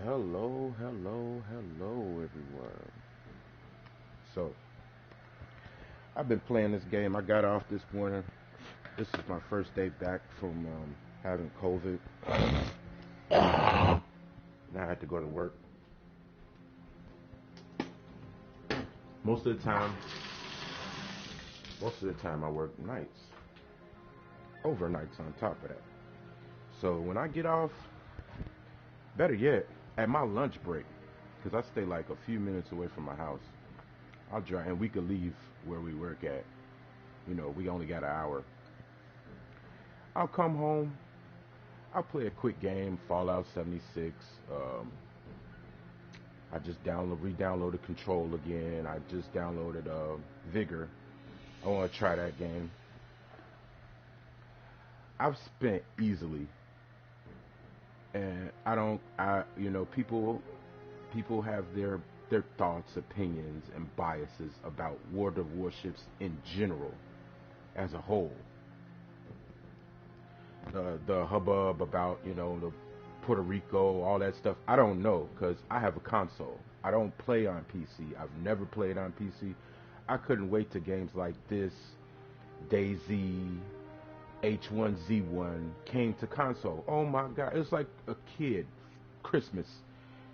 Hello, hello, hello, everyone. So, I've been playing this game. I got off this morning. This is my first day back from having COVID. Now I had to go to work. Most of the time, most of the time I work nights, overnights on top of that. So when I get off, better yet, at my lunch break, because I stay like a few minutes away from my house, I'll drive and we could leave where we work at. We only got an hour. I'll come home. I'll play a quick game, Fallout 76. I just re-downloaded Control again. I just downloaded Vigor. I want to try that game. I've spent easily, and I don't. People have their thoughts, opinions, and biases about World of Warships in general, as a whole. The hubbub about the Puerto Rico, all that stuff. I don't know because I have a console. I don't play on PC. I've never played on PC. I couldn't wait to games like this, DayZ, H1Z1 came to console. Oh my God, it's like a kid Christmas.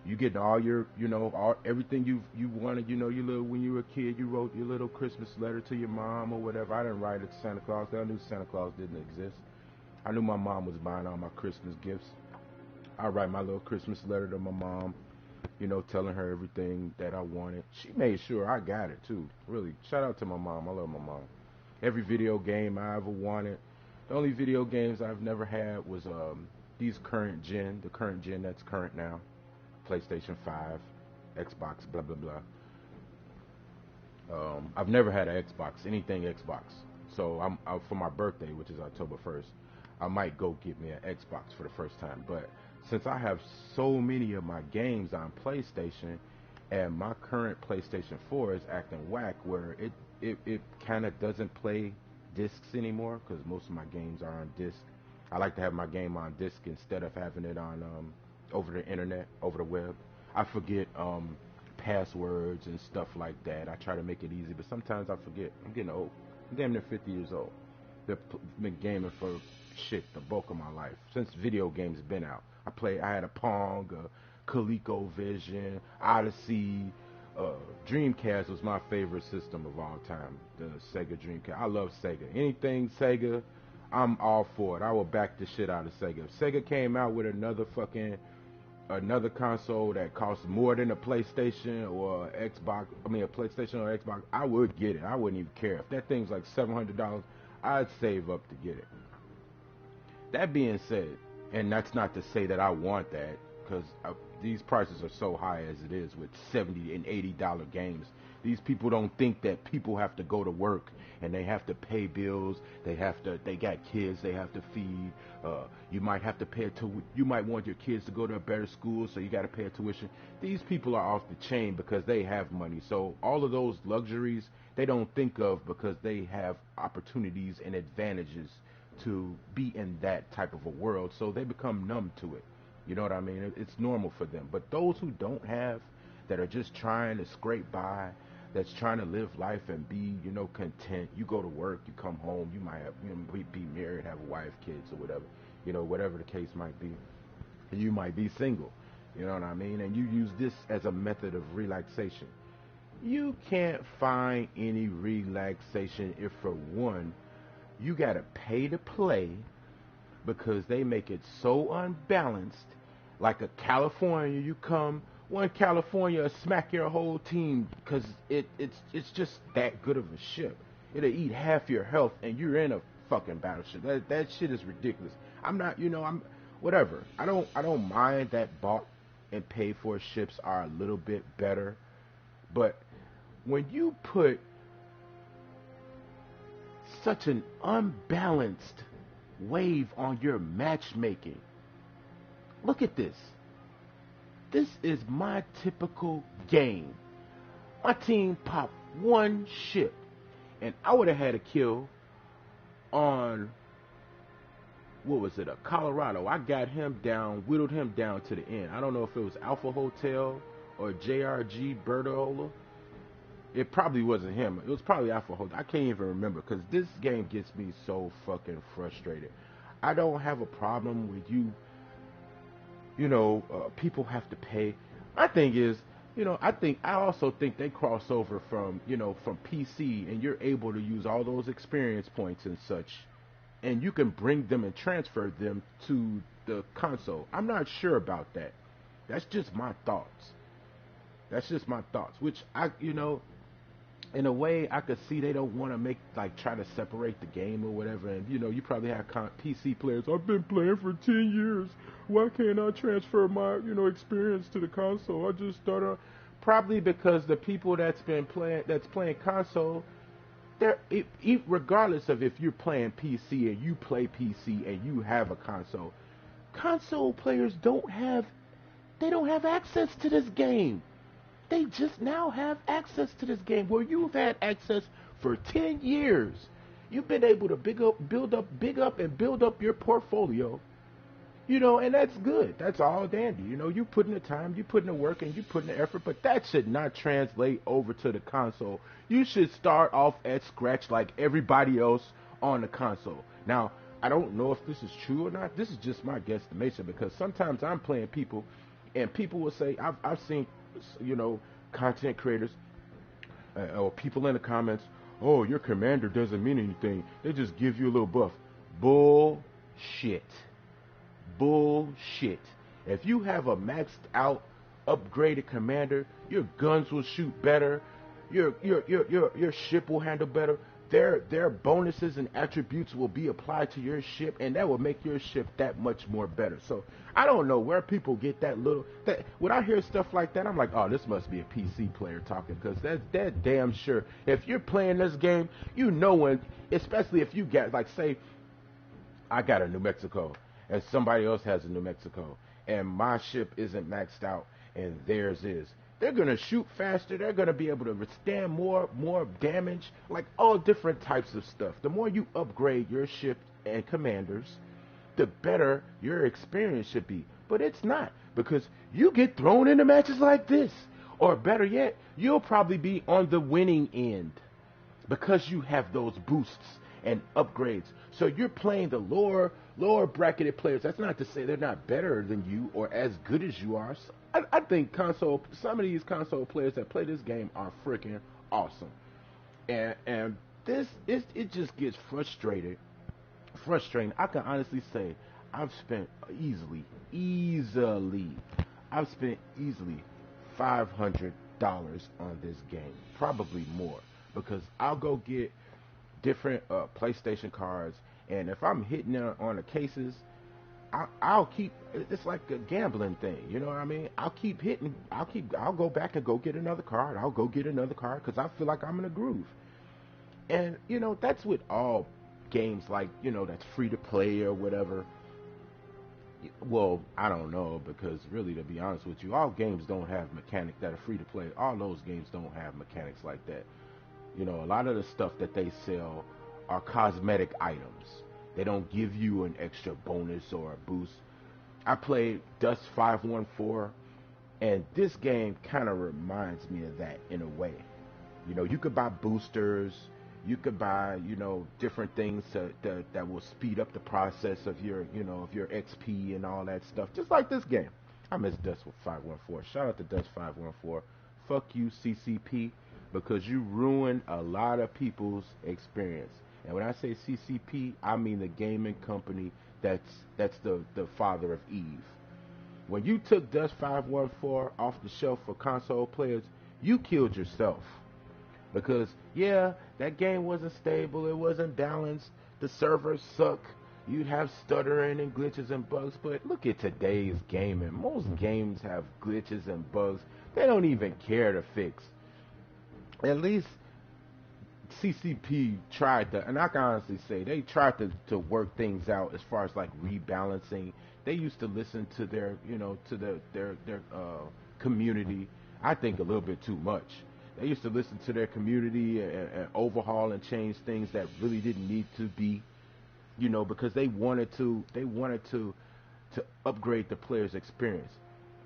You get all your, all everything you wanted. Your little when you were a kid, you wrote your little Christmas letter to your mom or whatever. I didn't write it to Santa Claus. I knew Santa Claus didn't exist. I knew my mom was buying all my Christmas gifts. I write my little Christmas letter to my mom, telling her everything that I wanted. She made sure I got it too. Really, shout out to my mom. I love my mom. Every video game I ever wanted. The only video games I've never had was these the current gen that's current now, PlayStation 5, Xbox, blah blah blah. I've never had an Xbox, anything Xbox. So for my birthday, which is October 1st, I might go get me an Xbox for the first time. But since I have so many of my games on PlayStation, and my current PlayStation 4 is acting whack, where it kind of doesn't play discs anymore because most of my games are on disc. I like to have my game on disc instead of having it on over the internet, over the web. I forget passwords and stuff like that. I try to make it easy, but sometimes I forget. I'm getting old. I'm damn near 50 years old. Been gaming for shit the bulk of my life since video games been out. I had a Pong, a ColecoVision, Odyssey. Dreamcast was my favorite system of all time. The Sega Dreamcast. I love Sega. Anything Sega, I'm all for it. I will back the shit out of Sega. If Sega came out with another console that costs more than a PlayStation or Xbox, a PlayStation or Xbox, I would get it. I wouldn't even care. If that thing's like $700, I'd save up to get it. That being said, and that's not to say that I want that, because these prices are so high as it is with $70 and $80 games. These people don't think that people have to go to work and they have to pay bills. They got kids they have to feed. You might have to you might want your kids to go to a better school, so you got to pay a tuition. These people are off the chain because they have money. So all of those luxuries they don't think of because they have opportunities and advantages to be in that type of a world, so they become numb to it. You know what I mean? It's normal for them. But those who don't have, that are just trying to scrape by, that's trying to live life and be, content. You go to work, you come home, you might have, be married, have a wife, kids, or whatever, whatever the case might be. You might be single, you know what I mean? And you use this as a method of relaxation. You can't find any relaxation if, for one, you gotta pay to play because they make it so unbalanced. Like a California, you come one California will smack your whole team because it's just that good of a ship. It'll eat half your health and you're in a fucking battleship. That shit is ridiculous. I'm not, I'm whatever. I don't mind that bought and paid for ships are a little bit better, but when you put such an unbalanced wave on your matchmaking. Look at this. This is my typical game. My team popped one ship, and I would have had a kill on what was it, a Colorado. I got him down, whittled him down to the end. I don't know if it was Alpha Hotel or JRG Bertola. It probably wasn't him. It was probably Alpha Hotel. I can't even remember because this game gets me so fucking frustrated. I don't have a problem with you. People have to pay. My thing is, I also think they cross over from, from PC, and you're able to use all those experience points and such, and you can bring them and transfer them to the console. I'm not sure about that. That's just my thoughts. That's just my thoughts. Which in a way, I could see they don't want to try to separate the game or whatever. And you probably have PC players. I've been playing for 10 years. Why can't I transfer my experience to the console? I just started. Probably because the people that's playing console, regardless of if you're playing PC and you play PC and you have a console players don't have access to this game. They just now have access to this game where you've had access for 10 years. You've been able to build up your portfolio, and that's good. That's all dandy. You put in the time, you put in the work, and you put in the effort, but that should not translate over to the console. You should start off at scratch like everybody else on the console. Now, I don't know if this is true or not. This is just my guesstimation because sometimes I'm playing people, and people will say, I've seen, content creators or people in the comments, oh, your commander doesn't mean anything. They just give you a little buff. Bullshit. Bullshit. If you have a maxed out, upgraded commander, your guns will shoot better. Your ship will handle better. Their bonuses and attributes will be applied to your ship, and that will make your ship that much more better. So I don't know where people get that when I hear stuff like that, I'm like, oh, this must be a PC player talking, because that's damn sure. If you're playing this game, when, especially if you get, like, say I got a New Mexico and somebody else has a New Mexico and my ship isn't maxed out and theirs is. They're going to shoot faster. They're going to be able to withstand more damage, like all different types of stuff. The more you upgrade your ship and commanders, the better your experience should be. But it's not, because you get thrown into matches like this. Or better yet, you'll probably be on the winning end because you have those boosts and upgrades. So you're playing the lower bracketed players. That's not to say they're not better than you or as good as you are. So I think some of these console players that play this game are freaking awesome. And it just gets frustrating. I can honestly say I've spent easily $500 on this game, probably more, because I'll go get different PlayStation cards, and if I'm hitting on the cases, I'll keep. It's like a gambling thing, you know what I mean? I'll keep hitting. I'll go back and go get another card. I'll go get another card because I feel like I'm in a groove. And that's with all games, like that's free to play or whatever. Well, I don't know, because really, to be honest with you, all games don't have mechanics that are free to play. All those games don't have mechanics like that. A lot of the stuff that they sell are cosmetic items. They don't give you an extra bonus or a boost. I played Dust 514, and this game kind of reminds me of that in a way. You could buy boosters. You could buy, different things that will speed up the process of your XP and all that stuff. Just like this game. I miss Dust 514. Shout out to Dust 514. Fuck you, CCP, because you ruined a lot of people's experience. And when I say CCP, I mean the gaming company that's the father of Eve. When you took Dust 514 off the shelf for console players, you killed yourself. Because, yeah, that game wasn't stable, it wasn't balanced, the servers suck, you'd have stuttering and glitches and bugs, but look at today's gaming. Most games have glitches and bugs they don't even care to fix. At least CCP tried to, and I can honestly say they tried to work things out as far as like rebalancing. They used to listen to their community. I think a little bit too much. They used to listen to their community and overhaul and change things that really didn't need to be. you know, because they wanted to upgrade the player's experience.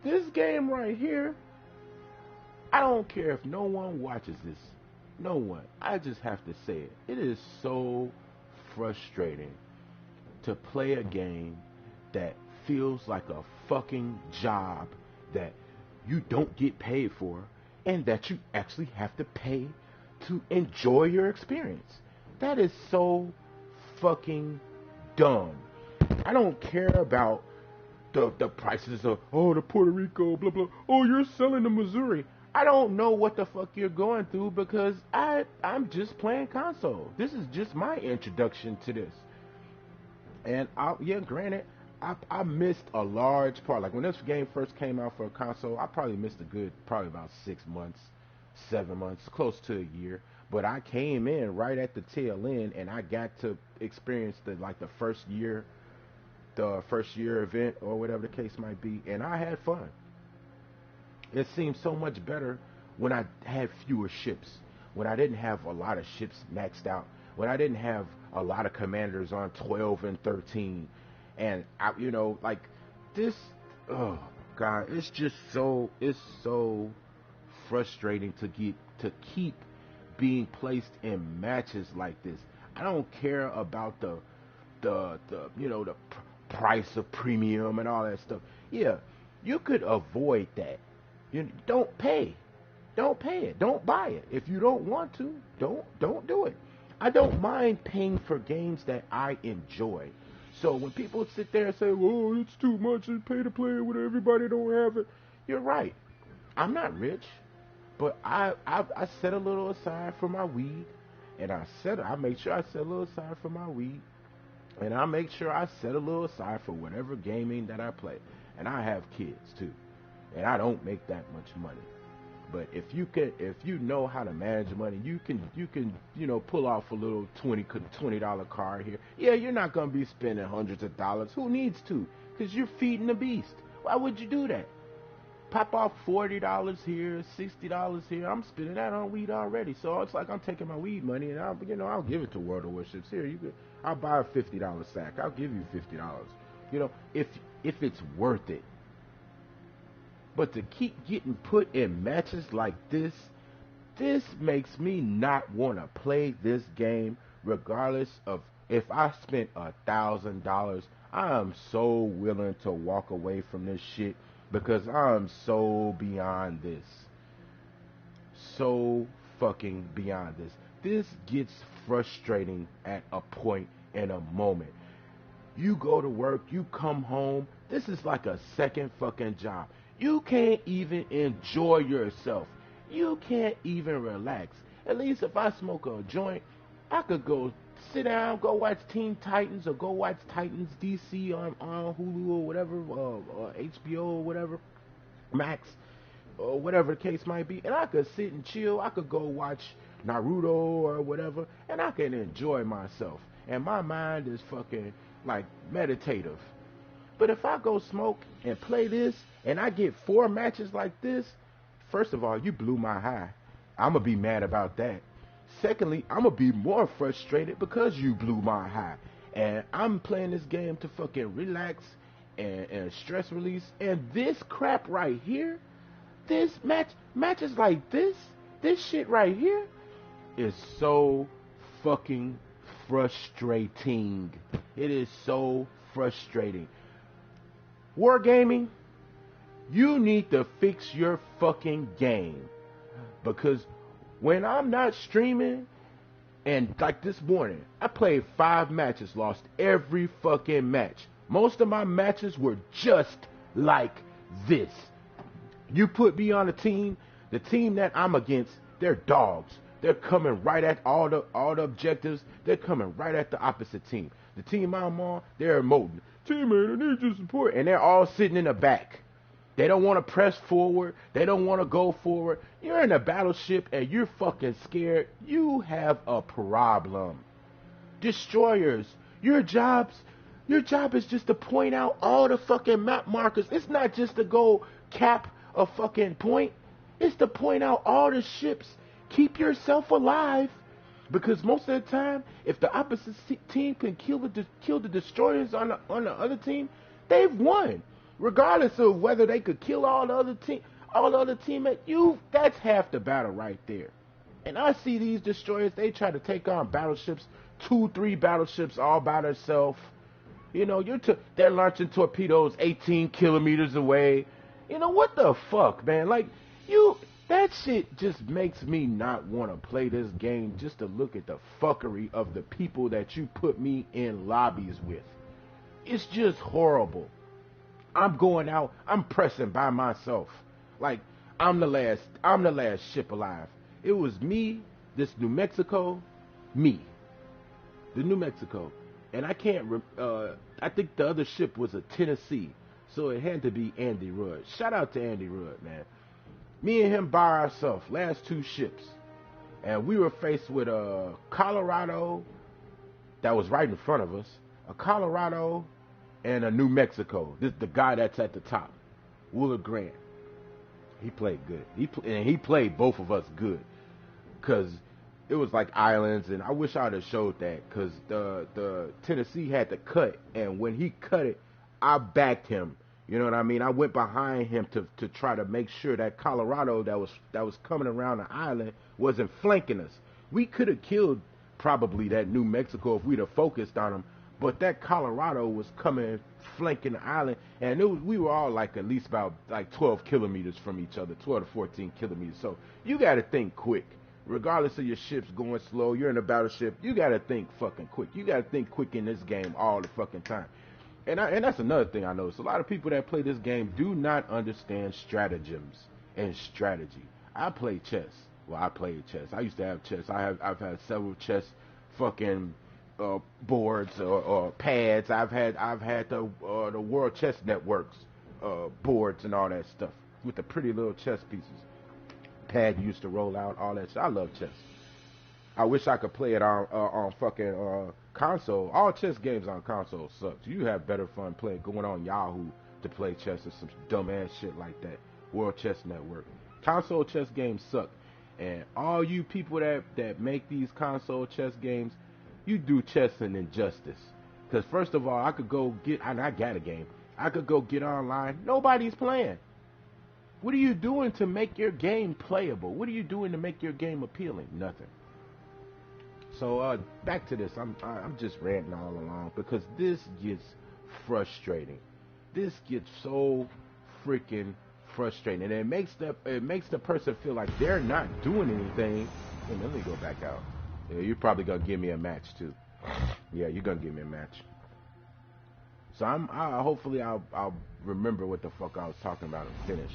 This game right here, I don't care if no one watches this. No one. I just have to say it. It is so frustrating to play a game that feels like a fucking job that you don't get paid for and that you actually have to pay to enjoy your experience. That is so fucking dumb. I don't care about the prices of, oh, the Puerto Rico, blah, blah. Oh, you're selling to Missouri. I don't know what the fuck you're going through because I'm just playing console. This is just my introduction to this. And yeah, granted, I missed a large part. Like when this game first came out for a console, I probably missed probably about 6 months, 7 months, close to a year. But I came in right at the tail end, and I got to experience the first year event or whatever the case might be, and I had fun. It seemed so much better when I had fewer ships, when I didn't have a lot of ships maxed out, when I didn't have a lot of commanders on 12 and 13, and like this. Oh God, it's so frustrating to keep being placed in matches like this. I don't care about the price of premium and all that stuff. Yeah, you could avoid that. You don't pay. Don't pay it. Don't buy it. If you don't want to, don't do it. I don't mind paying for games that I enjoy. So when people sit there and say, "Well, it's too much to pay to play it with everybody don't have it," you're right. I'm not rich, but I set a little aside for my weed, and I make sure I set a little aside for my weed, and I make sure I set a little aside for whatever gaming that I play. And I have kids too, and I don't make that much money. But if you know how to manage money, you can pull off a little $20 card here. Yeah, you're not gonna be spending hundreds of dollars. Who needs to? Because you're feeding the beast. Why would you do that? Pop off $40 here, $60 here. I'm spending that on weed already. So it's like I'm taking my weed money and I'll give it to World of Warships. Here, I'll buy a $50 sack. I'll give you $50. If it's worth it. But to keep getting put in matches like this makes me not want to play this game, regardless of if I spent $1,000. I am so willing to walk away from this shit because I'm so beyond this. So fucking beyond this. This gets frustrating at a point in a moment. You go to work, you come home, this is like a second fucking job. You can't even enjoy yourself. You can't even relax. At least if I smoke a joint, I could go sit down, go watch Teen Titans or go watch Titans DC on Hulu or whatever, or HBO or whatever, Max, or whatever the case might be. And I could sit and chill. I could go watch Naruto or whatever, and I can enjoy myself. And my mind is fucking like meditative. But if I go smoke and play this, and I get 4 matches like this, first of all, you blew my high. I'm going to be mad about that. Secondly, I'm going to be more frustrated because you blew my high. And I'm playing this game to fucking relax and stress release. And this crap right here, matches like this shit right here is so fucking frustrating. It is so frustrating. Wargaming, you need to fix your fucking game. Because when I'm not streaming, and like this morning, I played 5 matches, lost every fucking match. Most of my matches were just like this. You put me on a team, the team that I'm against, they're dogs. They're coming right at all the objectives. They're coming right at the opposite team. The team I'm on, they're emoting. Teammate, I need your support. And they're all sitting in the back. They don't want to press forward. They don't want to go forward. You're in a battleship and you're fucking scared. You have a problem. Destroyers, your job is just to point out all the fucking map markers. It's not just to go cap a fucking point. It's to point out all the ships. Keep yourself alive. Because most of the time, if the opposite team can kill the destroyers on the other team, they've won. Regardless of whether they could kill all the other teammates, that's half the battle right there. And I see these destroyers, they try to take on battleships, 2, 3 battleships all by themselves. You know, they're launching torpedoes 18 kilometers away. You know, what the fuck, man? Like, that shit just makes me not want to play this game just to look at the fuckery of the people that you put me in lobbies with. It's just horrible. I'm going out, I'm pressing by myself. Like, I'm the last ship alive. It was me, this New Mexico, me. The New Mexico. And I think the other ship was a Tennessee. So it had to be Andy Rudd. Shout out to Andy Rudd, man. Me and him by ourselves, last 2 ships. And we were faced with a Colorado that was right in front of us. A Colorado and a New Mexico. This the guy that's at the top. Willard Grant. He played good. He played both of us good. Because it was like islands, and I wish I would have showed that. Because the Tennessee had to cut, and when he cut it, I backed him. You know what I mean? I went behind him to try to make sure that Colorado that was coming around the island wasn't flanking us. We could have killed probably that New Mexico if we'd have focused on him, but that Colorado was coming flanking the island, and we were all like at least about like 12 kilometers from each other, 12 to 14 kilometers. So you got to think quick. Regardless of your ships going slow, you're in a battleship, you got to think fucking quick. You got to think quick in this game all the fucking time. And that's another thing I noticed. A lot of people that play this game do not understand stratagems and strategy. I play chess. Well, I played chess. I used to have chess. I've had several chess fucking boards or pads. I've had the World Chess Network's boards and all that stuff with the pretty little chess pieces. Pad used to roll out, all that shit. I love chess. I wish I could play it on fucking console. All chess games on console suck. You have better fun going on Yahoo to play chess or some dumbass shit like that. World Chess Network. Console chess games suck. And all you people that make these console chess games, you do chess an injustice. Because first of all, I could go and I got a game. I could go get online. Nobody's playing. What are you doing to make your game playable? What are you doing to make your game appealing? Nothing. So back to this. I'm just ranting all along because this gets frustrating. This gets so freaking frustrating, and it makes the person feel like they're not doing anything. Hey, let me go back out. Yeah, you're probably gonna give me a match too. Yeah, you're gonna give me a match. So hopefully I'll remember what the fuck I was talking about and finish.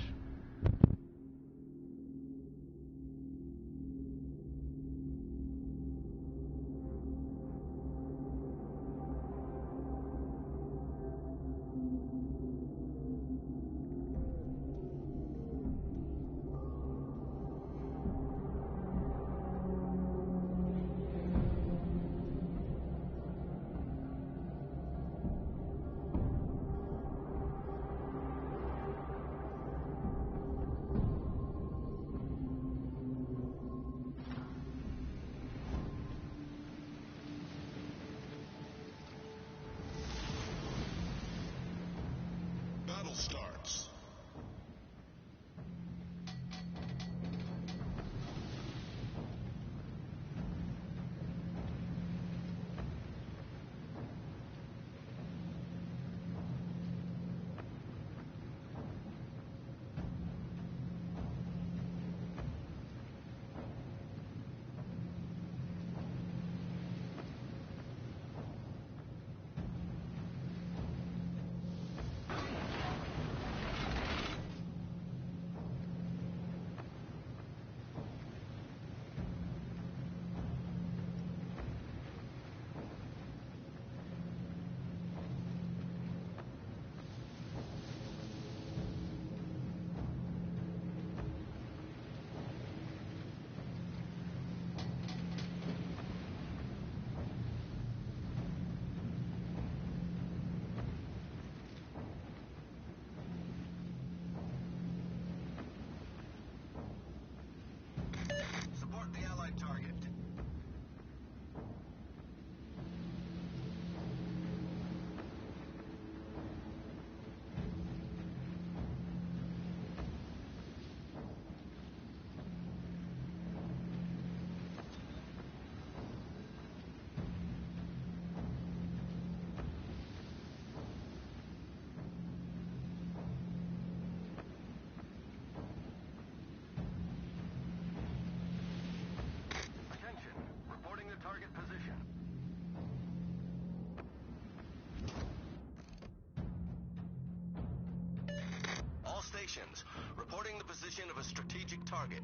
communications, reporting the position of a strategic target.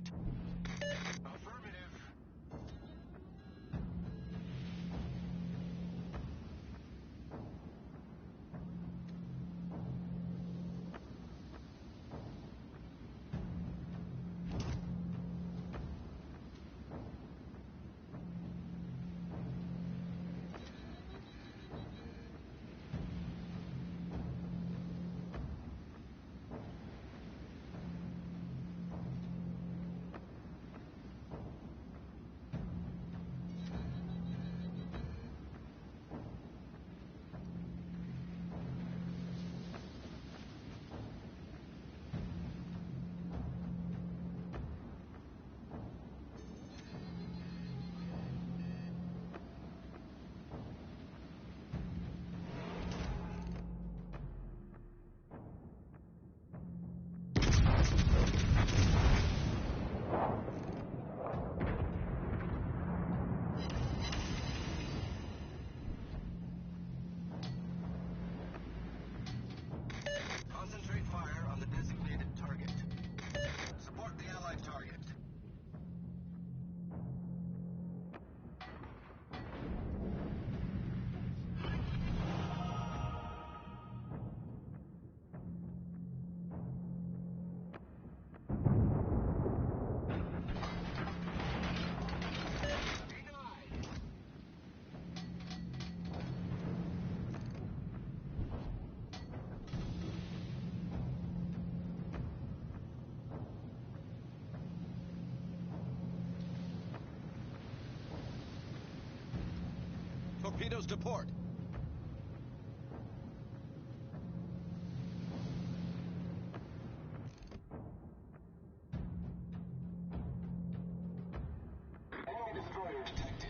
Affirmative. Concentrate fire on the designated target. Support the allied target. Torpedoes to port. Enemy destroyer detected.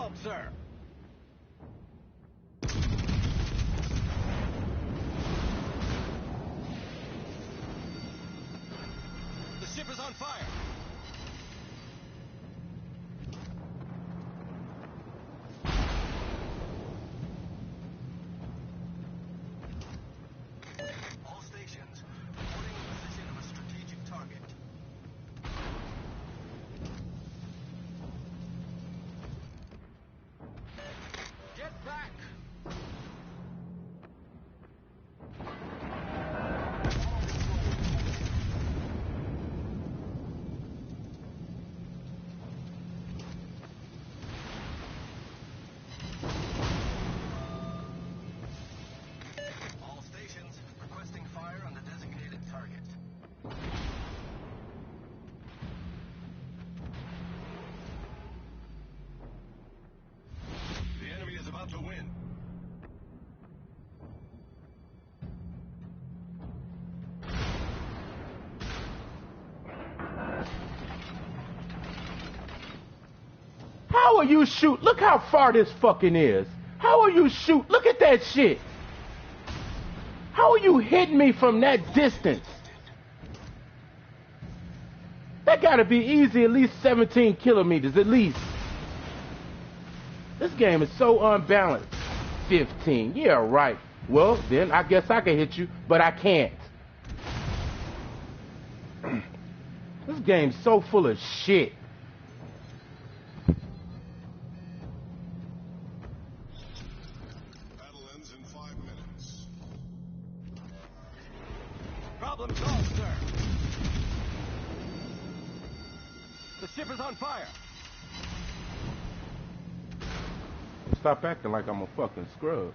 solved, sir. The ship is on fire. All stations, reporting the position of a strategic target. Get back! All stations requesting fire on the designated target. The enemy is about to win. How are you shoot? Look how far this fucking is. How are you shoot? Look at that shit. How are you hitting me from that distance? That gotta be easy, at least 17 kilometers, at least. This game is so unbalanced. 15, yeah, right. Well, then I guess I can hit you, but I can't. This game's so full of shit. Battle ends in 5 minutes. Problem solved, sir. The ship is on fire. Stop acting like I'm a fucking scrub.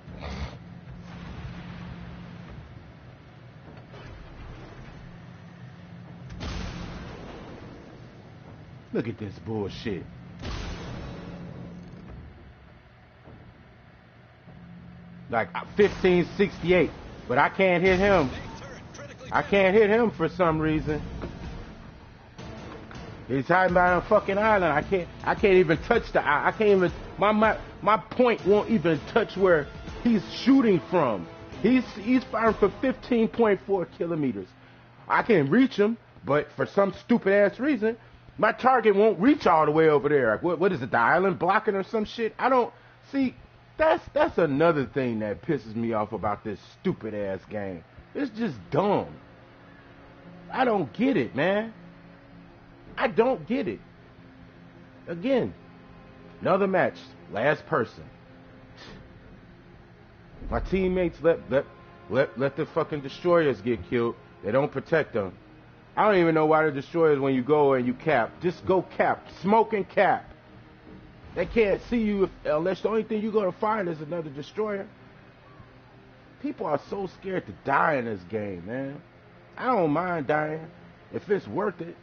Look at this bullshit. Like 1568, but I can't hit him. I can't hit him for some reason. He's hiding behind a fucking island. I can't even touch the eye. I can't even, my point won't even touch where he's shooting from. He's firing for 15.4 kilometers. I can reach him, but for some stupid ass reason, my target won't reach all the way over there. What is it, the island blocking or some shit? I don't see. That's another thing that pisses me off about this stupid ass game. It's just dumb. I don't get it, man. I don't get it. Again, another match, last person. My teammates let the fucking destroyers get killed. They don't protect them. I don't even know why the destroyers, when you go and you cap, just go cap, smoke and cap. They can't see you unless the only thing you're gonna find is another destroyer. People are so scared to die in this game, man. I don't mind dying if it's worth it.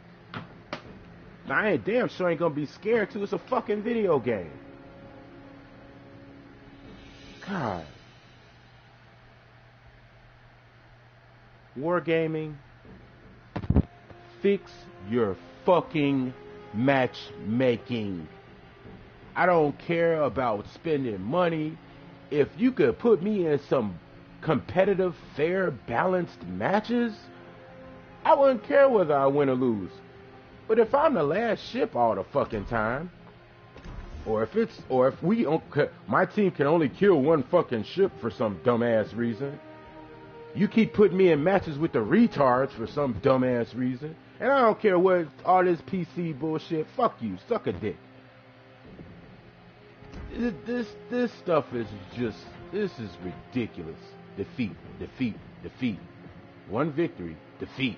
Now, I ain't damn sure ain't gonna be scared to. It's a fucking video game. God. Wargaming. Fix your fucking matchmaking. I don't care about spending money. If you could put me in some competitive, fair, balanced matches, I wouldn't care whether I win or lose. But if I'm the last ship all the fucking time, or if my team can only kill one fucking ship for some dumbass reason, you keep putting me in matches with the retards for some dumbass reason, and I don't care what all this PC bullshit. Fuck you, suck a dick. This stuff is just, this is ridiculous. Defeat, defeat, defeat. One victory, defeat.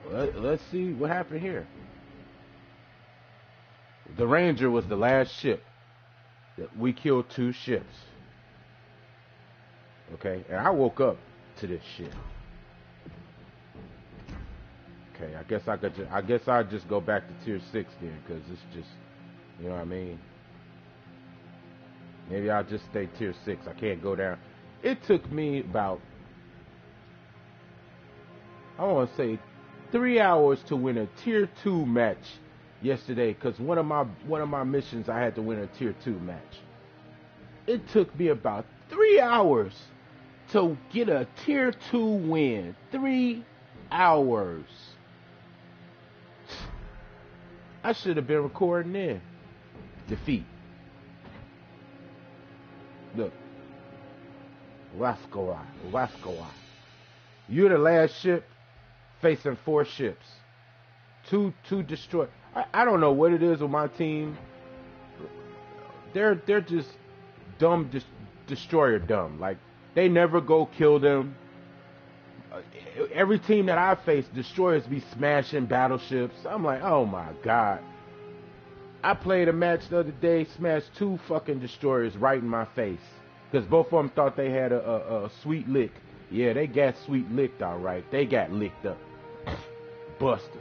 Let's see what happened here. The Ranger was the last ship that we killed 2 ships. Okay, and I woke up to this shit. Okay, I guess I'll just go back to tier 6 then, because it's just, you know what I mean? Maybe I'll just stay tier 6. I can't go down. It took me about, I want to say, 3 hours to win a tier 2 match yesterday because one of my missions I had to win a tier 2 match. It took me about 3 hours to get a tier 2 win. 3 hours. I should have been recording then. Defeat. Look. Laskoa. You're the last ship facing 4 ships. Two destroy. I don't know what it is with my team. They're just dumb, destroyer dumb. Like, they never go kill them. Every team that I face, destroyers be smashing battleships. I'm like, oh my god. I played a match the other day, smashed 2 fucking destroyers right in my face. Because both of them thought they had a sweet lick. Yeah, they got sweet licked alright. They got licked up. Busters.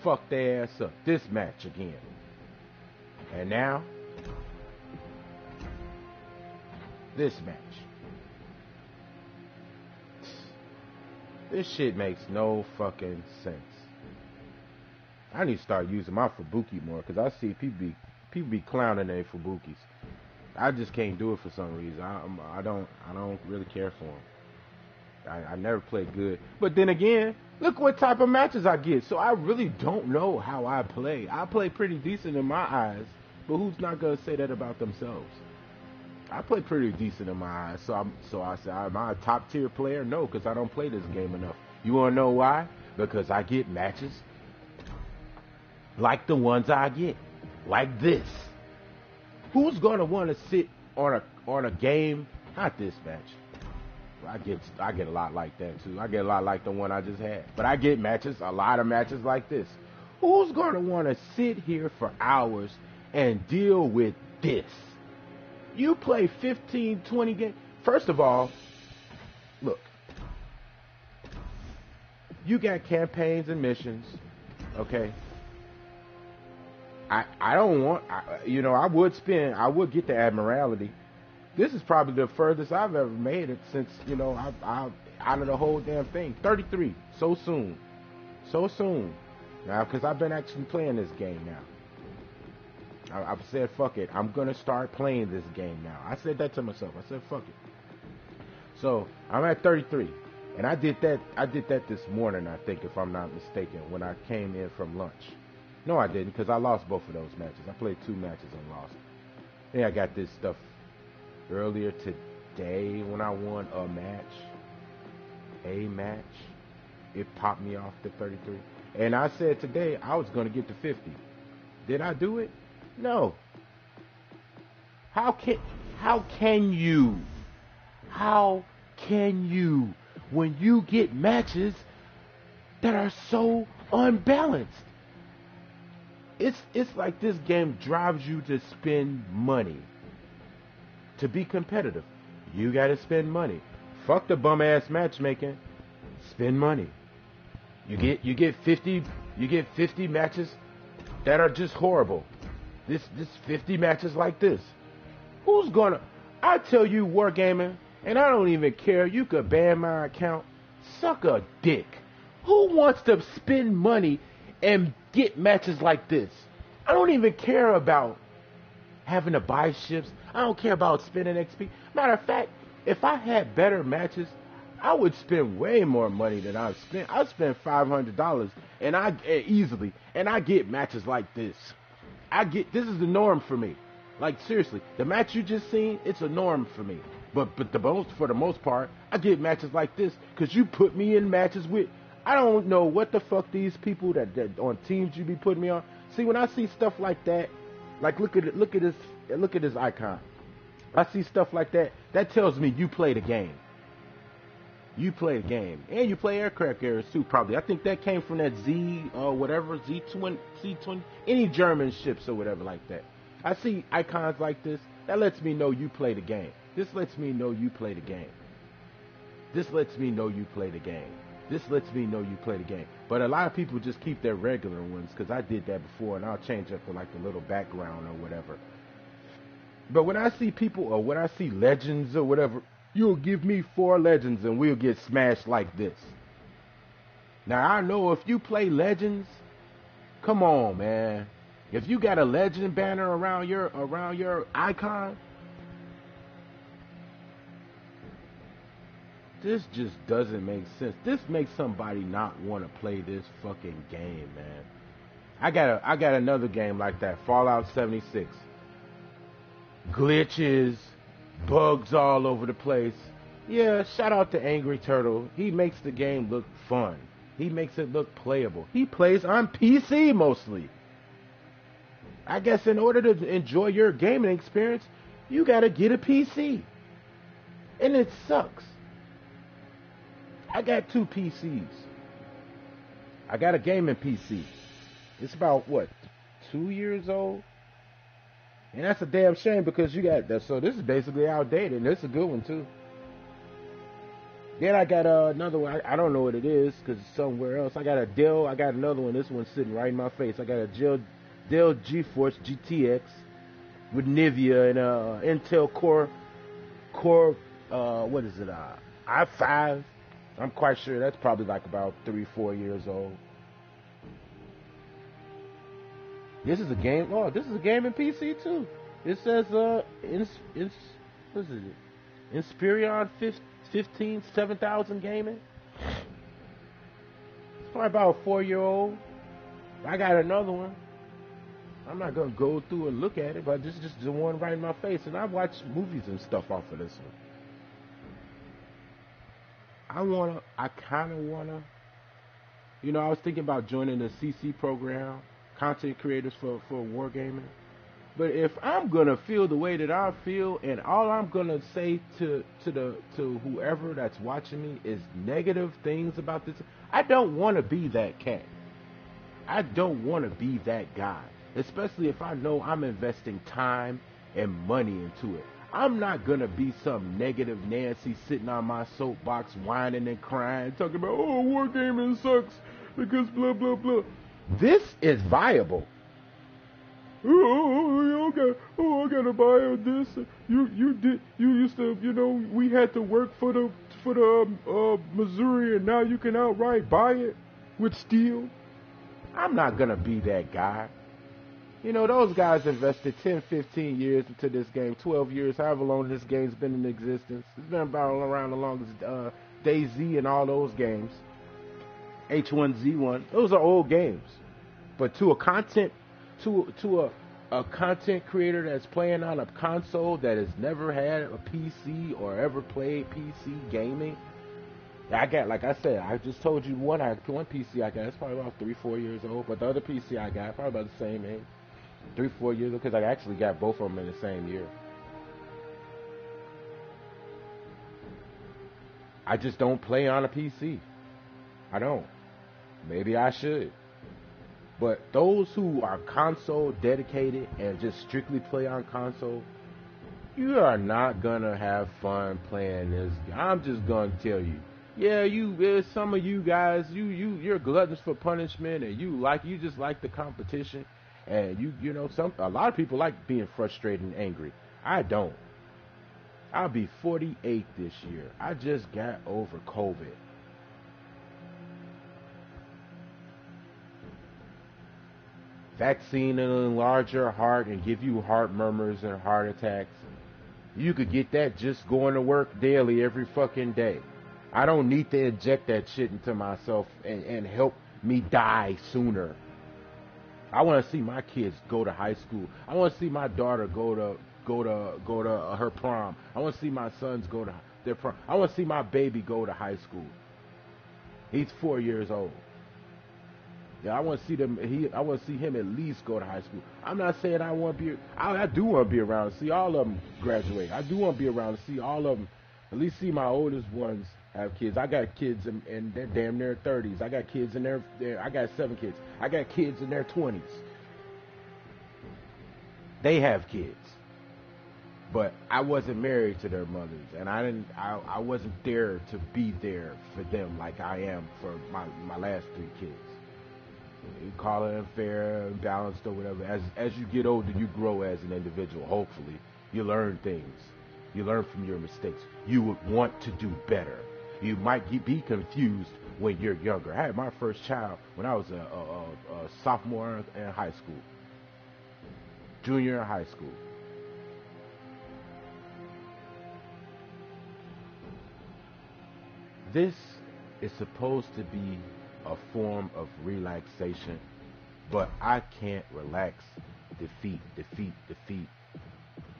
Fuck their ass up. This match again. And now, this match. This shit makes no fucking sense. I need to start using my Fubuki more because I see people be clowning their Fubukis. I just can't do it for some reason. I don't really care for them. I never play good. But then again, look what type of matches I get. So I really don't know how I play. I play pretty decent in my eyes, but who's not gonna say that about themselves? I play pretty decent in my eyes. So I say, am I a top tier player? No, because I don't play this game enough. You wanna know why? Because I get matches like the ones I get, like this. Who's gonna want to sit on a game? Not this match. I get a lot like that too. I get a lot like the one I just had. But I get a lot of matches like this. Who's gonna want to sit here for hours and deal with this? You play 15, 20 games. First of all, look. You got campaigns and missions, okay? I don't want, I would get the Admiralty. This is probably the furthest I've ever made it since, I out of the whole damn thing. 33, so soon. Now, because I've been actually playing this game now. I've said, fuck it, I'm going to start playing this game now. I said that to myself. I said, fuck it. So, I'm at 33. And I did that this morning, I think, if I'm not mistaken, when I came in from lunch. No, I didn't, because I lost both of those matches. I played 2 matches and lost. Then I got this stuff earlier today when I won a match. It popped me off to 33. And I said today I was going to get to 50. Did I do it? No. How can you, when you get matches that are so unbalanced? It's like this game drives you to spend money. To be competitive, you gotta spend money. Fuck the bum ass matchmaking. Spend money. You get 50 matches that are just horrible. This 50 matches like this. Who's gonna? I tell you, Wargaming, and I don't even care. You could ban my account. Suck a dick. Who wants to spend money and get matches like this? I don't even care about having to buy ships. I don't care about spending XP. Matter of fact, if I had better matches, I would spend way more money than I've spent. I spend $500 and easily, and I get matches like this. This is the norm for me. Like, seriously, the match you just seen, it's a norm for me. But for the most part, I get matches like this because you put me in matches with. I don't know what the fuck these people that on teams you be putting me on. See, when I see stuff like that, like look at this icon. I see stuff like that. That tells me you play the game. You play the game, and you play aircraft carriers too. Probably, I think that came from that Z20, any German ships or whatever like that. I see icons like this. That lets me know you play the game. This lets me know you play the game. This lets me know you play the game. This lets me know you play the game. But a lot of people just keep their regular ones because I did that before, and I'll change up to like the little background or whatever. But when I see people or when I see legends or whatever, you'll give me 4 legends and we'll get smashed like this. Now I know if you play Legends, come on, man. If you got a Legend banner around your icon, this just doesn't make sense. This makes somebody not want to play this fucking game, man. I got another game like that, Fallout 76. Glitches, bugs all over the place. Yeah, shout out to Angry Turtle. He makes the game look fun. He makes it look playable. He plays on PC mostly. I guess in order to enjoy your gaming experience, you gotta get a PC. And it sucks. I got 2 PCs. I got a gaming PC. It's about, what, 2 years old? And that's a damn shame because you got that. So this is basically outdated, and this is a good one, too. Then I got another one. I don't know what it is because it's somewhere else. I got a Dell. I got another one. This one's sitting right in my face. I got a Dell GeForce GTX with Nvidia and Intel Core, what is it, i5. I'm quite sure that's probably like about 3-4 years old. This is a game. Oh, this is a gaming PC too. It says what is it? Inspiron 7000 gaming. It's probably about a 4-year-old. I got another one. I'm not gonna go through and look at it, but this is just the one right in my face, and I watch movies and stuff off of this one. I kind of wanna, I was thinking about joining the CC program, content creators for wargaming. But if I'm gonna feel the way that I feel, and all I'm gonna say to whoever that's watching me is negative things about this, I don't want to be that cat. I don't want to be that guy, especially if I know I'm investing time and money into it. I'm not gonna be some negative Nancy sitting on my soapbox whining and crying, talking about, oh, wargaming sucks because blah blah blah. This is viable. I gotta buy this. You used to, we had to work for the Missouri, and now you can outright buy it with steel. I'm not gonna be that guy. Those guys invested 10, 15 years into this game, 12 years, however long this game's been in existence. It's been about around as long as DayZ and all those games. H1Z1. Those are old games. But to a content creator that's playing on a console that has never had a PC or ever played PC gaming, I got, like I said, I just told you one PC I got. It's probably about 3-4 years old, but the other PC I got probably about the same age, 3-4 years old, because I actually got both of them in the same year. I just don't play on a PC. I don't. Maybe I should. But those who are console dedicated and just strictly play on console, you are not gonna have fun playing this. I'm just gonna tell you. Yeah, some of you guys, you're gluttons for punishment, and you just like the competition, and a lot of people like being frustrated and angry. I don't. I'll be 48 this year. I just got over COVID. Vaccine will enlarge your heart and give you heart murmurs and heart attacks. You could get that just going to work daily every fucking day. I don't need to inject that shit into myself and help me die sooner. I want to see my kids go to high school. I want to see my daughter go to her prom. I want to see my sons go to their prom. I want to see my baby go to high school. He's 4 years old. Yeah, I want to see them. I want to see him at least go to high school. I'm not saying I want to be. I do want to be around to see all of them graduate. I do want to be around to see all of them. At least see my oldest ones have kids. I got kids in their damn near 30s. I got kids in their. I got 7 kids. I got kids in their 20s. They have kids, but I wasn't married to their mothers, and I wasn't there to be there for them like I am for my last 3 kids. You call it unfair, unbalanced, or whatever. As you get older, you grow as an individual. Hopefully, you learn things. You learn from your mistakes. You would want to do better. You might be confused when you're younger. I had my first child when I was a sophomore in high school, junior in high school. This is supposed to be a form of relaxation, but I can't relax. Defeat.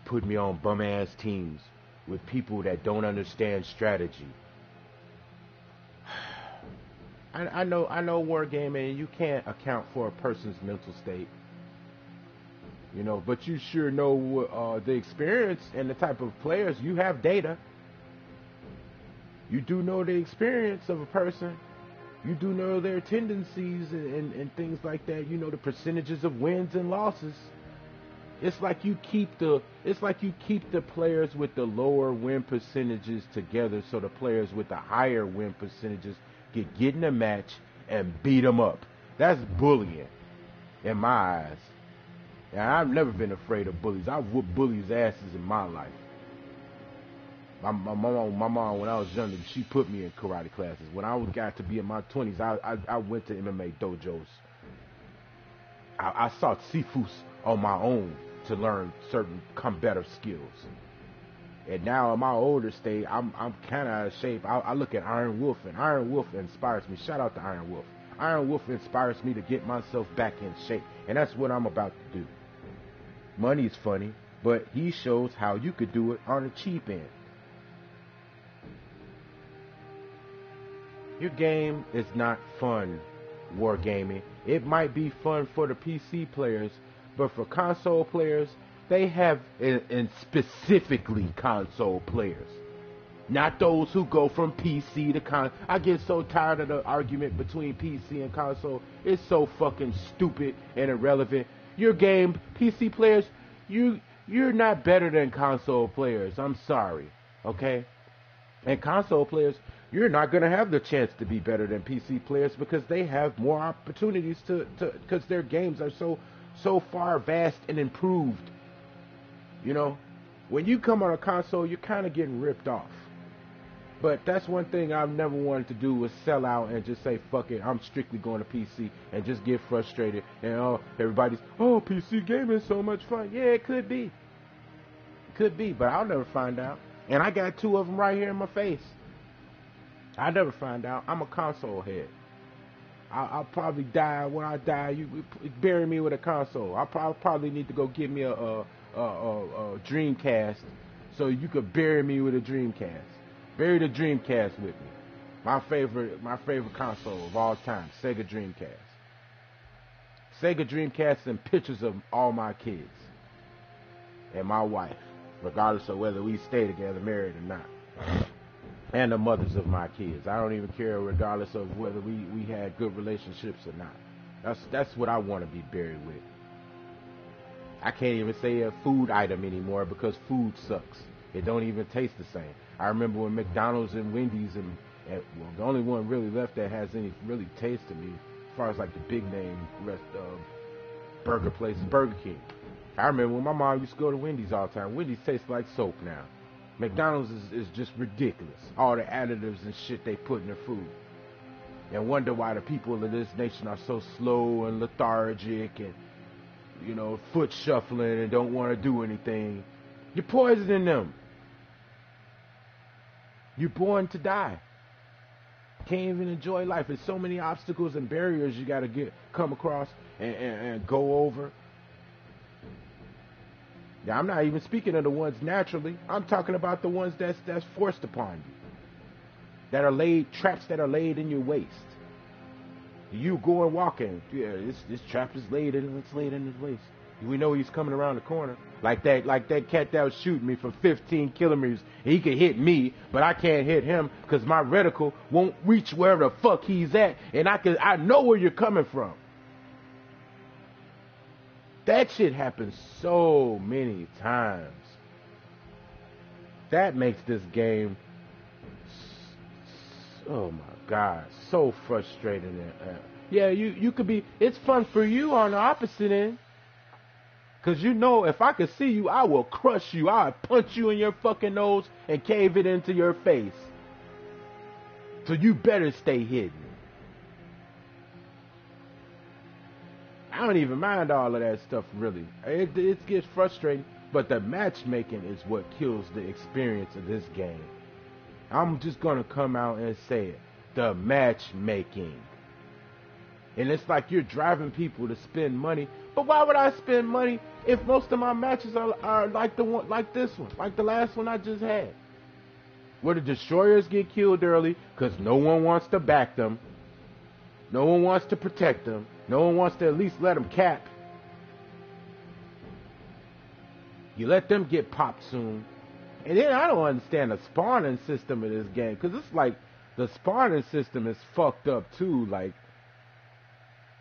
Put me on bum ass teams with people that don't understand strategy. I know wargaming, you can't account for a person's mental state, you know, but you sure know the experience and the type of players. You have data. You do know the experience of a person. You do know their tendencies and things like that. You know the percentages of wins and losses. It's like you keep the players with the lower win percentages together, so the players with the higher win percentages get in a match and beat them up. That's bullying in my eyes. And I've never been afraid of bullies. I've whooped bullies' asses in my life. My mom, when I was younger, she put me in karate classes. When I got to be in my 20s, I went to MMA dojos. I sought Sifus on my own to learn certain better skills. And now in my older state, I'm kind of out of shape. I look at Iron Wolf, and Iron Wolf inspires me. Shout out to Iron Wolf. Iron Wolf inspires me to get myself back in shape, and that's what I'm about to do. Money's funny, but he shows how you could do it on the cheap end. Your game is not fun, wargaming. It might be fun for the PC players, but for console players, they have, and specifically console players, not those who go from PC to console. I get so tired of the argument between PC and console. It's so fucking stupid and irrelevant. Your game, PC players, you're not better than console players. I'm sorry, okay? And console players, you're not going to have the chance to be better than PC players because they have more opportunities because their games are so far vast and improved. You know, when you come on a console, you're kind of getting ripped off. But that's one thing I've never wanted to do was sell out and just say, fuck it, I'm strictly going to PC and just get frustrated. And everybody's, PC gaming is so much fun. Yeah, it could be. Could be, but I'll never find out. And I got two of them right here in my face. I never find out. I'm a console head. I'll probably die. When I die, you bury me with a console. I probably need to go get me a Dreamcast so you could bury me with a Dreamcast. Bury the Dreamcast with me. My favorite console of all time, Sega Dreamcast. Sega Dreamcast and pictures of all my kids and my wife, regardless of whether we stay together, married or not. And the mothers of my kids. I don't even care regardless of whether we had good relationships or not. That's what I want to be buried with. I can't even say a food item anymore because food sucks. It don't even taste the same. I remember when McDonald's and Wendy's and well, the only one really left that has any really taste to me, as far as like the big name burger places, Burger King. I remember when my mom used to go to Wendy's all the time. Wendy's tastes like soap now. McDonald's is just ridiculous. All the additives and shit they put in their food. And wonder why the people of this nation are so slow and lethargic and, you know, foot shuffling and don't want to do anything. You're poisoning them. You're born to die. Can't even enjoy life. There's so many obstacles and barriers you got to come across and go over. Yeah, I'm not even speaking of the ones naturally. I'm talking about the ones that's forced upon you. That are traps that are laid in your waist. You going walking. Yeah, this trap is laid in his waist. We know he's coming around the corner. Like that cat that was shooting me from 15 kilometers. He could hit me, but I can't hit him because my reticle won't reach wherever the fuck he's at. And I know where you're coming from. That shit happens so many times. That makes this game, oh my God, so frustrating. Yeah, you could be, it's fun for you on the opposite end. Because you know, if I could see you, I will crush you. I'll punch you in your fucking nose and cave it into your face. So you better stay hidden. I don't even mind all of that stuff, really. It gets frustrating, but the matchmaking is what kills the experience of this game. I'm just going to come out and say it. The matchmaking. And it's like you're driving people to spend money. But why would I spend money if most of my matches are like the one, like this one, like the last one I just had? Where the destroyers get killed early because no one wants to back them. No one wants to protect them. No one wants to at least let them cap. You let them get popped soon. And then I don't understand the spawning system of this game. Because it's like the spawning system is fucked up too. Like,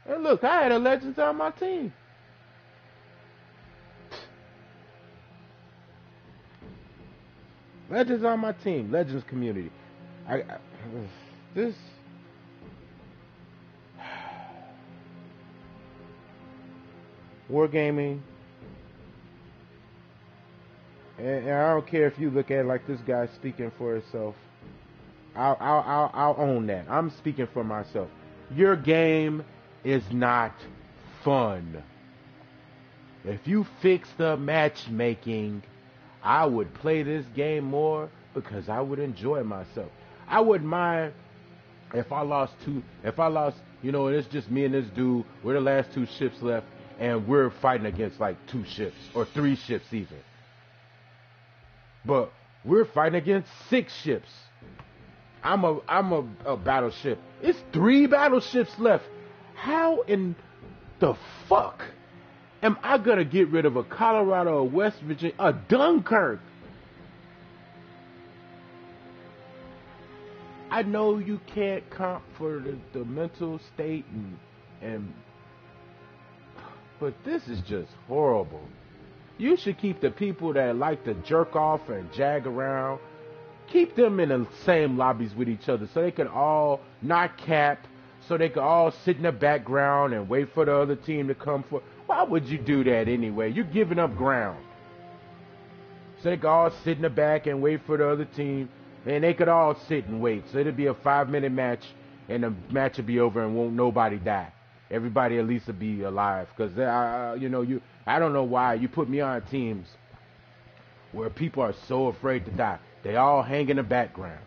and look, I had a Legends on my team. Legends on my team. Legends community. This... Wargaming, and I don't care if you look at it like this guy speaking for himself. I'll own that. I'm speaking for myself. Your game is not fun. If you fix the matchmaking, I would play this game more because I would enjoy myself. I wouldn't mind if I lost, you know, and it's just me and this dude. We're the last 2 ships left. And we're fighting against like 2 ships or 3 ships even. But we're fighting against 6 ships. I'm a battleship. It's 3 battleships left. How in the fuck am I gonna get rid of a Colorado, a West Virginia, a Dunkirk? I know you can't comp for the mental state and but this is just horrible. You should keep the people that like to jerk off and jag around, keep them in the same lobbies with each other so they can all not cap, so they can all sit in the background and wait for the other team to come for. Why would you do that anyway? You're giving up ground. So they can all sit in the back and wait for the other team, and they could all sit and wait. So it'll be a 5-minute match, and the match will be over and won't nobody die. Everybody at least will be alive, because I don't know why you put me on teams where people are so afraid to die. They all hang in the background.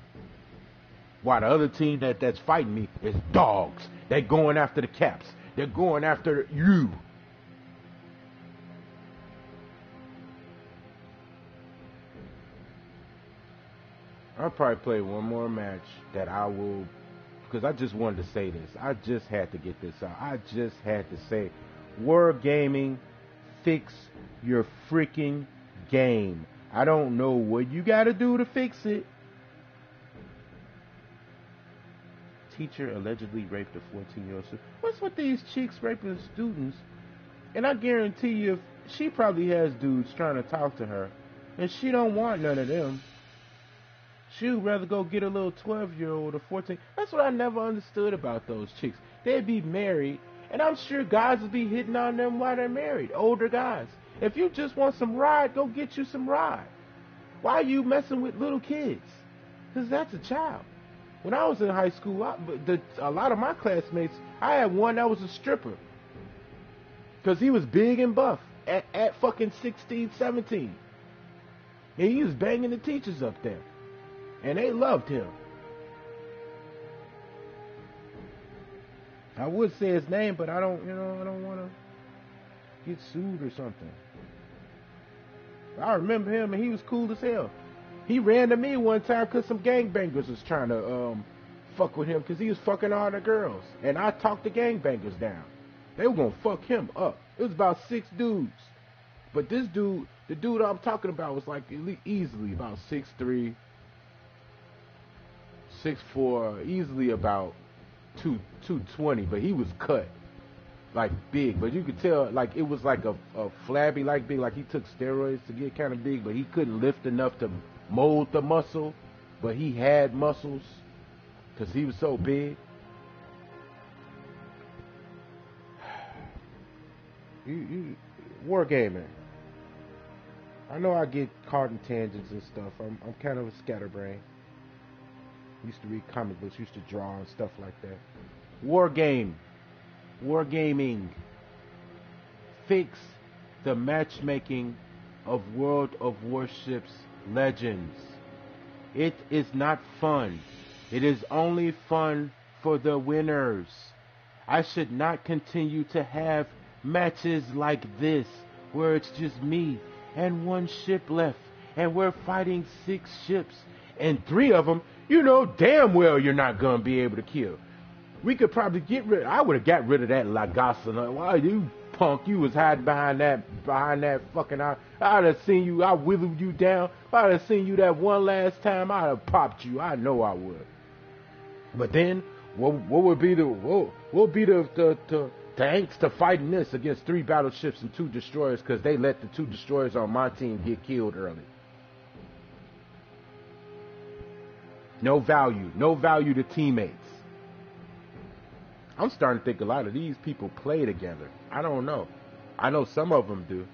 While the other team that's fighting me is dogs. They're going after the caps. They're going after you. I'll probably play one more match that I will, because I just wanted to say this. I just had to get this out. I just had to say, Wargaming, fix your freaking game. I don't know what you got to do to fix it. Teacher allegedly raped a 14-year-old student. What's with these chicks raping students? And I guarantee you, if she probably has dudes trying to talk to her, and she don't want none of them. She'd rather go get a little 12-year-old or 14. That's what I never understood about those chicks. They'd be married, and I'm sure guys would be hitting on them while they're married. Older guys. If you just want some ride, go get you some ride. Why are you messing with little kids? Because that's a child. When I was in high school, a lot of my classmates, I had one that was a stripper. Because he was big and buff at fucking 16, 17. And he was banging the teachers up there. And they loved him. I would say his name, but I don't want to get sued or something. I remember him, and he was cool as hell. He ran to me one time because some gangbangers was trying to fuck with him because he was fucking all the girls. And I talked the gangbangers down. They were going to fuck him up. It was about 6 dudes. But this dude, the dude I'm talking about, was like easily about 6'3", 6'4", easily about 220, but he was cut like big, but you could tell like it was like a flabby like big, like he took steroids to get kind of big, but he couldn't lift enough to mold the muscle, but he had muscles because he was so big. You wargaming. I know I get caught in tangents and stuff. I'm kind of a scatterbrain. Used to read comic books, used to draw and stuff like that. Wargaming. fix the matchmaking of World of Warships Legends. It is not fun. It is only fun for the winners. I should not continue to have matches like this where it's just me and one ship left and we're fighting 6 ships and 3 of them you know damn well you're not gonna be able to kill. We could probably get rid. I would have got rid of that Lagasa. Why you punk? You was hiding behind that fucking. I'd have seen you. I withered you down. If I'd have seen you that one last time, I'd have popped you. I know I would. But then, what would be the angst to fighting this against 3 battleships and 2 destroyers because they let the 2 destroyers on my team get killed early. No value to teammates. I'm starting to think a lot of these people play together. I don't know. I know some of them do.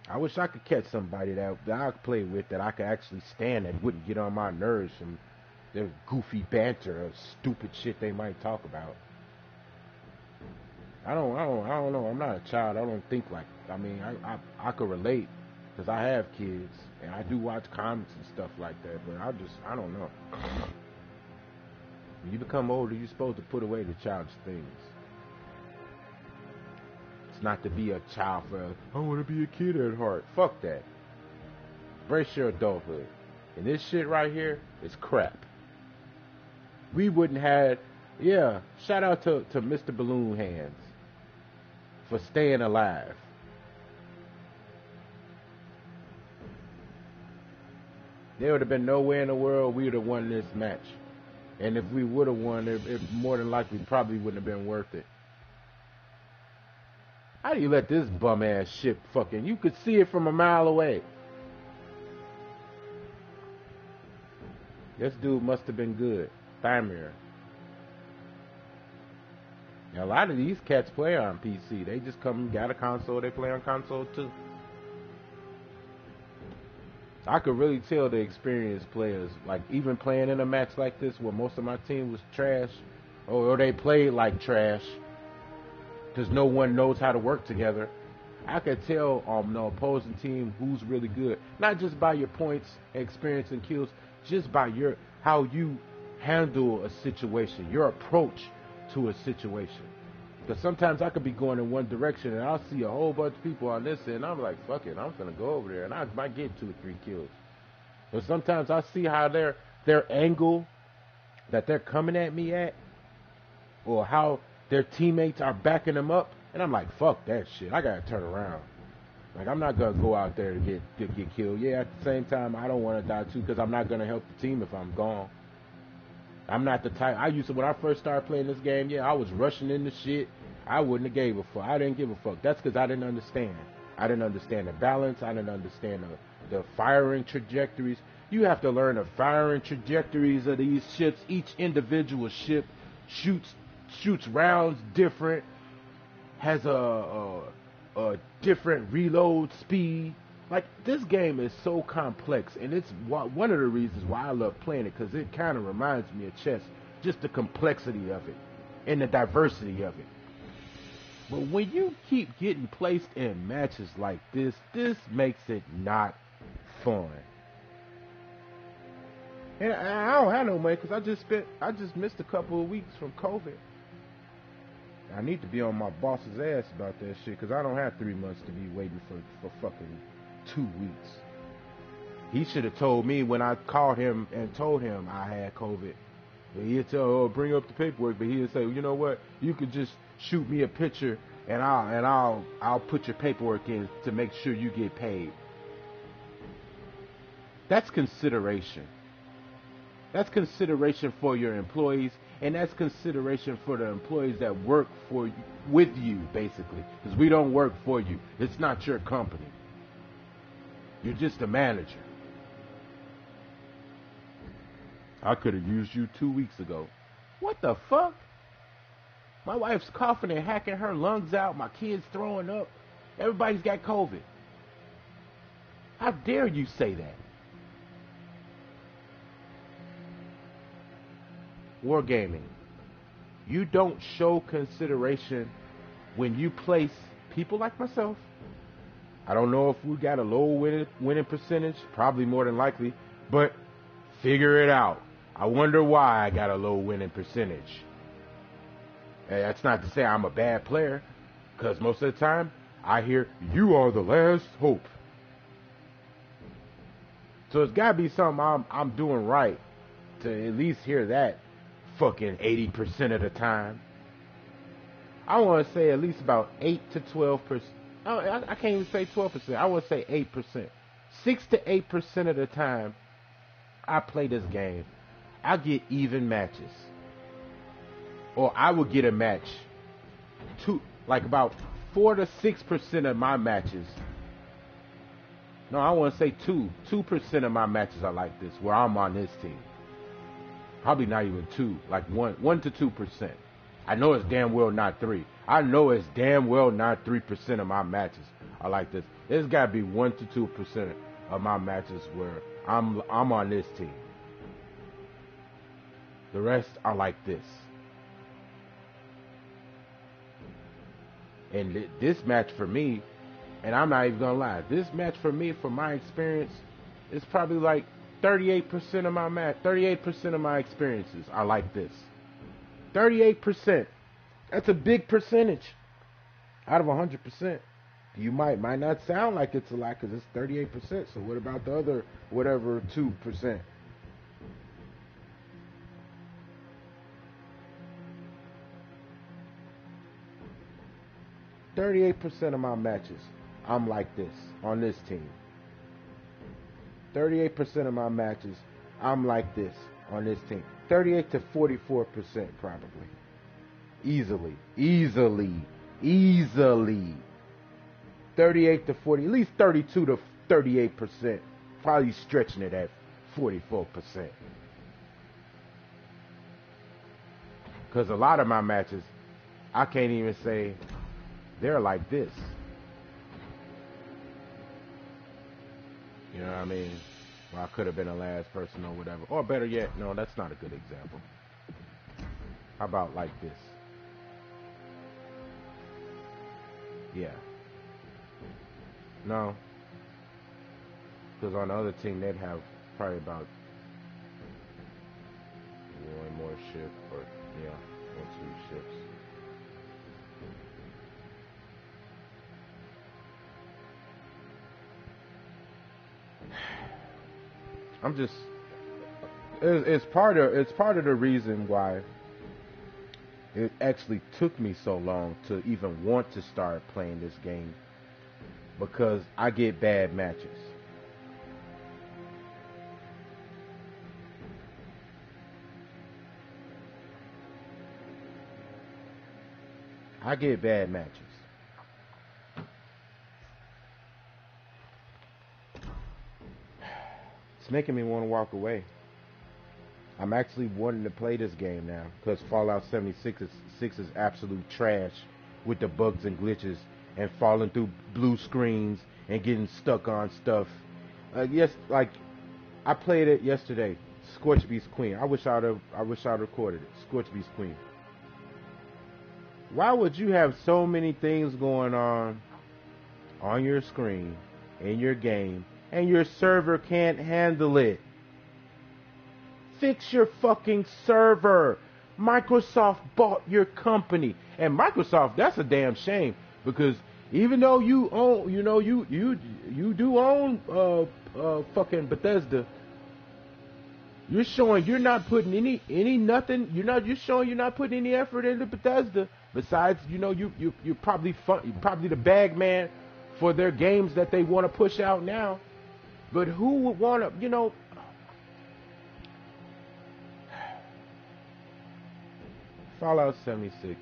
I wish I could catch somebody that I could play with that I could actually stand that wouldn't get on my nerves from their goofy banter or stupid shit they might talk about. I don't know. I'm not a child. I don't think like. I mean, I could relate because I have kids and I do watch comics and stuff like that. But I don't know. When you become older, you're supposed to put away the childish things. It's not to be a child for, I want to be a kid at heart. Fuck that. Embrace your adulthood. And this shit right here is crap. We wouldn't have, shout out to Mr. Balloon Hands for staying alive. There would have been no way in the world we would have won this match. And if we would have won, it more than likely probably wouldn't have been worth it. How do you let this bum-ass ship fucking... You could see it from a mile away. This dude must have been good. Thymir. Now, a lot of these cats play on PC. They just come and got a console. They play on console too. I could really tell the experienced players, like even playing in a match like this where most of my team was trash, or they played like trash, because no one knows how to work together. I could tell the opposing team who's really good, not just by your points, experience, and kills, just by how you handle a situation, your approach to a situation. Because sometimes I could be going in one direction and I'll see a whole bunch of people on this end, and I'm like, fuck it, I'm gonna go over there, and I might get 2 or 3 kills. But sometimes I see how their angle that they're coming at me at, or how their teammates are backing them up, and I'm like, fuck that shit, I gotta turn around. Like, I'm not gonna go out there to get killed. Yeah, at the same time, I don't want to die too, because I'm not gonna help the team if I'm gone. I'm not the type. When I first started playing this game, I was rushing into shit. I wouldn't have gave a fuck. I didn't give a fuck. That's because I didn't understand. I didn't understand the balance. I didn't understand the firing trajectories. You have to learn the firing trajectories of these ships. Each individual ship shoots rounds different, has a different reload speed. Like, this game is so complex, and it's one of the reasons why I love playing it, because it kind of reminds me of chess, just the complexity of it and the diversity of it. But when you keep getting placed in matches like this makes it not fun. And I don't have no money because I just missed a couple of weeks from COVID. I need to be on my boss's ass about that shit, because I don't have 3 months to be waiting for fucking 2 weeks. He should have told me when I called him and told him I had COVID. He'd tell, bring up the paperwork, but he'd say, you know what, you could just shoot me a picture and I'll put your paperwork in to make sure you get paid. That's consideration. That's consideration for your employees, and that's consideration for the employees that work with you, basically. Because we don't work for you. It's not your company. You're just a manager. I could have used you 2 weeks ago. What the fuck? My wife's coughing and hacking her lungs out. My kid's throwing up. Everybody's got COVID. How dare you say that? Wargaming. You don't show consideration when you place people like myself, I don't know if we got a low winning percentage, probably more than likely, but figure it out. I wonder why I got a low winning percentage. And that's not to say I'm a bad player, because most of the time I hear, you are the last hope. So it's got to be something I'm doing right to at least hear that fucking 80% of the time. I want to say at least about 8 to 12%. I can't even say 12%. I want to say 8%. 6 to 8% of the time I play this game, I get even matches. Or I would get a match. Like about 4 to 6% of my matches. No, I want to say 2% of my matches are like this, where I'm on this team. Probably not even 2, like 1 to 2%. I know it's damn well not 3. I know it's damn well not 3% of my matches are like this. There's got to be 1 to 2% of my matches where I'm on this team. The rest are like this. And this match for me, and I'm not even gonna lie, this match for me, from my experience, is probably like 38% of my match. 38% of my experiences are like this. 38%. That's a big percentage out of 100%. You might not sound like it's a lot because it's 38%. So what about the other whatever 2%? %38 of my matches, I'm like this on this team. 38% of my matches, I'm like this on this team. 38 to 44% probably. Easily. 38 to 40, at least 32 to 38%. Probably stretching it at 44%. Because a lot of my matches, I can't even say they're like this. You know what I mean? Well, I could have been the last person or whatever. Or better yet, no, that's not a good example. How about like this? Yeah. No. Because on the other team, they'd have probably about one more ship, or, yeah, 1, 2 ships. I'm just, it's part of the reason why it actually took me so long to even want to start playing this game, because I get bad matches. I get bad matches. It's making me want to walk away. I'm actually wanting to play this game now because Fallout 76 is absolute trash with the bugs and glitches and falling through blue screens and getting stuck on stuff. Yes, like I played it yesterday. Scorch Beast Queen. I wish I'd recorded it. Scorch Beast Queen. Why would you have so many things going on your screen in your game and your server can't handle it? Fix your fucking server. Microsoft bought your company, and Microsoft, that's a damn shame, because even though you own, you do own fucking Bethesda, you're showing you're not putting any nothing. You're showing you're not putting any effort into Bethesda. Besides, you're probably the bag man for their games that they want to push out now. But who would want to, Fallout 76 is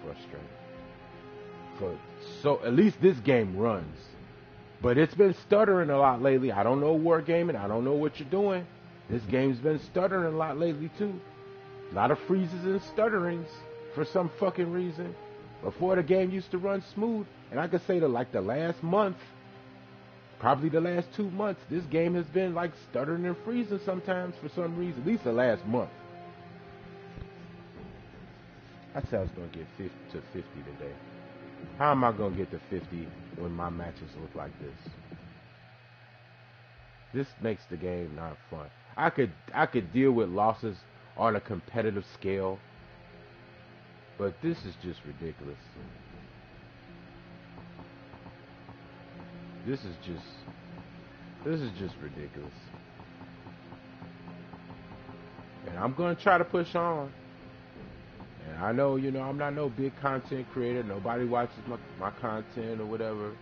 frustrating. So at least this game runs. But it's been stuttering a lot lately. I don't know Wargaming. I don't know what you're doing. This game's been stuttering a lot lately too. A lot of freezes and stutterings for some fucking reason. Before, the game used to run smooth. And I could say that like the last month, probably the last 2 months, this game has been like stuttering and freezing sometimes for some reason. At least the last month. I said I was going to get 50 to 50 today. How am I gonna get to 50 when my matches look like this? This makes the game not fun. I could deal with losses on a competitive scale, but this is just ridiculous. This is just ridiculous. And I'm gonna try to push on. And I know, I'm not no big content creator. Nobody watches my content or whatever.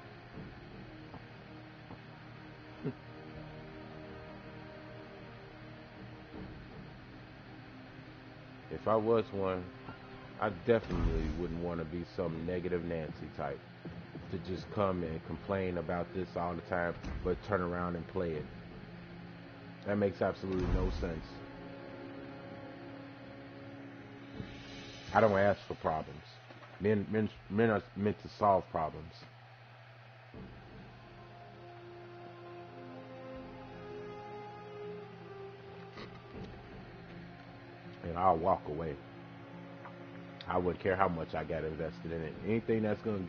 If I was one, I definitely wouldn't want to be some negative Nancy type to just come and complain about this all the time, but turn around and play it. That makes absolutely no sense. I don't ask for problems. Men are meant to solve problems. And I'll walk away. I wouldn't care how much I got invested in it. Anything that's gonna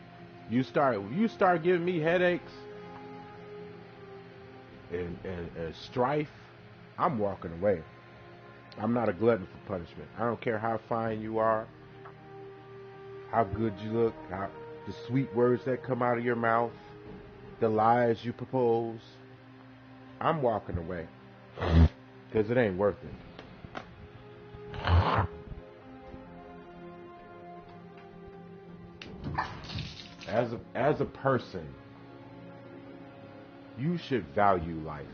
you start giving me headaches and strife, I'm walking away. I'm not a glutton for punishment. I don't care how fine you are, how good you look, the sweet words that come out of your mouth, the lies you propose. I'm walking away because it ain't worth it. As a person, you should value life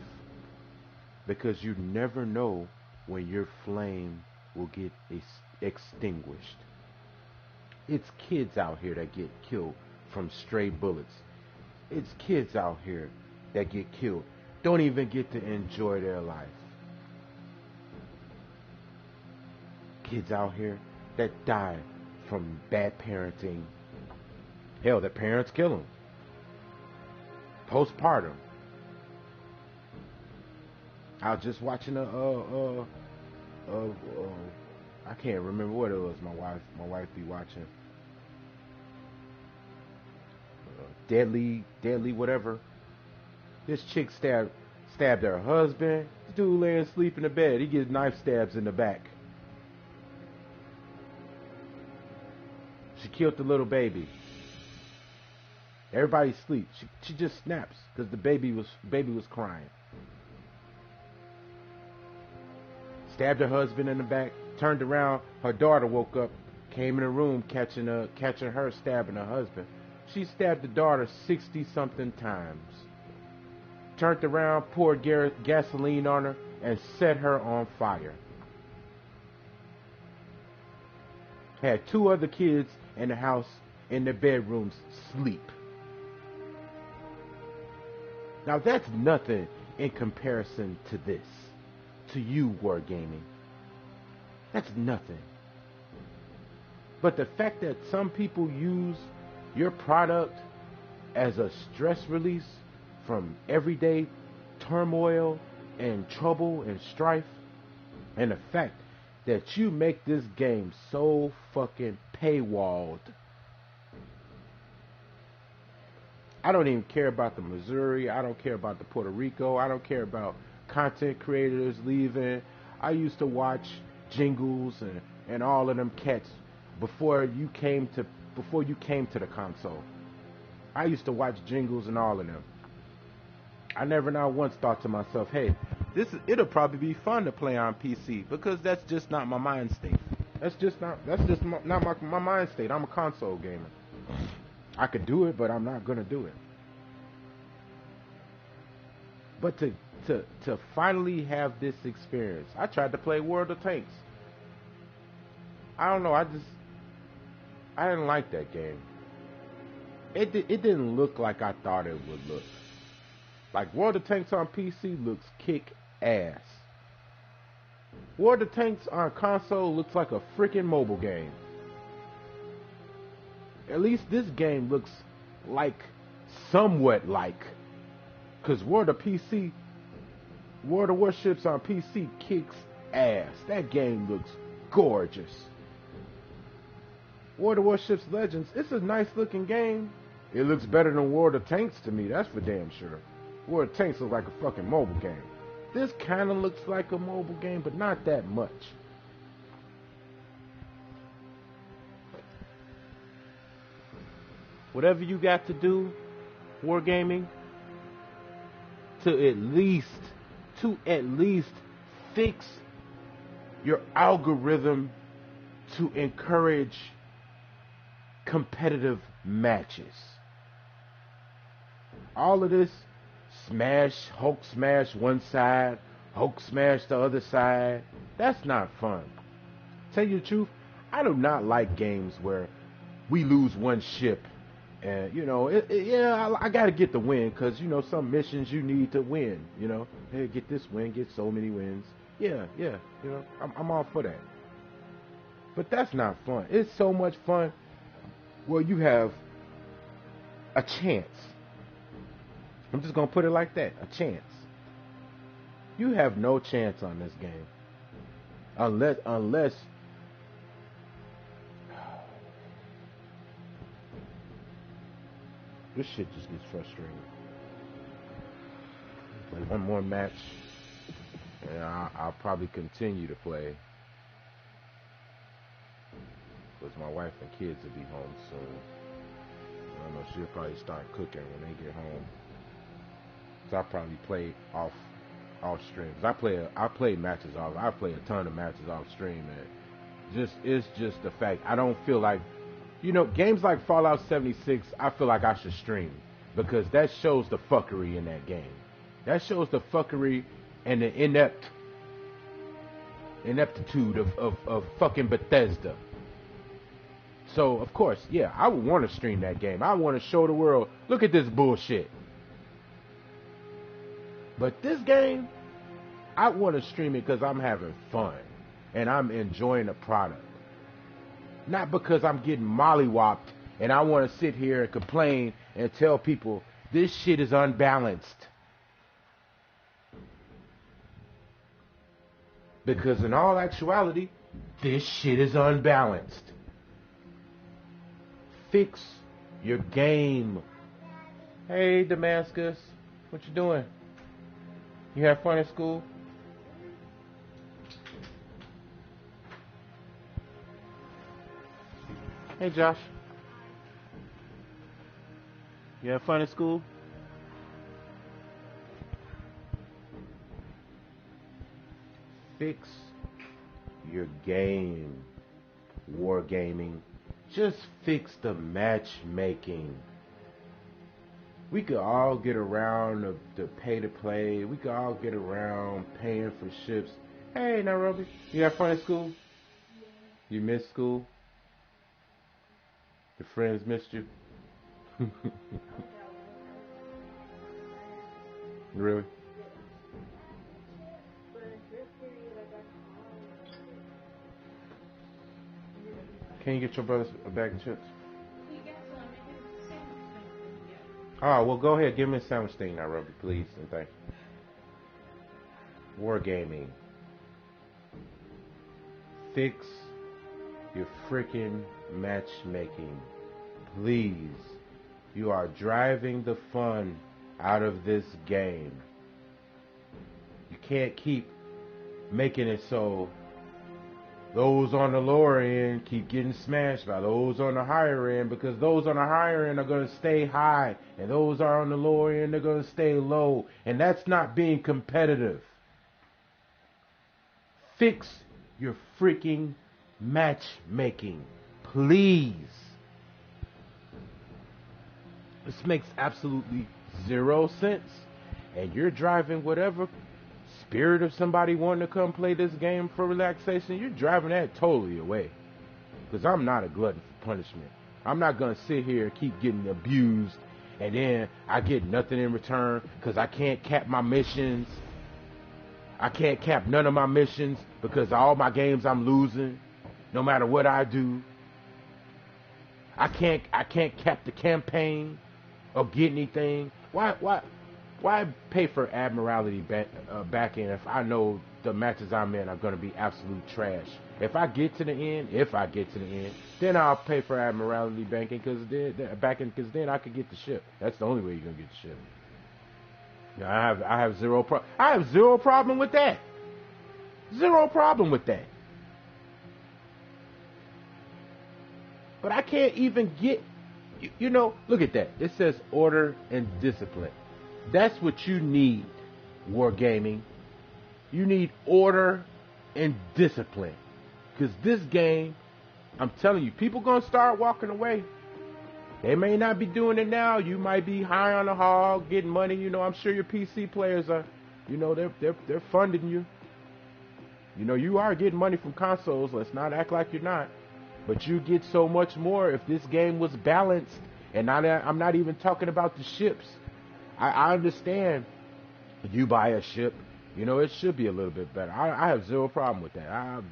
because you never know when your flame will get extinguished. It's kids out here that get killed from stray bullets. It's kids out here that get killed, don't even get to enjoy their life. Kids out here that die from bad parenting. Hell, their parents kill them. Postpartum. I was just watching I can't remember what it was. My wife be watching. Deadly, whatever. This chick stabbed her husband. This dude laying asleep in the bed. He gets knife stabs in the back. She killed the little baby. Everybody sleeps. She just snaps because the baby was crying. Stabbed her husband in the back. Turned around. Her daughter woke up. Came in the room catching her stabbing her husband. She stabbed the daughter 60-something times. Turned around, poured gasoline on her, and set her on fire. Had 2 other kids in the house, in their bedrooms, sleep. Now that's nothing in comparison to this. To you, Wargaming. That's nothing. But the fact that some people use your product as a stress release from everyday turmoil and trouble and strife, and the fact that you make this game so fucking paywalled. I don't even care about the Missouri. I don't care about the Puerto Rico. I don't care about content creators leaving. I used to watch Jingles and all of them cats before you came to the console. I used to watch Jingles and all of them. I never not once thought to myself, hey, it'll probably be fun to play on PC, because that's just not my mind state. That's just not my mind state. I'm a console gamer. I could do it, but I'm not gonna do it. But to finally have this experience, I tried to play World of Tanks. I don't know. I didn't like that game. It didn't look like I thought it would look. Like World of Tanks on PC looks kick ass. World of Tanks on console looks like a freaking mobile game. At least this game looks like somewhat like. Because World of Warships on PC kicks ass. That game looks gorgeous. War of the Warships Legends, it's a nice looking game. It looks better than War of the Tanks to me, that's for damn sure. War of the Tanks looks like a fucking mobile game. This kind of looks like a mobile game, but not that much. Whatever you got to do, wargaming, to at least fix your algorithm to encourage competitive matches. All of this Hulk smash one side, Hulk smash the other side, that's not fun. Tell you the truth, I do not like games where we lose one ship and, you know, I got to get the win because, you know, some missions you need to win, you know. Hey, get this win, get so many wins. Yeah, you know, I'm all for that. But that's not fun. It's so much fun where you have a chance. I'm just going to put it like that, a chance. You have no chance on this game. Unless this shit just gets frustrating. Play one more match, and I'll probably continue to play. Because my wife and kids will be home soon. I don't know, she'll probably start cooking when they get home. So I'll probably play off stream. I play matches off. I play a ton of matches off stream, and it's just the fact I don't feel like, you know, games like Fallout 76, I feel like I should stream because that shows the fuckery in that game. That shows the fuckery and the ineptitude of fucking Bethesda. So, of course, yeah, I would want to stream that game. I want to show the world, look at this bullshit. But this game, I want to stream it because I'm having fun and I'm enjoying the product. Not because I'm getting mollywopped and I want to sit here and complain and tell people this shit is unbalanced. Because in all actuality, this shit is unbalanced. Fix your game. Hey, Damascus, what you doing? You have fun at school? Hey, Josh. You have fun at school? Fix your game. Wargaming. Just fix the matchmaking. We could all get around the pay to play. We could all get around paying for ships. Hey, Nairobi, you have fun at school? You missed school? Your friends missed you? Really? Can you get your brother a bag of chips? Oh, well, go ahead. Give me a sandwich thing, Nairobi, please, and thank you. Wargaming. Fix your freaking matchmaking. Please. You are driving the fun out of this game. You can't keep making it so those on the lower end keep getting smashed by those on the higher end, because those on the higher end are going to stay high and those are on the lower end are going to stay low, and that's not being competitive. Fix your freaking matchmaking, please. This makes absolutely zero sense, and you're driving whatever spirit of somebody wanting to come play this game for relaxation, you're driving that totally away. Because I'm not a glutton for punishment. I'm not going to sit here and keep getting abused and then I get nothing in return because I can't cap my missions. I can't cap none of my missions because all my games I'm losing no matter what I do. I can't cap the campaign or get anything. Why pay for Admiralty back end if I know the matches I'm in are going to be absolute trash. If I get to the end, then I'll pay for admiralty banking because then I could get the ship. That's the only way you're going to get the ship. I have zero problem with that. Zero problem with that. But I can't even get, look at that. It says order and discipline. That's what you need, Wargaming. You need order and discipline. Because this game, I'm telling you, people going to start walking away. They may not be doing it now. You might be high on the hog, getting money. I'm sure your PC players are, they're funding you. You are getting money from consoles. Let's not act like you're not. But you get so much more if this game was balanced. And I'm not even talking about the ships. I understand you buy a ship, it should be a little bit better. I have zero problem with that. I have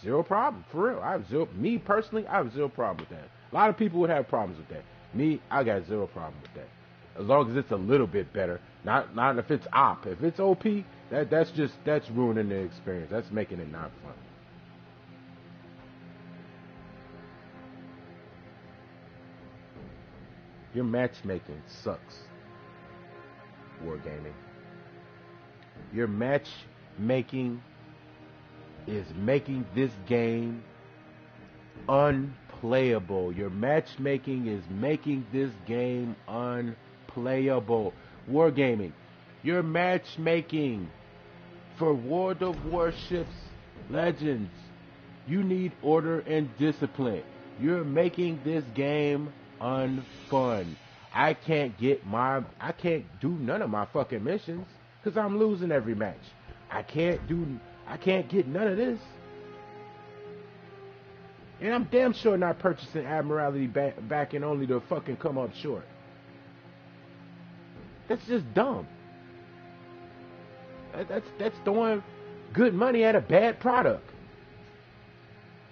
zero problem, for real. Me personally, I have zero problem with that. A lot of people would have problems with that. Me, I got zero problem with that. As long as it's a little bit better. Not if it's op. If it's OP, that's ruining the experience. That's making it not fun. Your matchmaking sucks, Wargaming. Your matchmaking is making this game unplayable. Your matchmaking is making this game unplayable. Wargaming, your matchmaking for World of Warships Legends, you need order and discipline. You're making this game unfun. I can't do none of my fucking missions because I'm losing every match. I can't get none of this. And I'm damn sure not purchasing admiralty backing only to fucking come up short. That's just dumb. That's throwing good money at a bad product,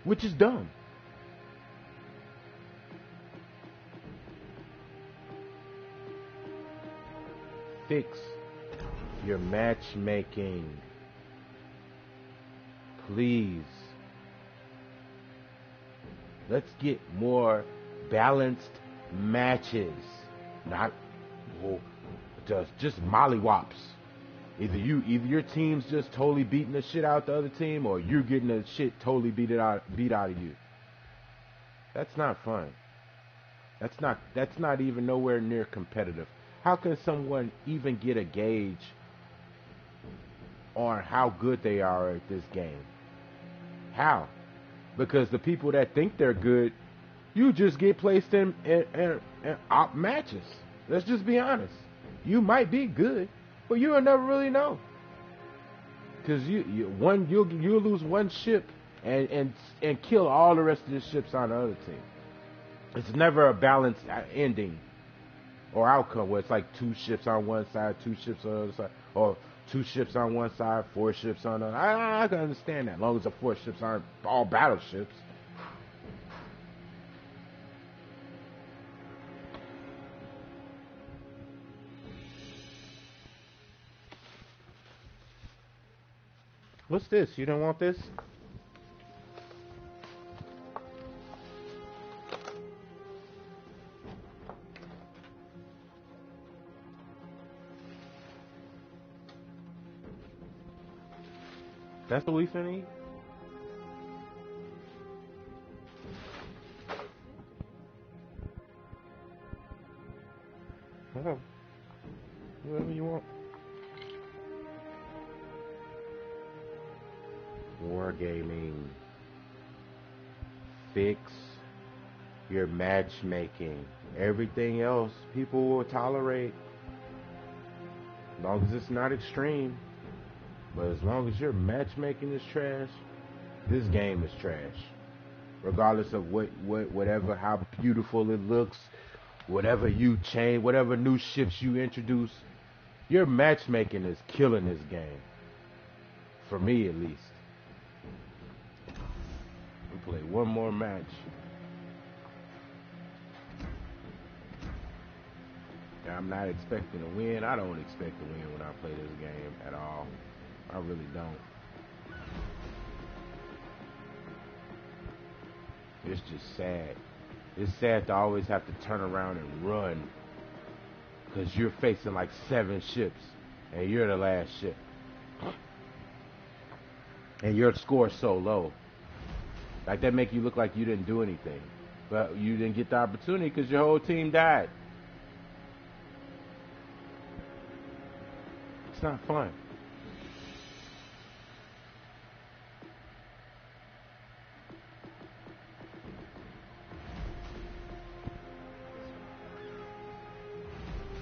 which is dumb. Fix your matchmaking, please. Let's get more balanced matches, not just mollywops. Either your team's just totally beating the shit out the other team, or you're getting the shit totally beat out of you. That's not fun. That's not even nowhere near competitive. How can someone even get a gauge on how good they are at this game? How? Because the people that think they're good, you just get placed in op matches. Let's just be honest. You might be good, but you'll never really know. Because you'll lose one ship and kill all the rest of the ships on the other team. It's never a balanced ending or outcome where it's like 2 ships on one side, 2 ships on the other side, or 2 ships on one side, 4 ships on the other. I can understand that, as long as the 4 ships aren't all battleships. What's this? You don't want this? That's what we finna eat? Oh, whatever you want. Wargaming. Fix your matchmaking. Everything else people will tolerate, as long as it's not extreme. But as long as your matchmaking is trash, this game is trash. Regardless of whatever, how beautiful it looks, whatever you change, whatever new ships you introduce, your matchmaking is killing this game. For me, at least. We'll play one more match. I'm not expecting to win. I don't expect to win when I play this game at all. I really don't. It's just sad. It's sad to always have to turn around and run because you're facing like 7 ships and you're the last ship. And your score's so low. Like that make you look like you didn't do anything. But you didn't get the opportunity because your whole team died. It's not fun.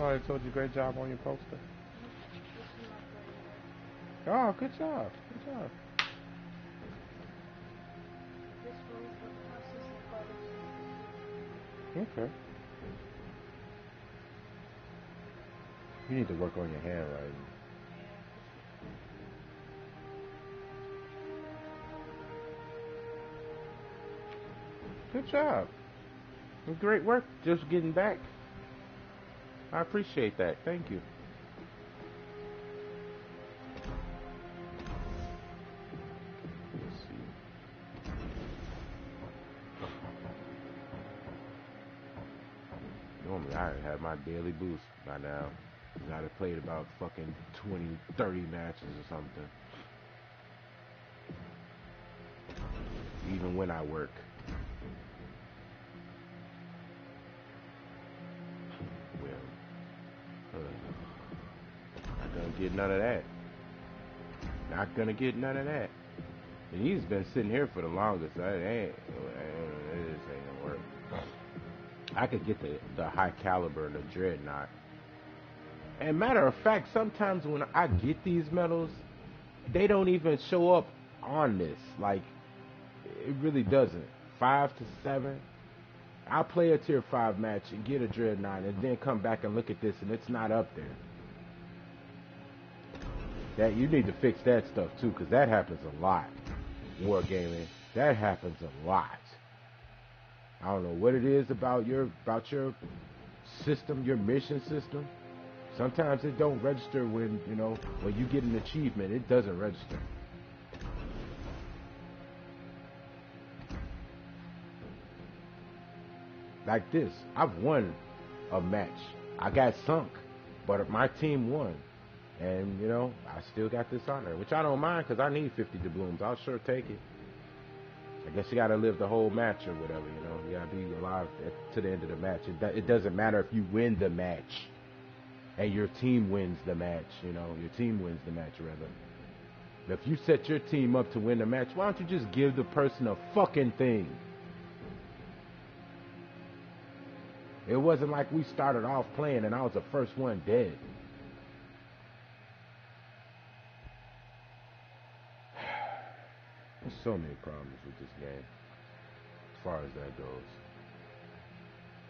Oh, I told you great job on your poster. Oh, good job. Good job. Okay. You need to work on your handwriting. Good job. Great work just getting back. I appreciate that. Thank you. Let's see. Normally I have my daily boost by now. I'd have played about fucking 20, 30 matches or something. Even when I work. Not gonna get none of that. Not gonna get none of that. And he's been sitting here for the longest. It just ain't gonna work. I could get the high caliber and the dreadnought. And matter of fact, sometimes when I get these medals, they don't even show up on this. Like, it really doesn't. 5 to 7. I'll play a tier 5 match and get a dreadnought and then come back and look at this and it's not up there. That you need to fix that stuff too, because that happens a lot. Wargaming, that happens a lot. I don't know what it is about your system, your mission system. Sometimes it don't register when when you get an achievement, it doesn't register. Like this, I've won a match. I got sunk, but my team won. And, I still got this honor, which I don't mind because I need 50 doubloons. I'll sure take it. I guess you got to live the whole match or whatever, You got to be alive to the end of the match. It doesn't matter if you win the match and your team wins the match, Your team wins the match, rather. If you set your team up to win the match, why don't you just give the person a fucking thing? It wasn't like we started off playing and I was the first one dead. There's so many problems with this game, as far as that goes.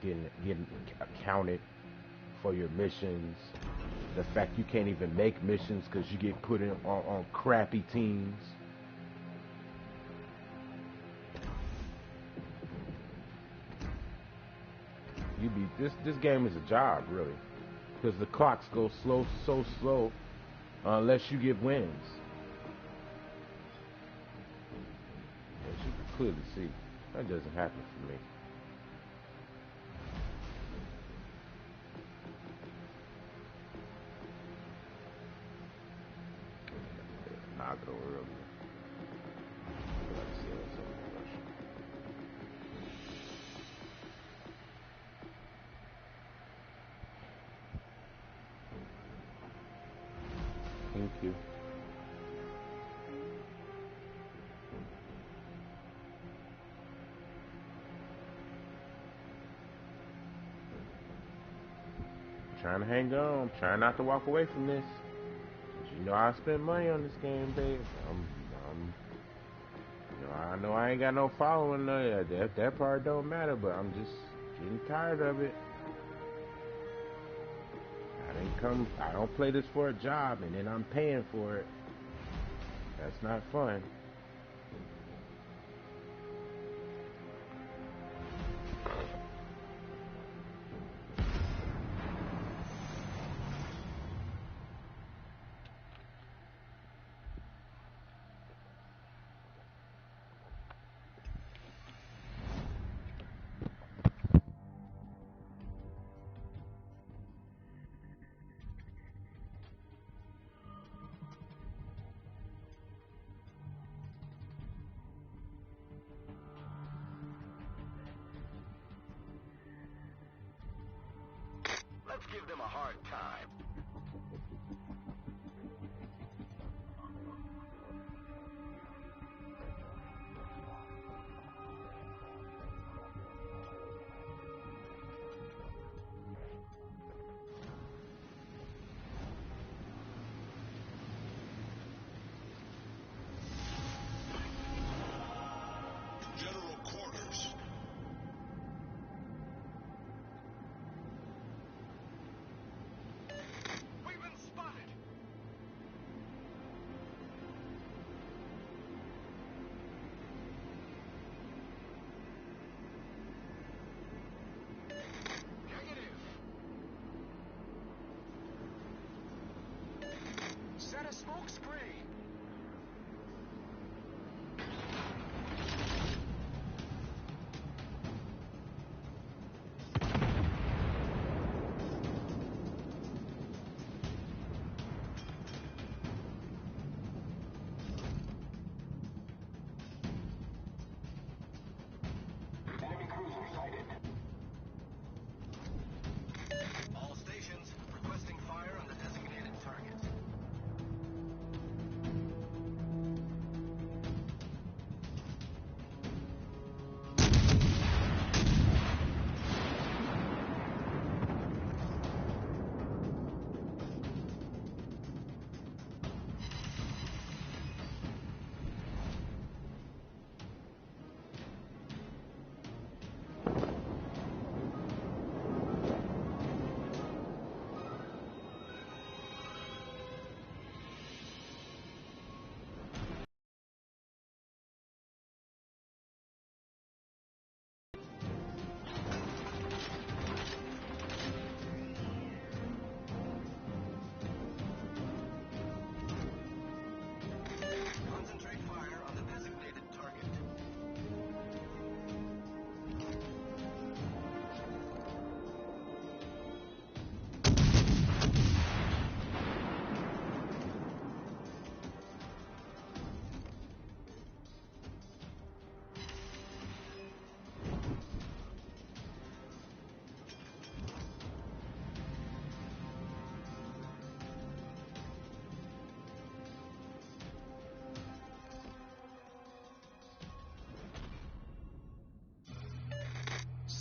Getting accounted for your missions. The fact you can't even make missions because you get put on crappy teams. This game is a job, really, because the clocks go so slow, unless you get wins. As you can clearly see, that doesn't happen for me. I'll go earlier. Thank you. Trying to hang on, trying not to walk away from this. I spend money on this game, babe. I know I ain't got no following. That part don't matter, but I'm just getting tired of it. I don't play this for a job, and then I'm paying for it. That's not fun.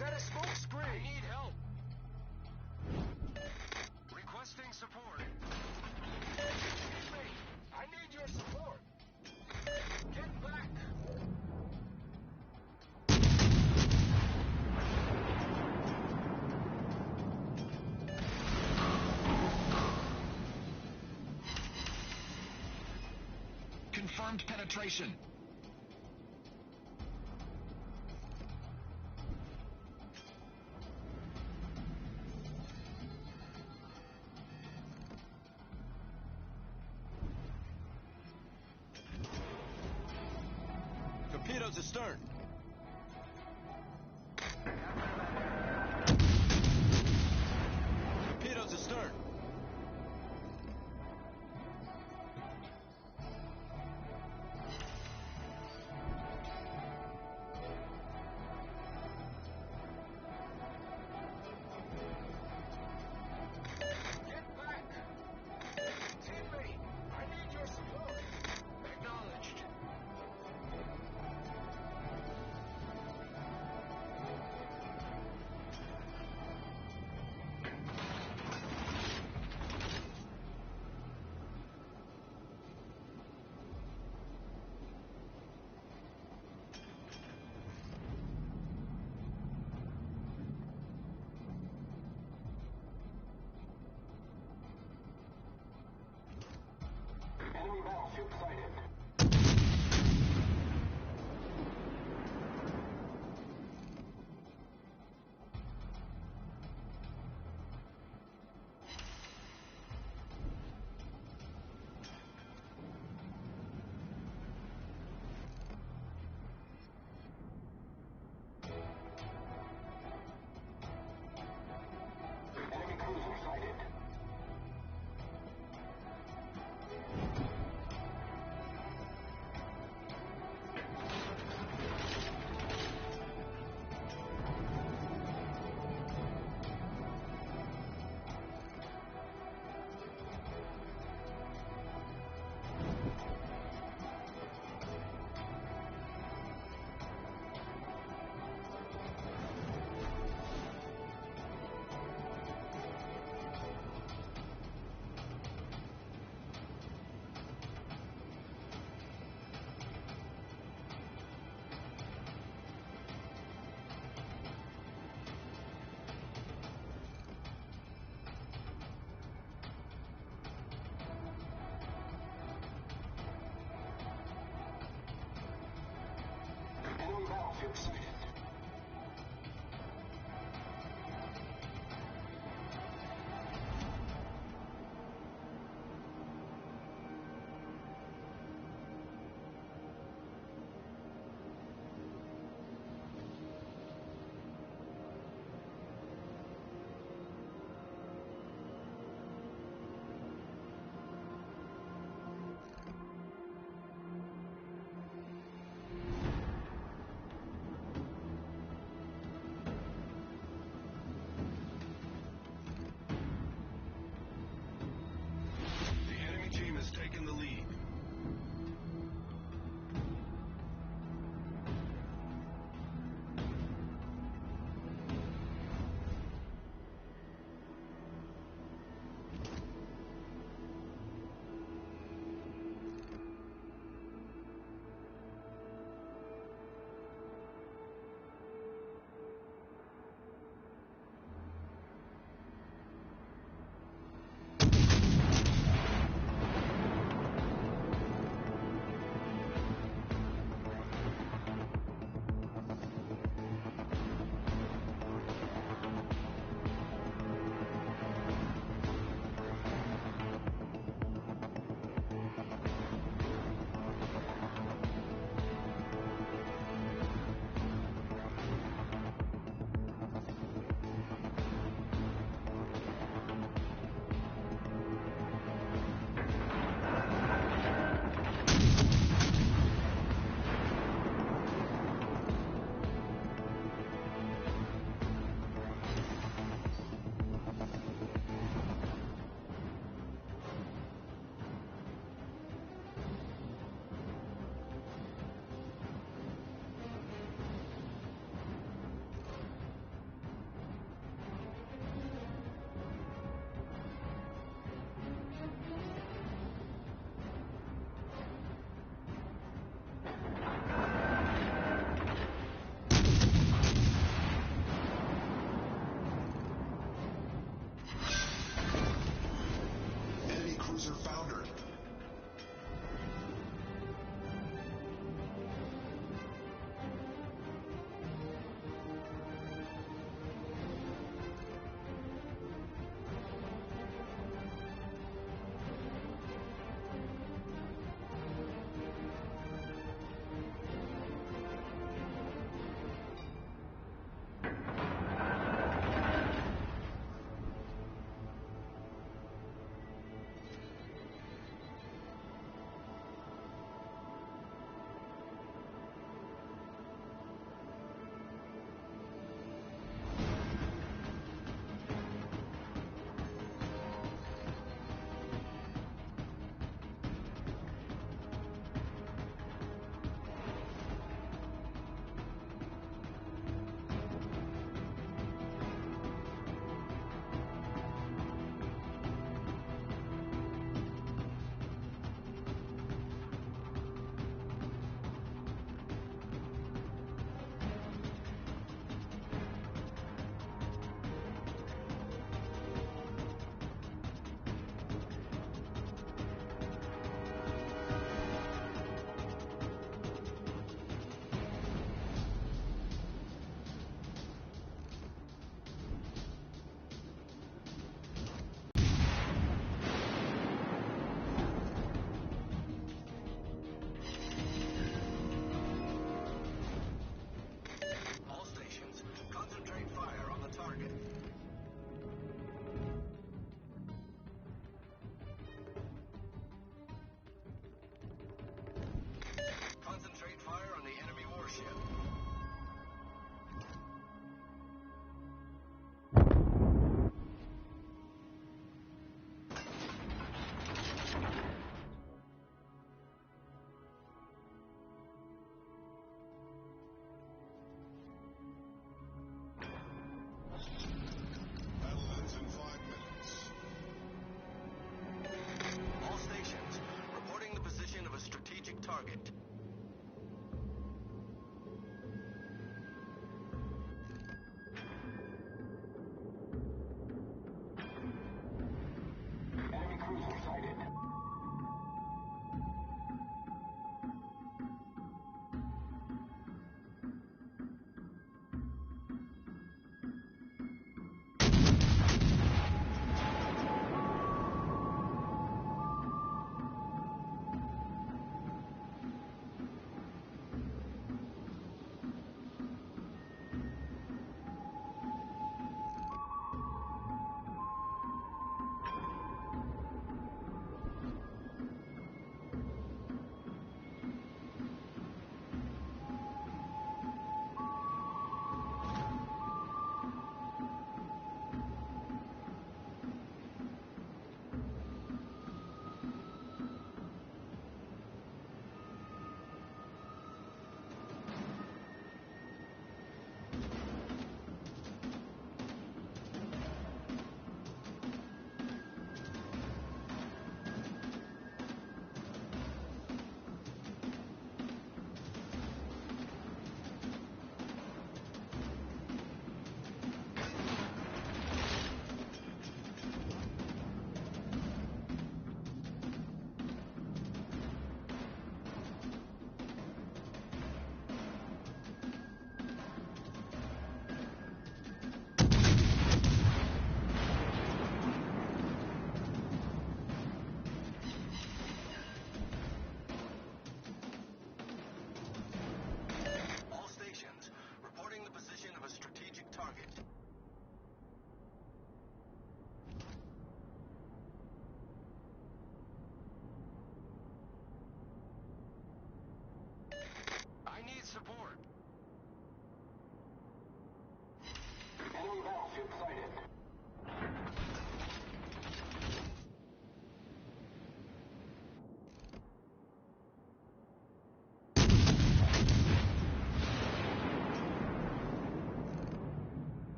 Set a smoke screen. I need help. Requesting support. Teammate, I need your support. Get back. Confirmed penetration. Torpedoes astern. Torpedoes astern. Get back! Teammate, I need your support. Acknowledged. Enemy battleship sighted. Enemy cruiser sighted. Enemy battleship sighted.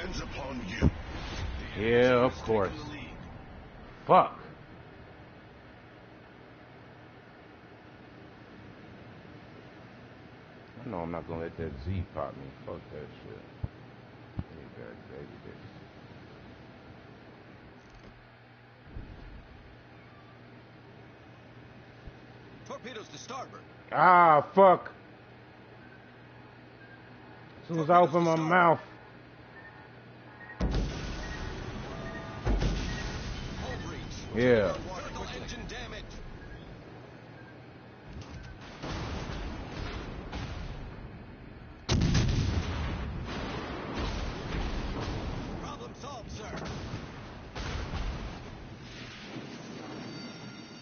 depends upon you. Yeah, of course. Fuck. I know I'm not gonna let that Z pop me. Fuck that shit. Need that baby dick. Torpedoes to starboard. Ah, fuck. As soon as I open my mouth. Hull breach. Yeah. Critical engine damage. Problem solved, sir.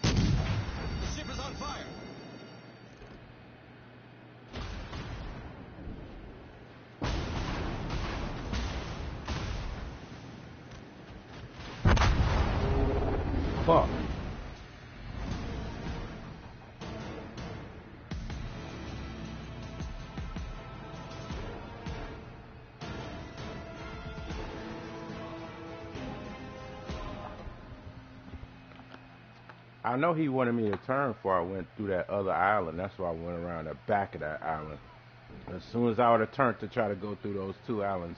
The ship is on fire. Fuck. I know he wanted me to turn before I went through that other island. That's why I went around the back of that island. As soon as I would have turned to try to go through those two islands,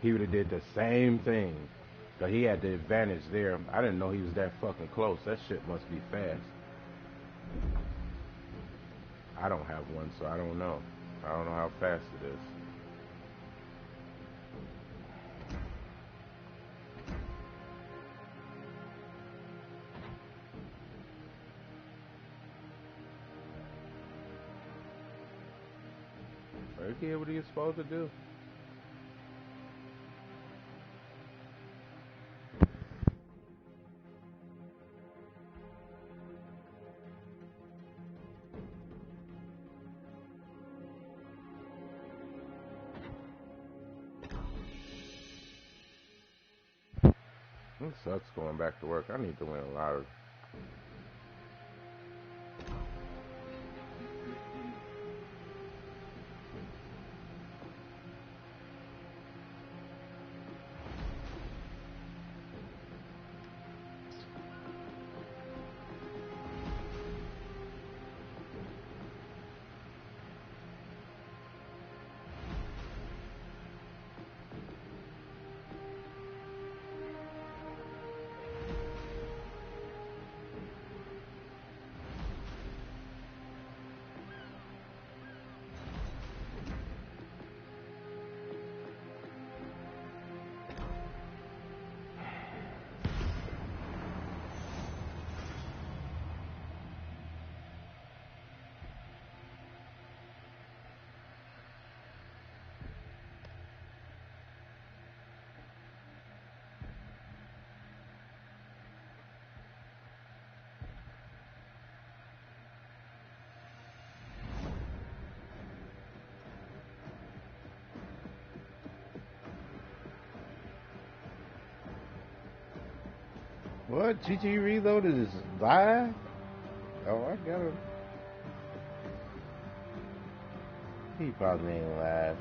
he would have did the same thing. But he had the advantage there. I didn't know he was that fucking close. That shit must be fast. I don't have one, so I don't know. I don't know how fast it is. Okay, what are you supposed to do? It sucks going back to work. I need to win a lottery. What? GG Reloaded is live? Oh, I got him. He probably ain't live.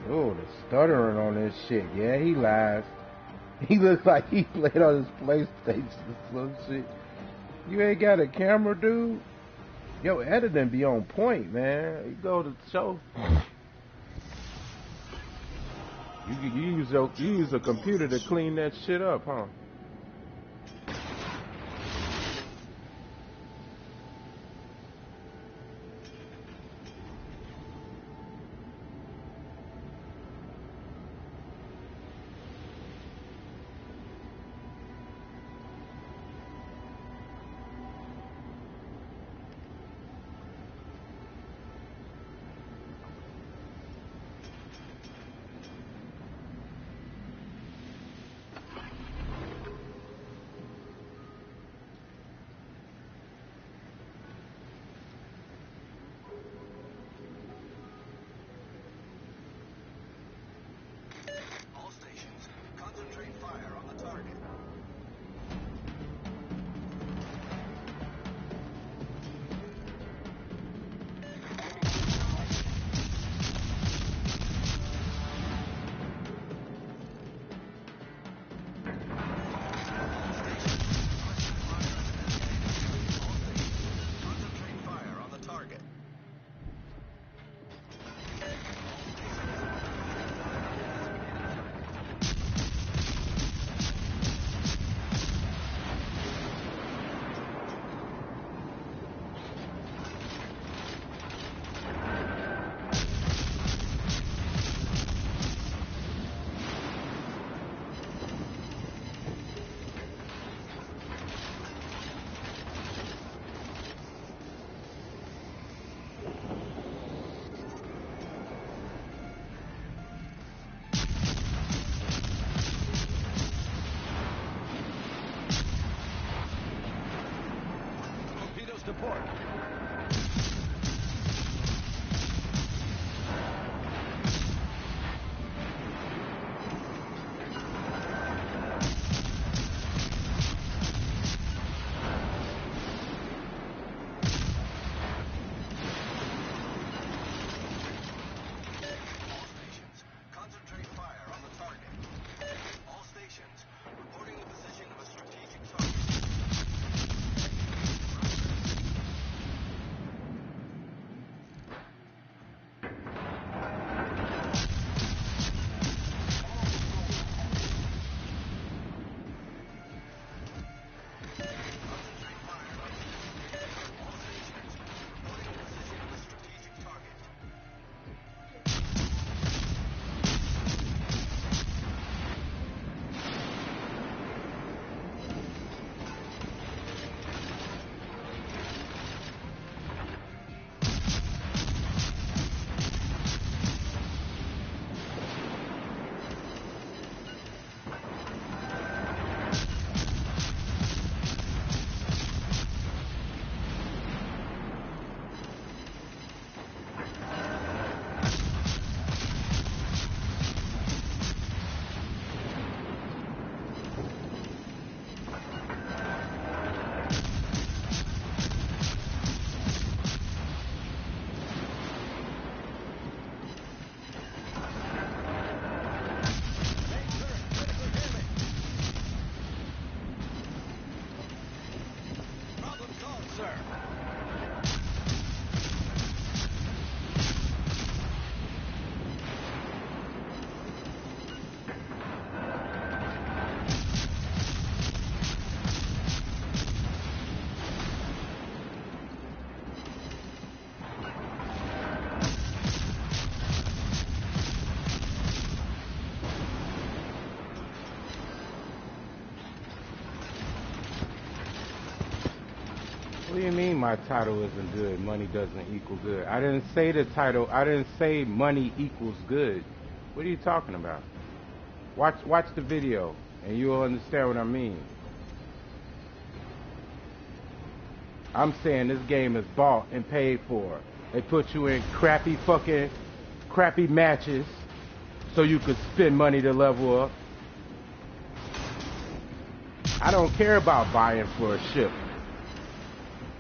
Oh, the stuttering on this shit. Yeah, he live. He looks like he played on his PlayStation or some shit. You ain't got a camera, dude? Yo, editing be on point, man. You go to the show. You use a computer to clean that shit up, huh? support. What do you mean my title isn't good? Money doesn't equal good. I didn't say the title. I didn't say money equals good. What are you talking about? Watch the video and you'll understand what I mean. I'm saying this game is bought and paid for. They put you in crappy matches so you could spend money to level up. I don't care about buying for a ship.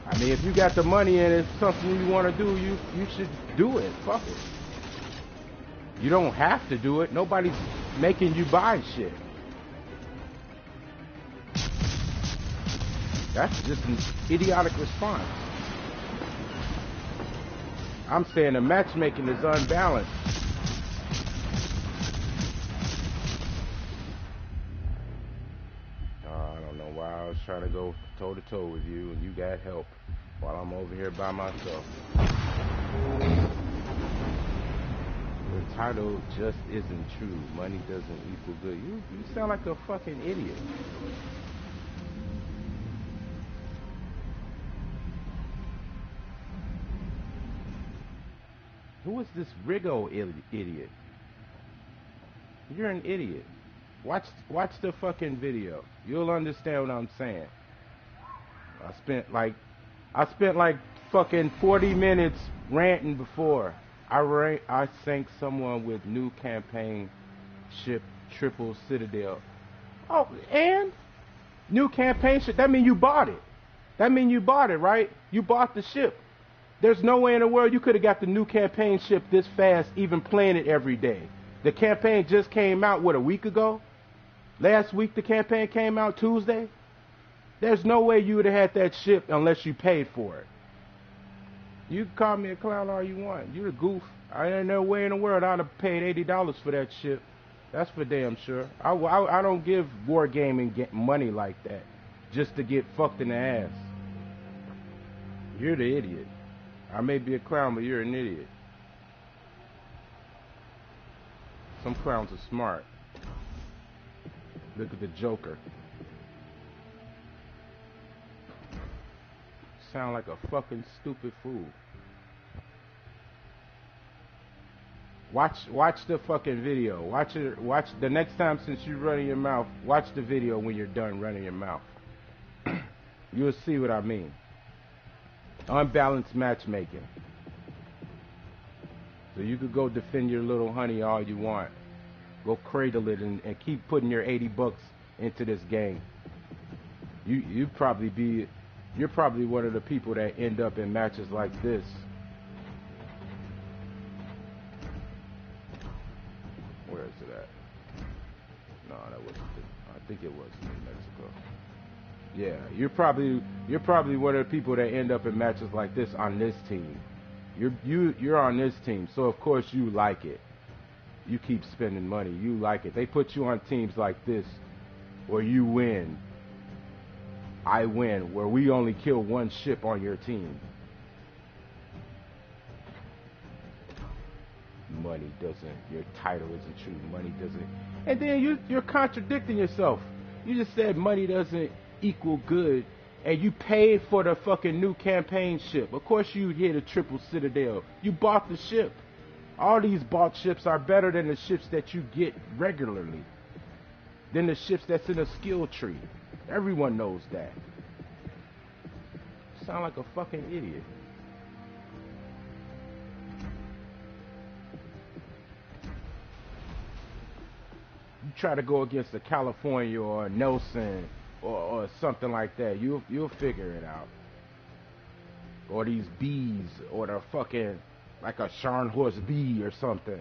I mean, if you got the money and it's something you want to do, you should do it. Fuck it. You don't have to do it. Nobody's making you buy shit. That's just an idiotic response. I'm saying the matchmaking is unbalanced. I don't know why I was trying to go toe to toe with you and you got help while I'm over here by myself. The title just isn't true. Money doesn't equal good. You sound like a fucking idiot. Who is this Rigo idiot? You're an idiot. Watch the fucking video. You'll understand what I'm saying. I spent like fucking 40 minutes ranting before. I sank someone with new campaign ship Triple Citadel. Oh, and new campaign ship. That mean you bought it. That mean you bought it, right? You bought the ship. There's no way in the world you could have got the new campaign ship this fast, even playing it every day. The campaign just came out, what, a week ago? Last week the campaign came out Tuesday? There's no way you would have had that ship unless you paid for it. You can call me a clown all you want. You're a goof. I ain't no way in the world I'd have paid $80 for that ship. That's for damn sure. I don't give wargaming money like that just to get fucked in the ass. You're the idiot. I may be a clown, but you're an idiot. Some clowns are smart. Look at the Joker. Sound like a fucking stupid fool. Watch the fucking video. Watch the next time since you're running your mouth. Watch the video when you're done running your mouth. You'll see what I mean. Unbalanced matchmaking. So you could go defend your little honey all you want. Go cradle it and keep putting your 80 bucks into this game. You're probably one of the people that end up in matches like this. Where is it at? No, that wasn't it. I think it was in Mexico. Yeah, you're probably one of the people that end up in matches like this on this team. You're on this team, so of course you like it. You keep spending money. You like it. They put you on teams like this where you win. I win, where we only kill one ship on your team. Money doesn't, your title isn't true. Money doesn't. And then you're contradicting yourself. You just said money doesn't equal good, and you paid for the fucking new campaign ship. Of course you hit a triple citadel. You bought the ship. All these bought ships are better than the ships that you get regularly, than the ships that's in a skill tree. Everyone knows that. You sound like a fucking idiot. You try to go against a California or a Nelson or something like that, you'll figure it out. Or these bees, or the fucking like a Scharnhorst bee or something.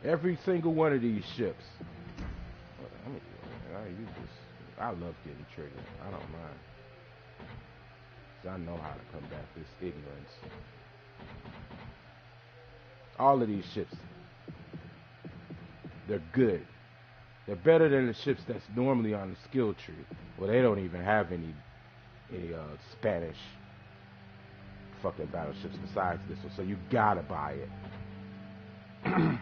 Every single one of these ships. I love getting triggered. I don't mind. 'Cause I know how to combat this ignorance. All of these ships, they're good. They're better than the ships that's normally on the skill tree. Well, they don't even have any Spanish fucking battleships besides this one, so you gotta buy it.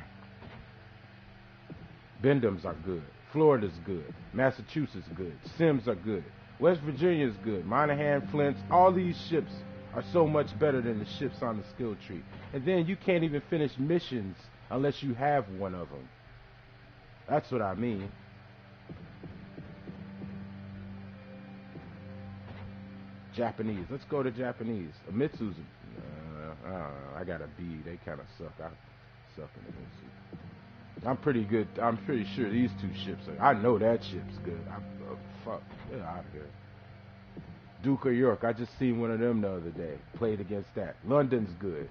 Bendham's are good. Florida's good. Massachusetts good. Sims are good. West Virginia's good. Monahan, Flint's, all these ships are so much better than the ships on the skill tree. And then you can't even finish missions unless you have one of them. That's what I mean. Japanese. Let's go to Japanese. Amitsu's. I got a B. They kind of suck. I suck in Amitsu. I'm pretty good. I'm pretty sure these two ships are. I know that ship's good. Fuck. Get out of here. Duke of York. I just seen one of them the other day. Played against that. London's good.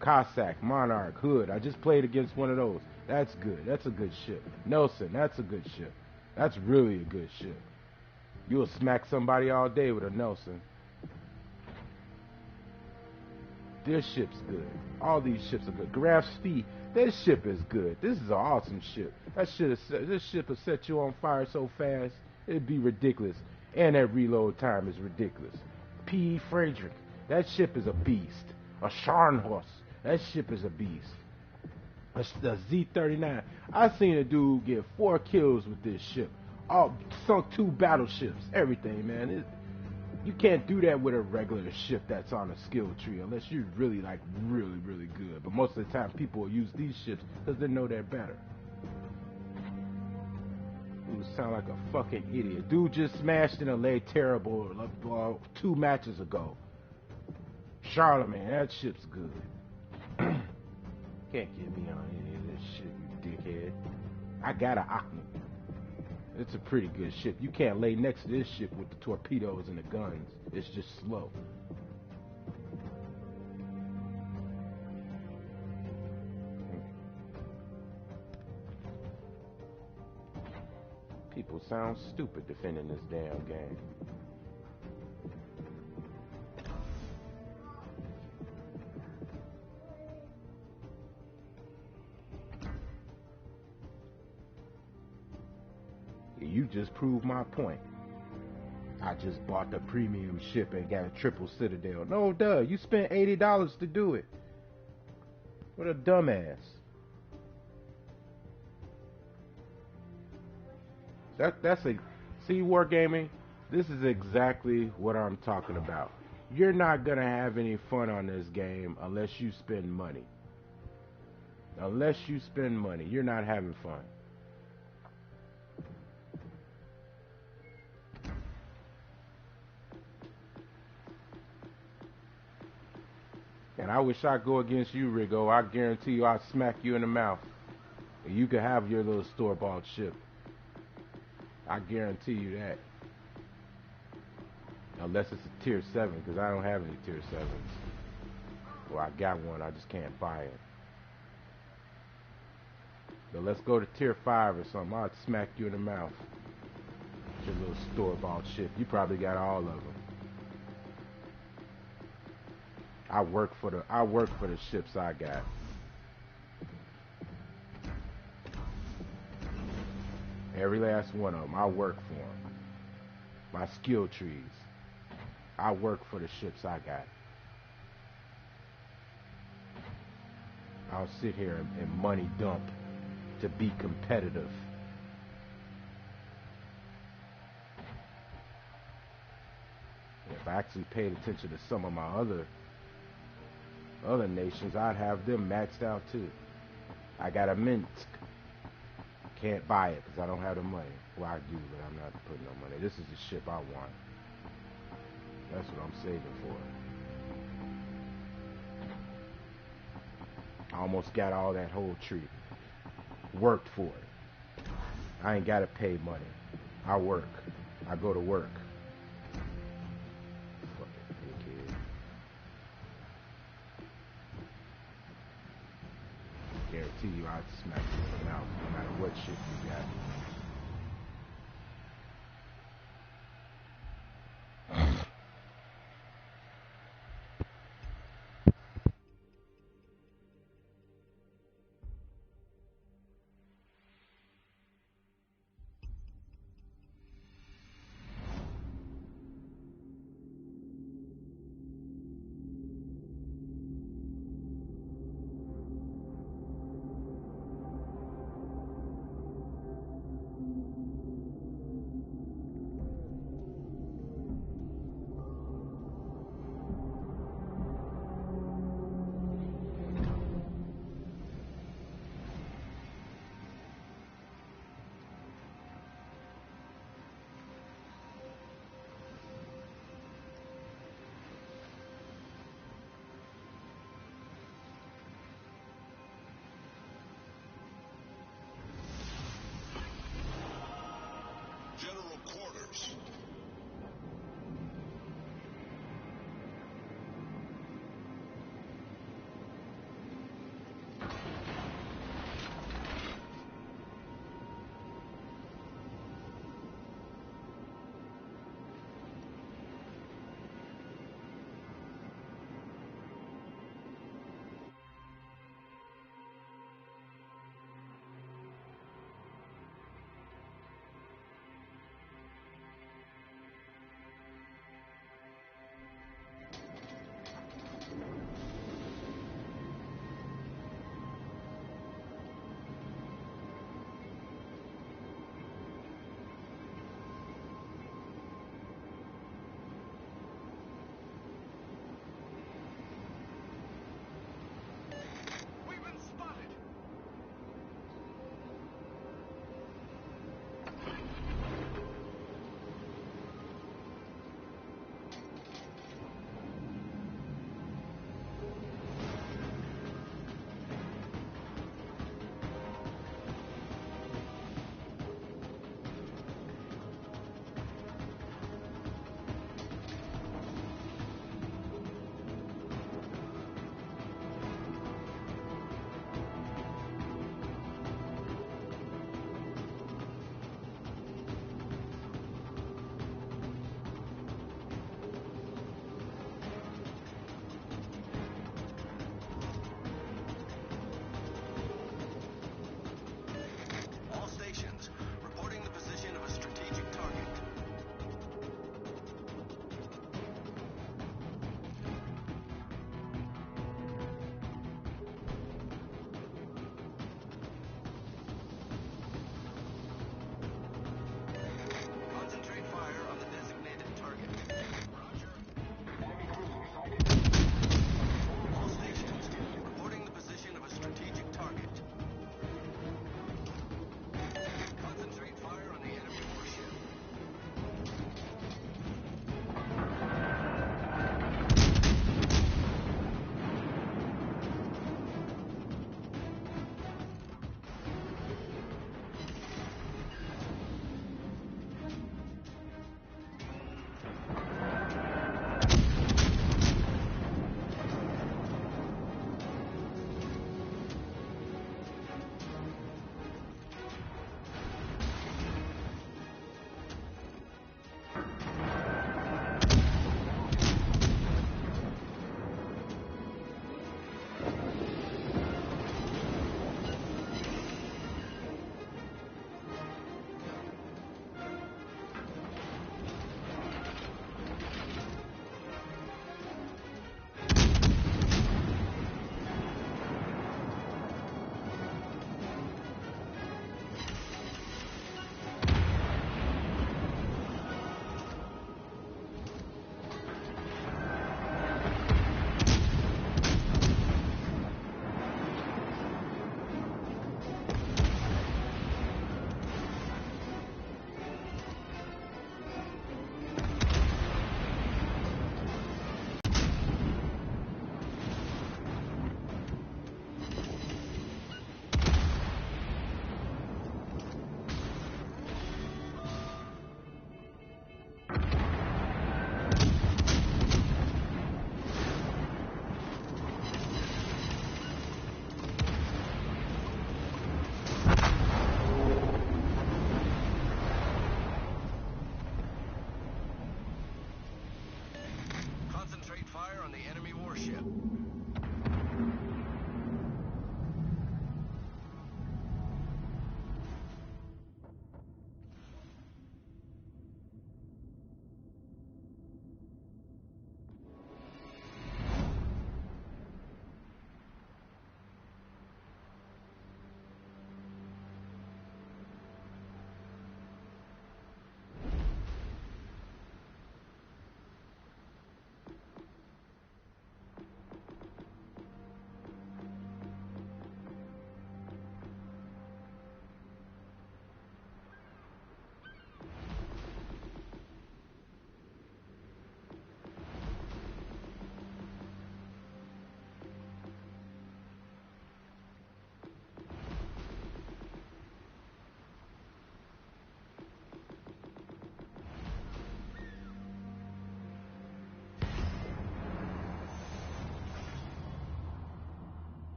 Cossack, Monarch, Hood. I just played against one of those. That's good. That's a good ship. Nelson. That's a good ship. That's really a good ship. You'll smack somebody all day with a Nelson. This ship's good. All these ships are good. Graf's Fee. This ship is good. This is an awesome ship. This ship will set you on fire so fast, it'd be ridiculous. And that reload time is ridiculous. P. Frederick. That ship is a beast. A Scharnhorst. That ship is a beast. A Z-39. I seen a dude get 4 kills with this ship. All sunk 2 battleships. Everything, man. You can't do that with a regular ship that's on a skill tree unless you're really, like, really, really good. But most of the time, people will use these ships because they know they're better. You sound like a fucking idiot. Dude just smashed in a lay terrible 2 matches ago. Charlemagne, that ship's good. Can't get me on any of this shit, you dickhead. I got an Acme. It's a pretty good ship. You can't lay next to this ship with the torpedoes and the guns. It's just slow. People sound stupid defending this damn game. You just proved my point. I just bought the premium ship and got a triple citadel. No, duh. You spent $80 to do it. What a dumbass. See, Wargaming, this is exactly what I'm talking about. You're not gonna have any fun on this game unless you spend money. Unless you spend money, you're not having fun. Man, I wish I'd go against you, Rigo. I guarantee you I'd smack you in the mouth. And you could have your little store-bought ship. I guarantee you that. Unless it's a tier 7, because I don't have any tier 7s. Well, I got one, I just can't buy it. But let's go to tier 5 or something. I'd smack you in the mouth. Your little store-bought ship. You probably got all of them. I work for the ships I got. Every last one of them, I work for them. My skill trees. I work for the ships I got. I'll sit here and money dump to be competitive. If I actually paid attention to some of my other nations, I'd have them maxed out too. I got a Minsk. Can't buy it because I don't have the money. Well, I do, but I'm not putting no money. This is the ship I want. That's what I'm saving for. I almost got all that whole tree. Worked for it. I ain't got to pay money. I work. I go to work. Guarantee you I'd smack you in the mouth no matter what shit you got.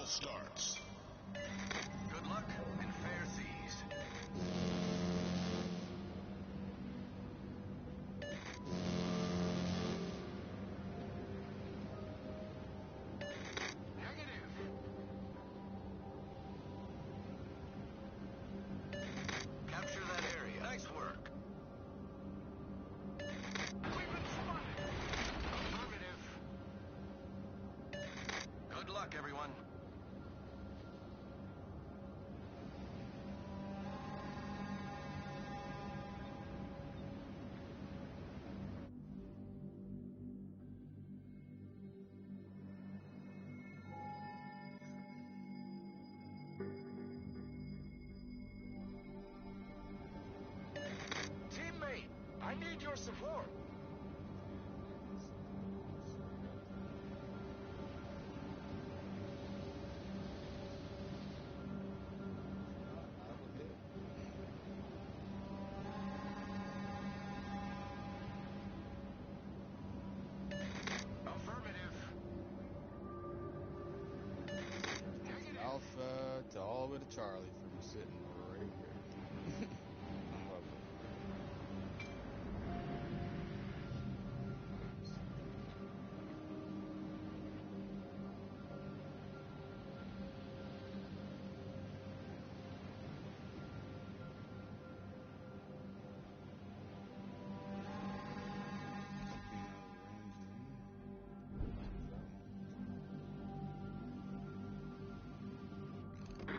battle starts. Good luck and fair seas. Negative. Capture that area. Nice work. We've been spotted. Affirmative. Good luck, everyone. Teammate, I need your support. Affirmative. Negative. Alpha to all the way to Charlie from sitting right here. Love it.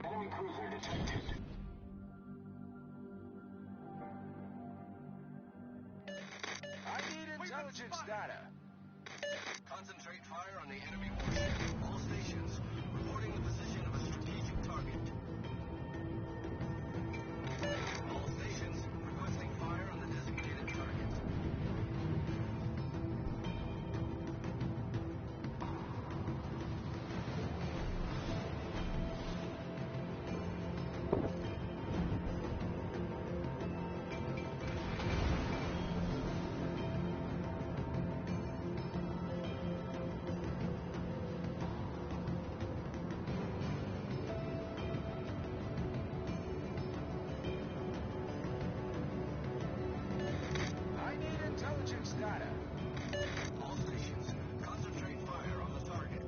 Enemy cruiser detected. I need intelligence data. Concentrate fire on the enemy warship. All stations reporting the position of a strategic target. All stations requesting fire on the designated target. I need intelligence data. All stations, concentrate fire on the target.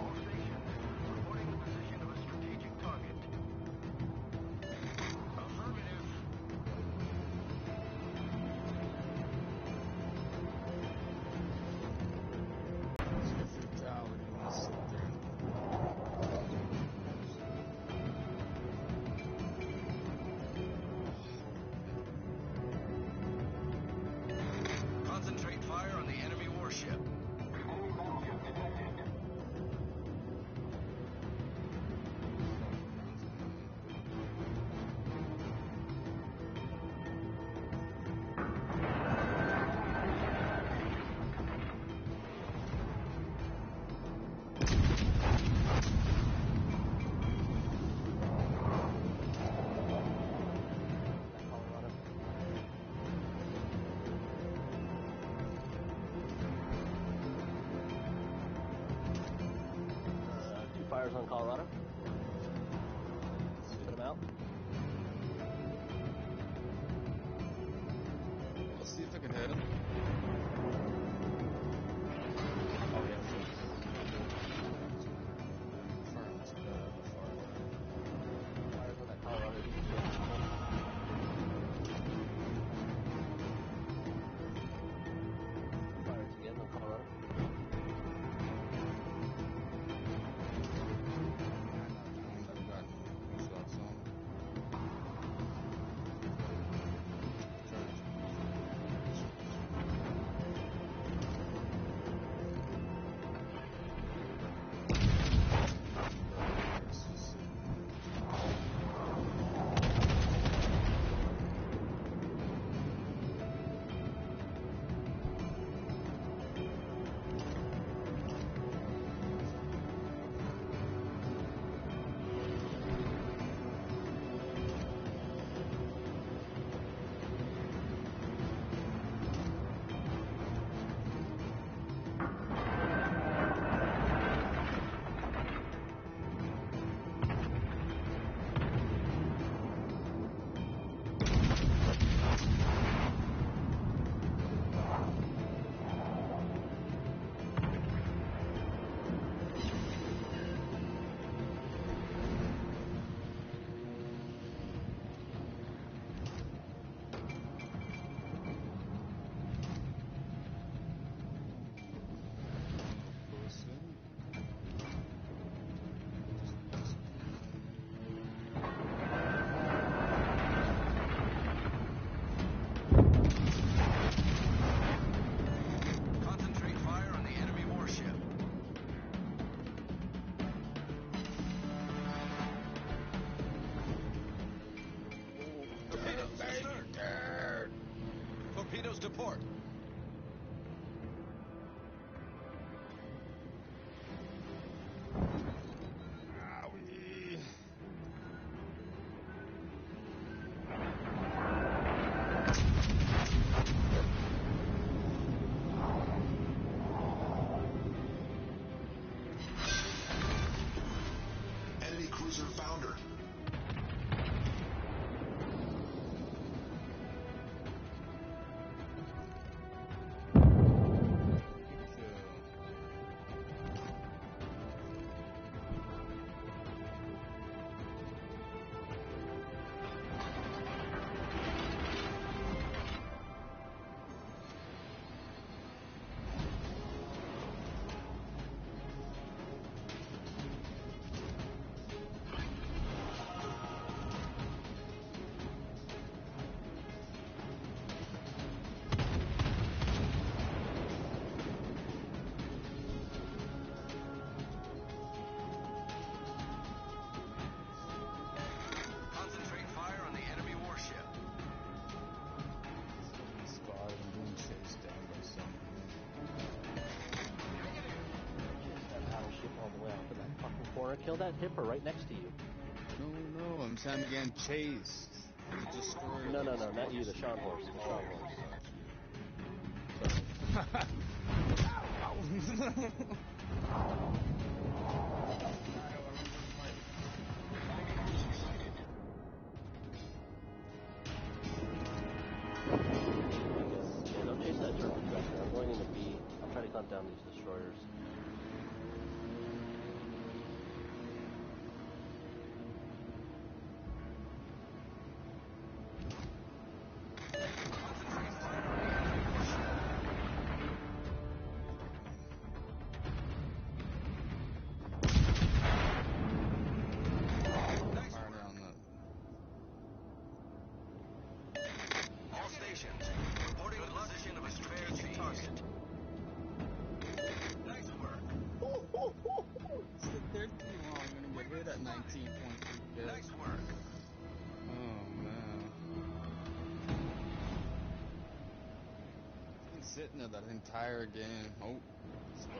All stations, reporting the position of a strategic target. Affirmative. Fatality when I sit there. Concentrate fire on the enemy warship. Enemy battleship detected. Two fires on Colorado. Put them out. Let's see if I can hit him. Oh, yeah. Fires on that Colorado. Fires again on Colorado. want to kill that hipper right next to you. No, I'm saying I'm getting chased. The destroyer. No, not you, the Sean horse. The Sean horse. Yeah, don't chase that turret back there. I'm going into B. I'll try to hunt down these destroyers. Sitting there that entire game. Oh, stop.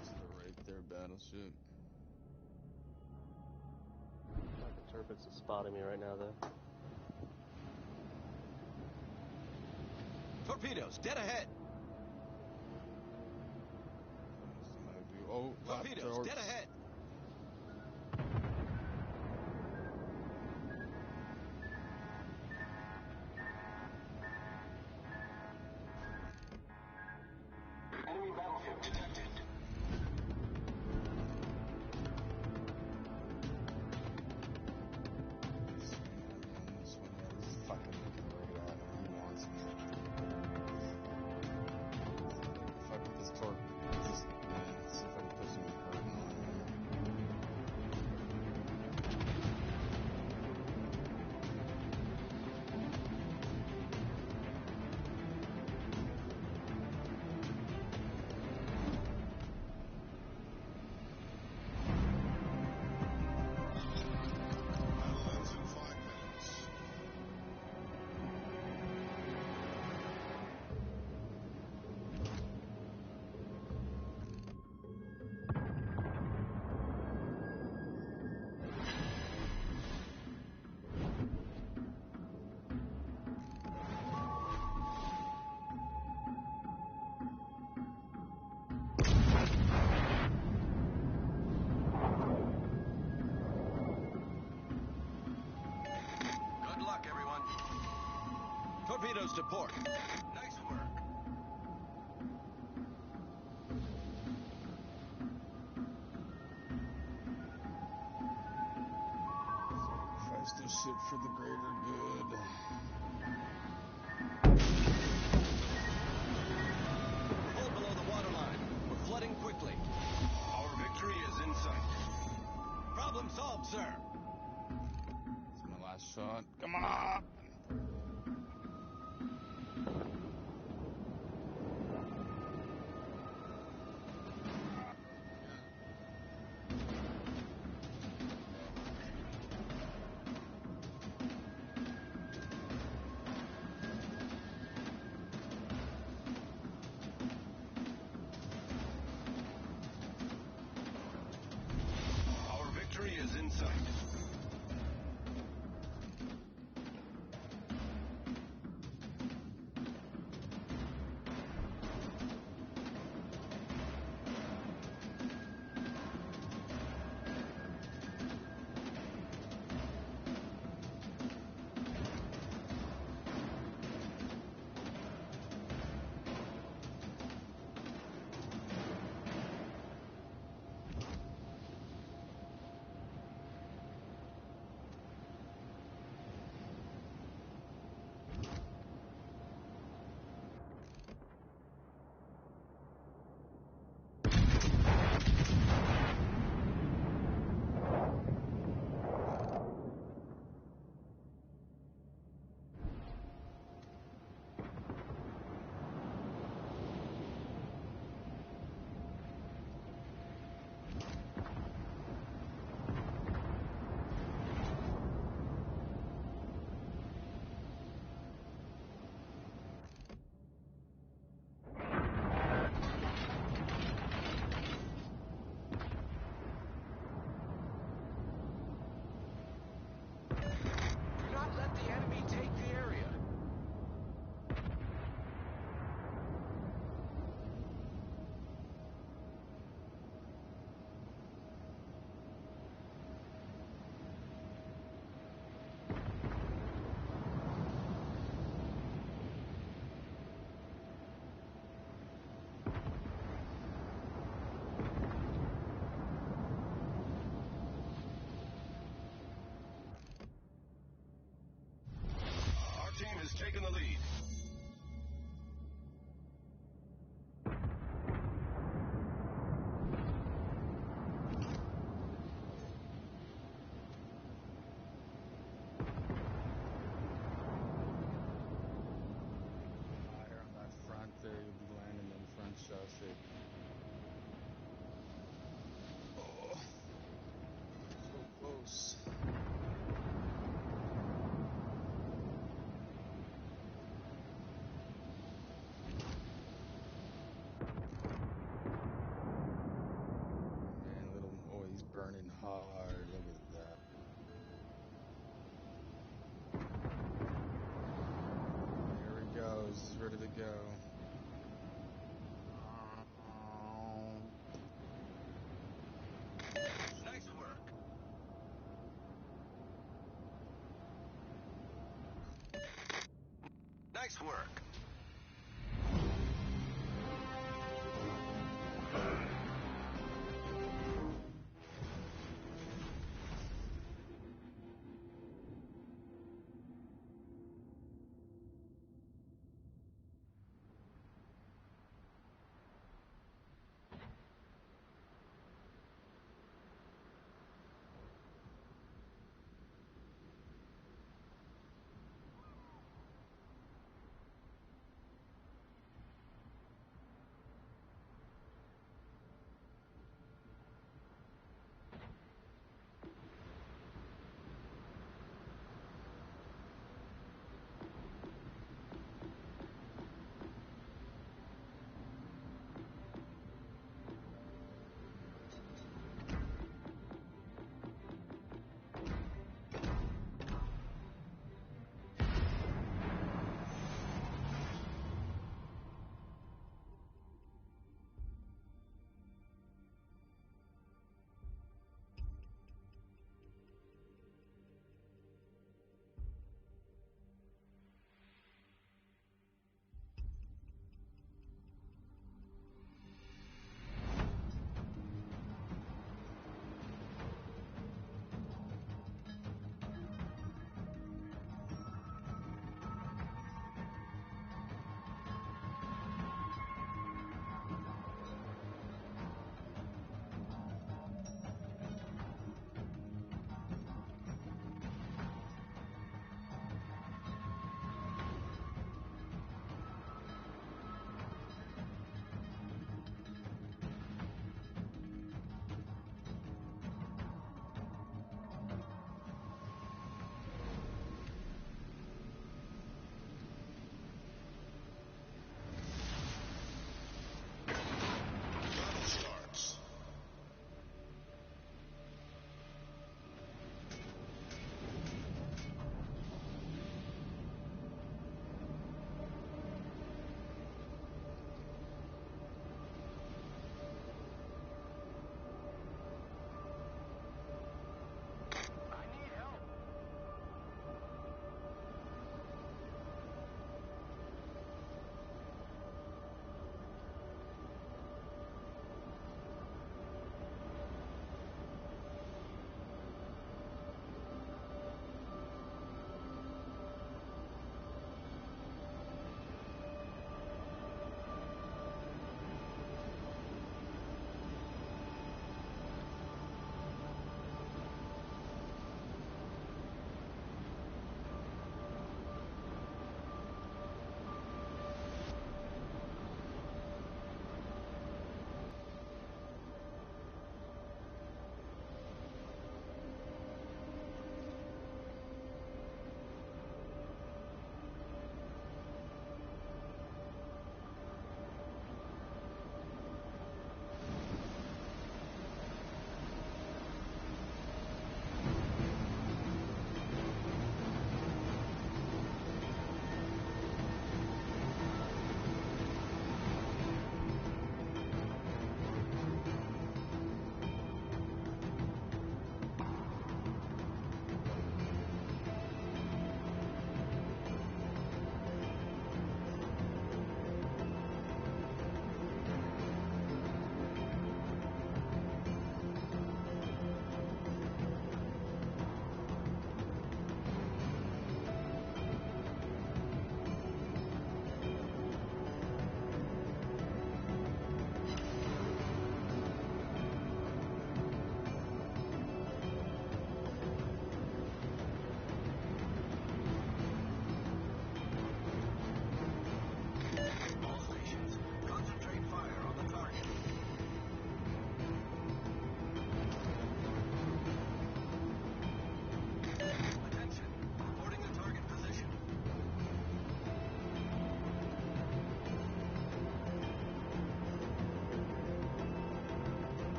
It's the right there battleship. The turrets is spotting me right now, though. Torpedoes, dead ahead. Oh, torpedoes, dead ahead. Enemy battleship detected. Torpedoes to port. Nice work. Sacrifice this ship for the greater good. Pull below the waterline. We're flooding quickly. Our victory is in sight. Problem solved, sir. It's my last shot. Come on! Is in sight. Nice work.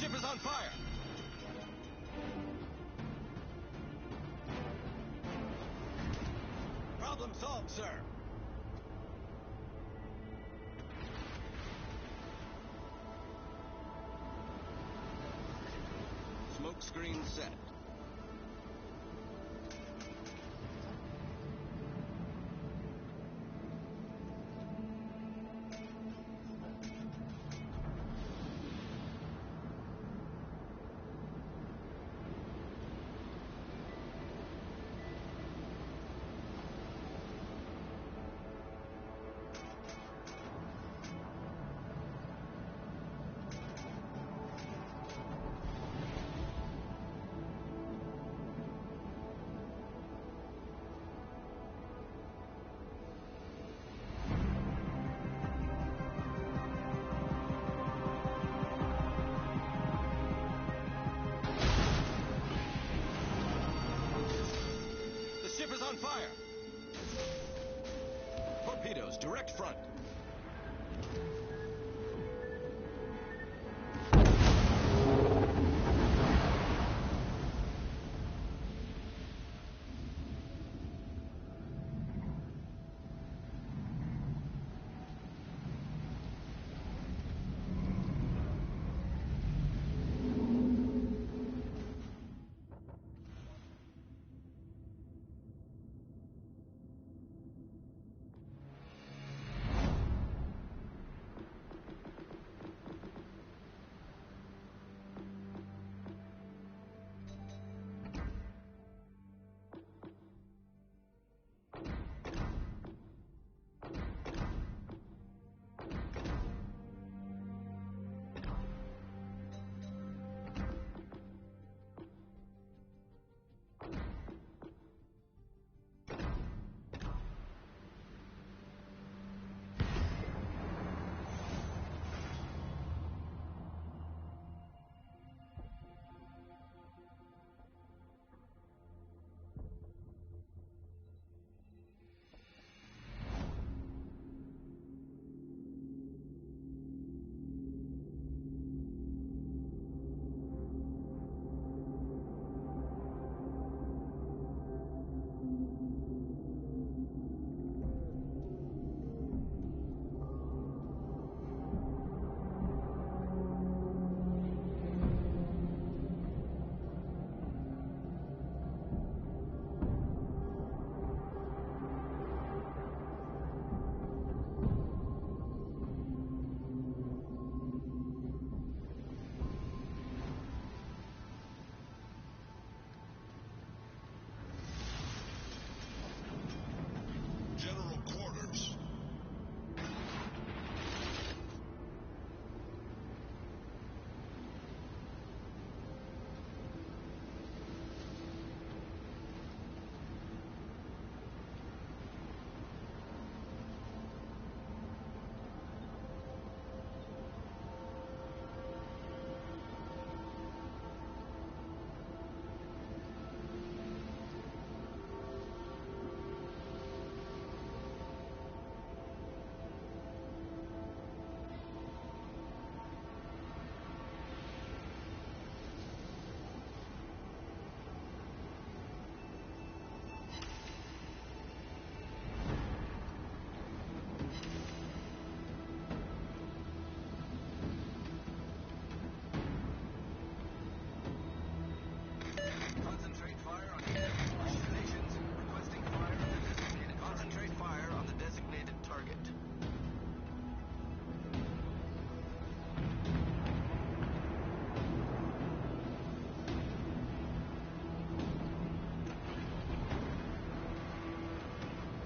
ship is on fire. Problem solved, sir. Smoke screen set. The ship is on fire. Torpedoes, direct front. General quarters. Concentrate fire on the enemy stations. Requesting fire on the designated. Concentrate fire on the designated target.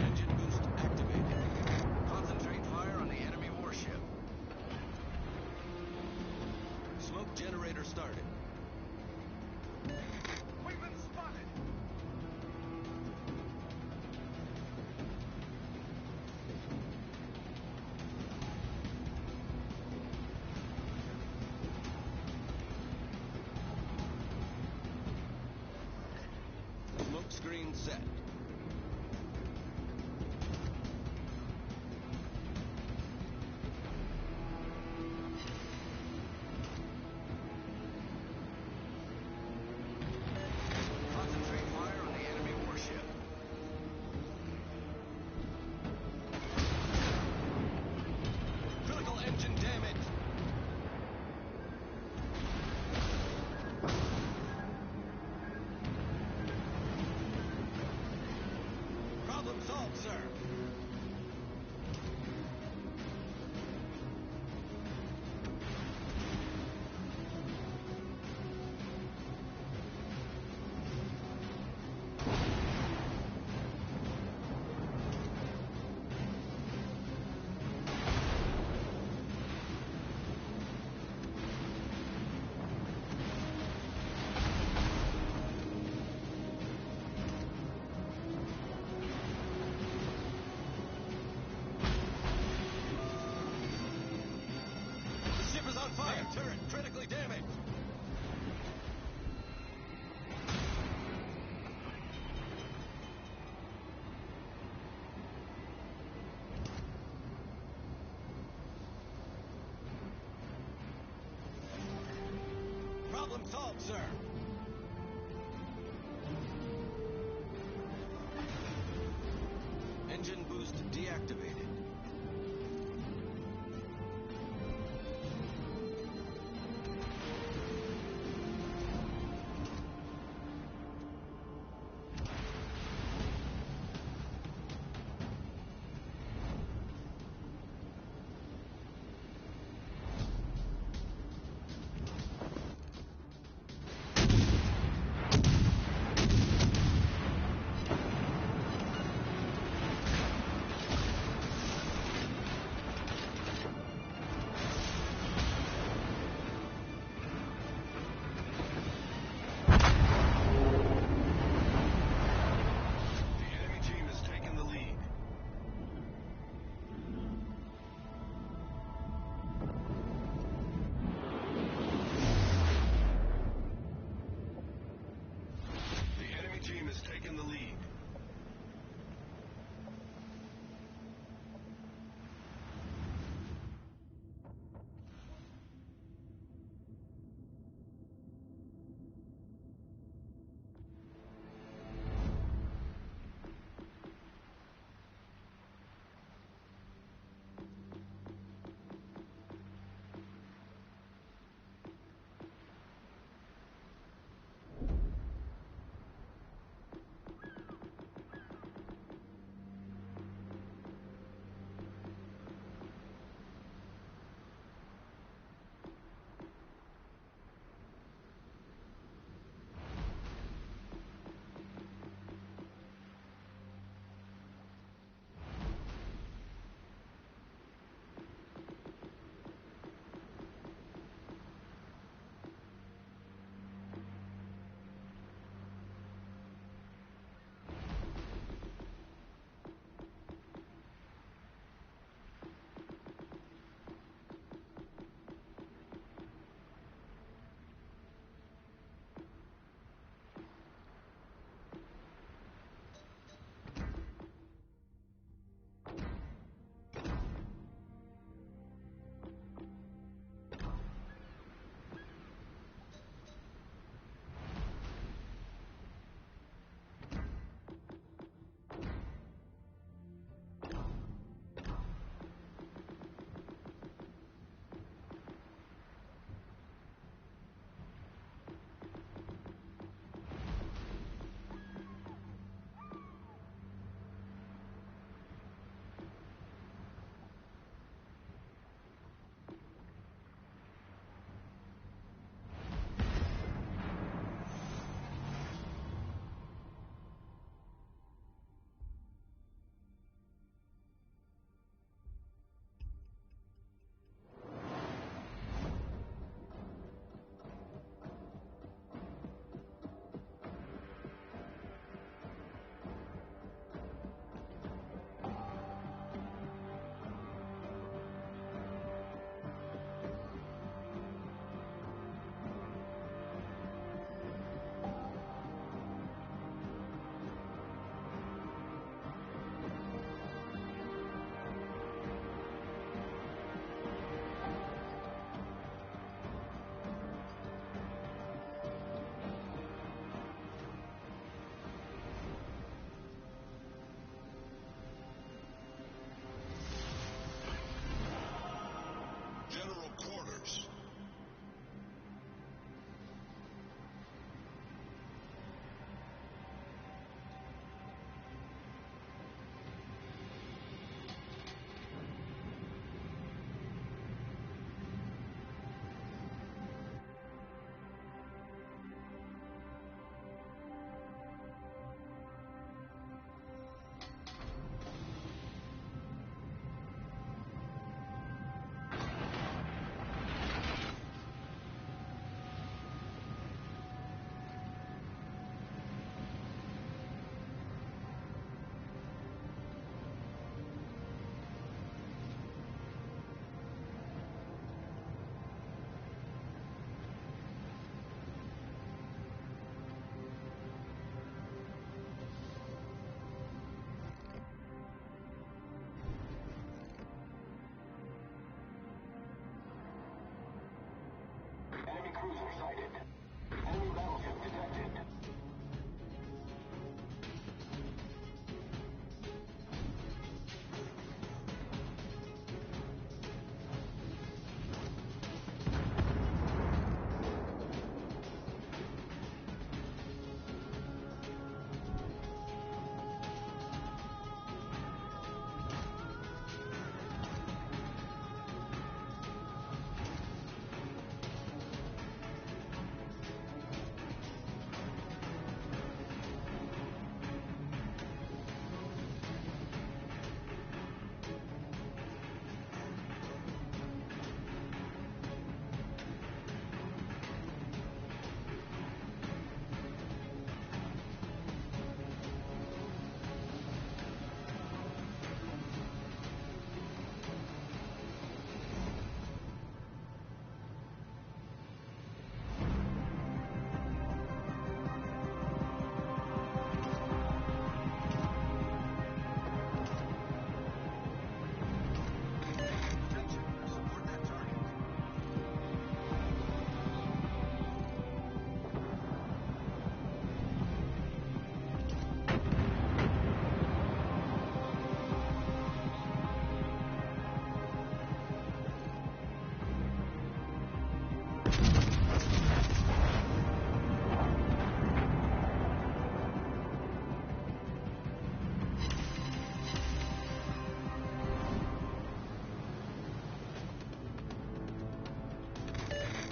Engine boost activated. Concentrate fire on the enemy warship. Smoke generator started. We've been spotted! Smoke screen set. Problem solved, sir. Engine boost deactivated.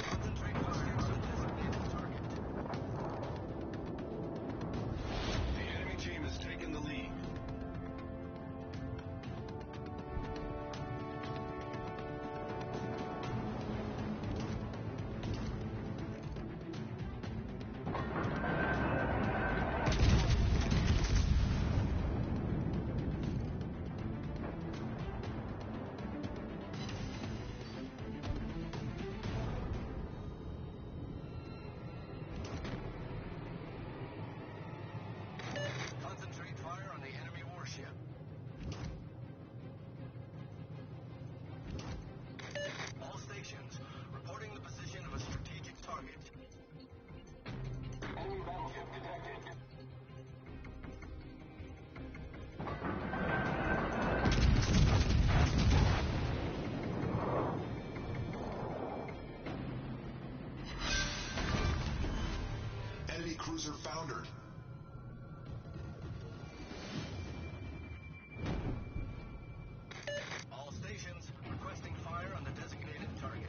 Concentrate fire on the designated target. The enemy team has taken the lead. Concentrate fire on the enemy warship. All stations, reporting the position of a strategic target. Enemy battleship detected. Enemy cruiser foundered. All stations, requesting fire on the designated target.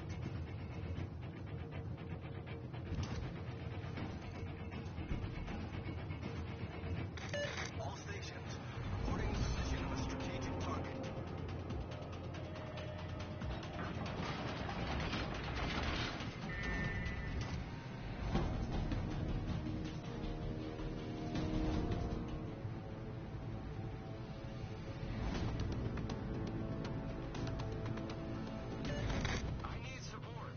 All stations, reporting the position of a strategic target. I need support.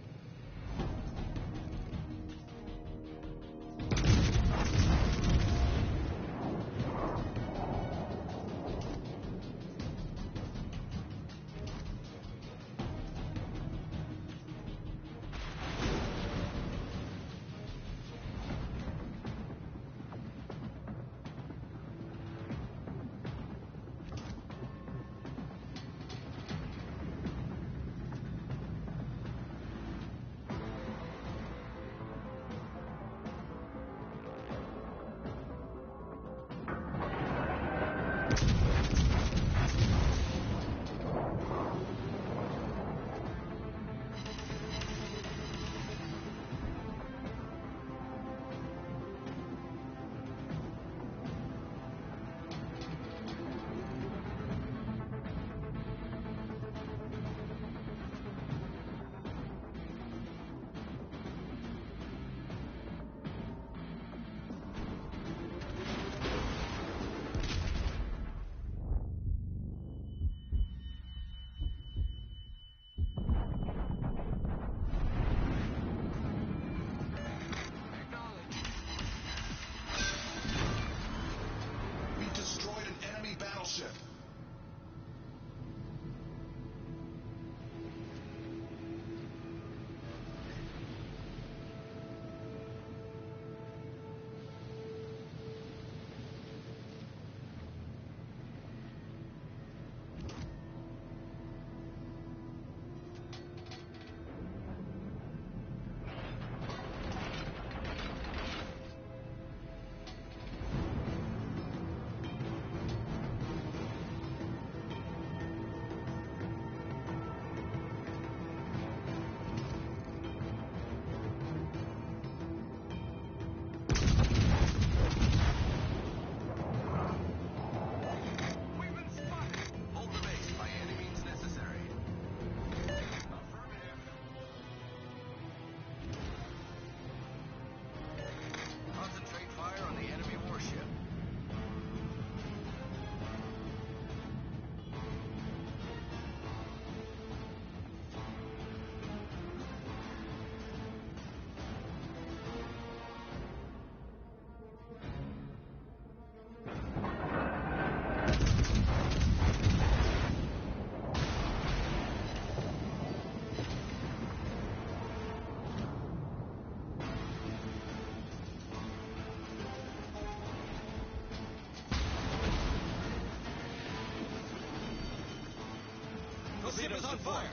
Acknowledge. We destroyed an enemy battleship. We've been spotted. Hold the base by any means necessary. Affirmative. Concentrate fire on the enemy warship. The ship is on fire.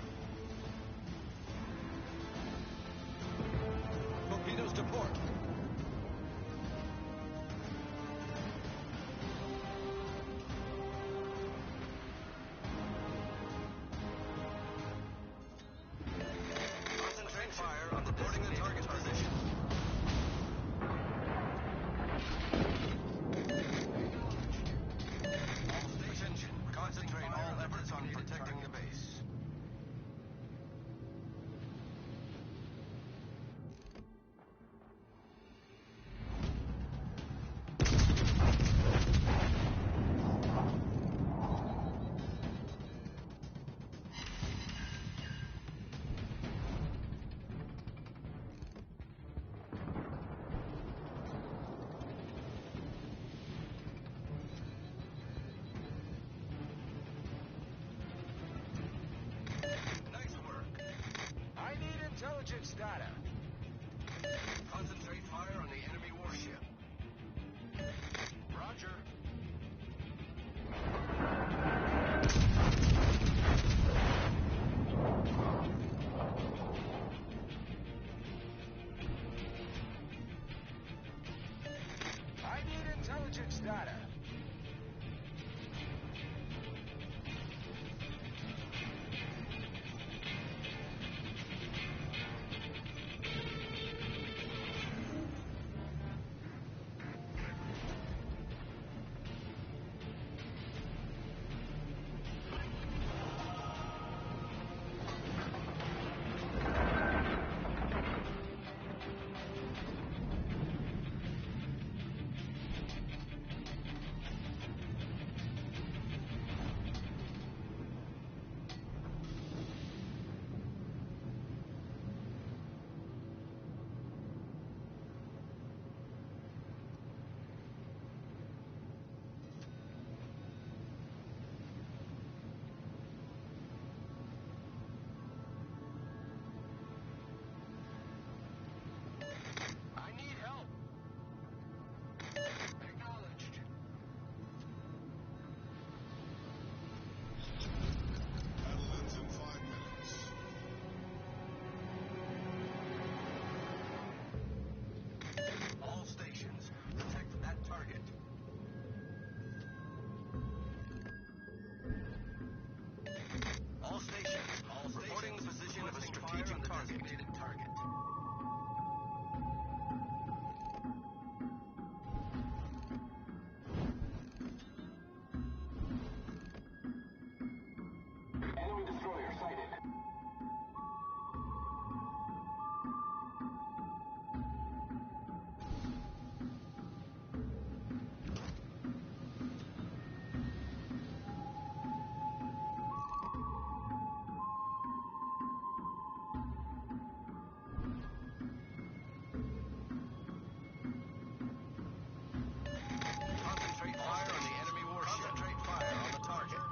data. Concentrate fire on the enemy warship. Roger. I need intelligence data. I need help. Acknowledged. Headlands in 5 minutes. All stations, protect that target. All stations, reporting the position of a strategic designated target. Enemy destroyer sighted. Concentrate fire on the enemy warship. Concentrate fire on the target.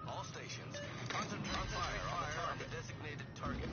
All stations, concentrate fire on the designated target.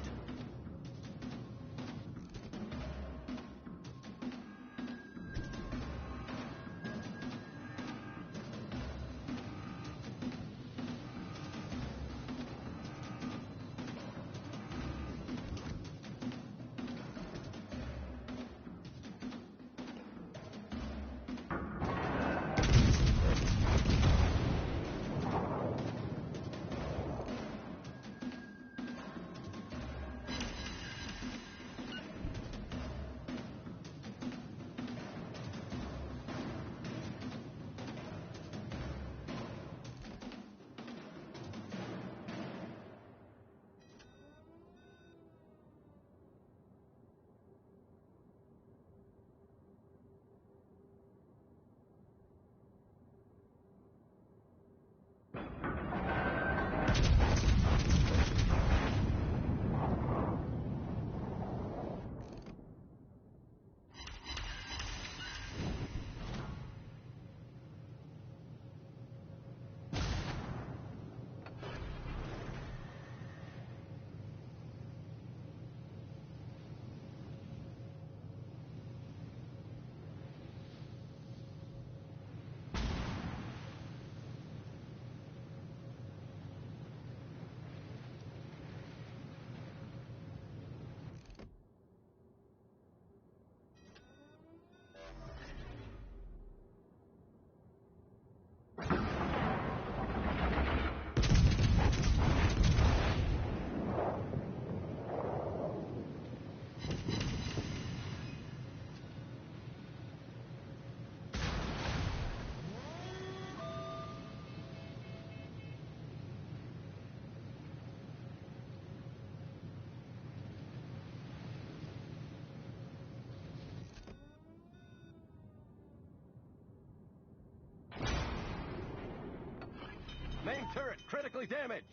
Main turret critically damaged.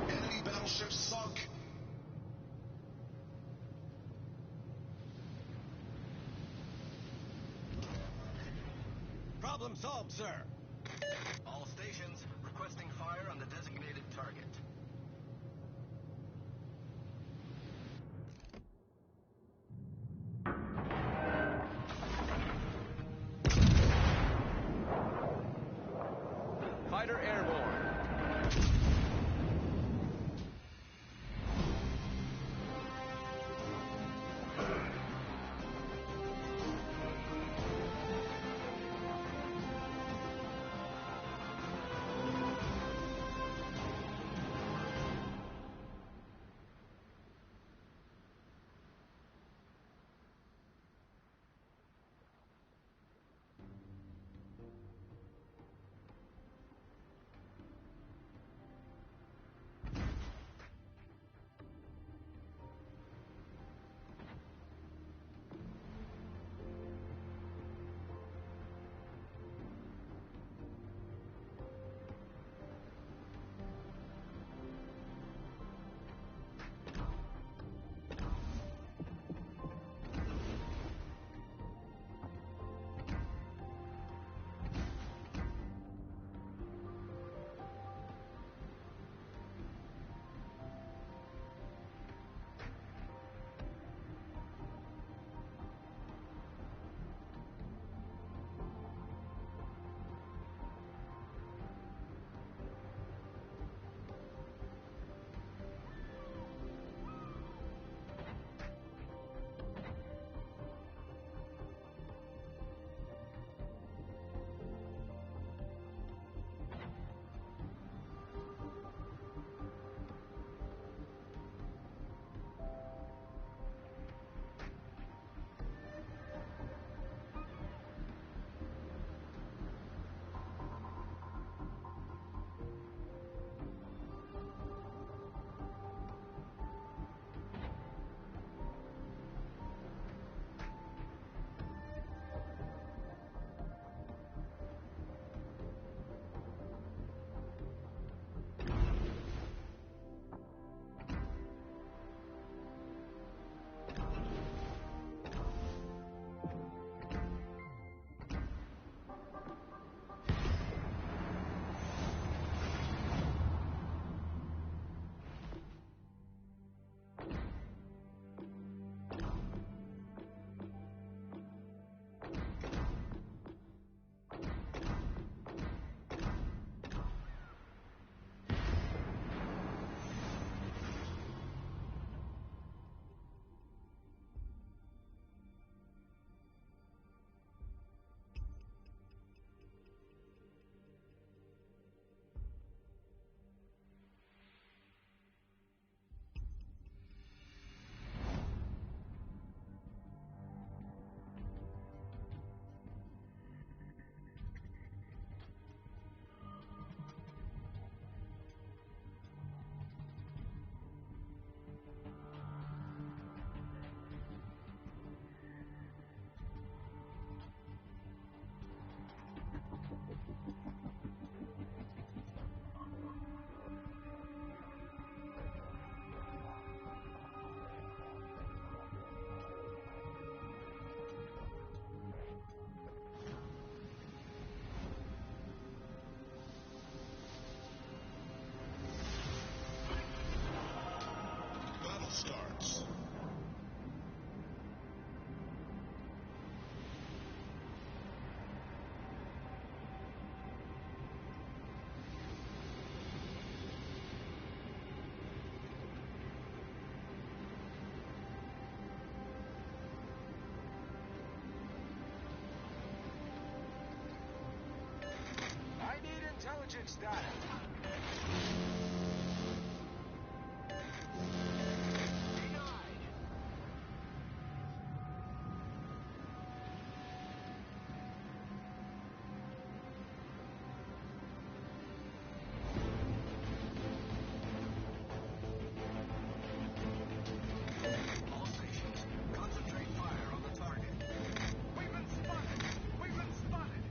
Enemy Problem solved, sir. All stations requesting fire on the designated target. Fighter airborne. Starts. I need intelligence data. All stations, concentrate fire on the target. We've been spotted! We've been spotted!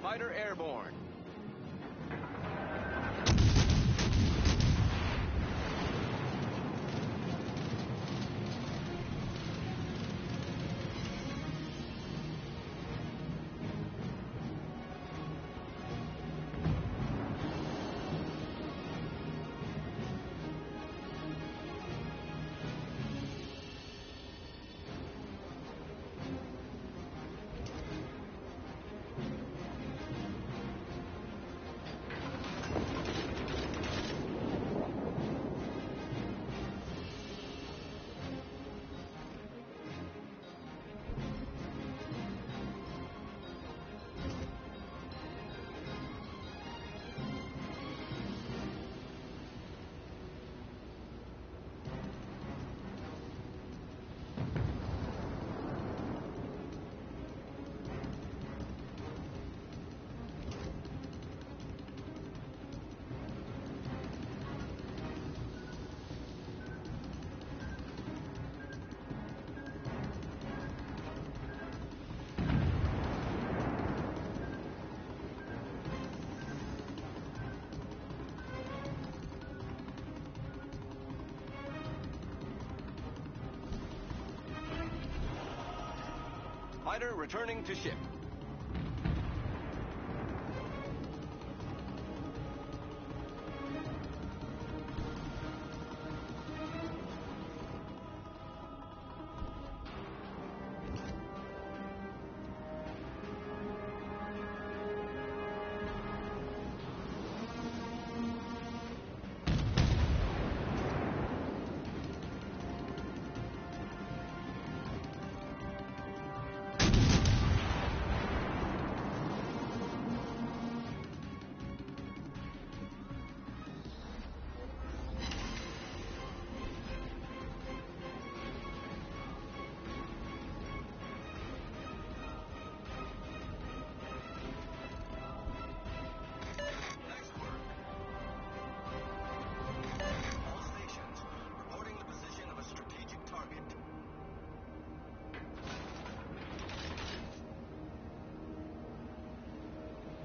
Fighter airborne. Fighter returning to ship.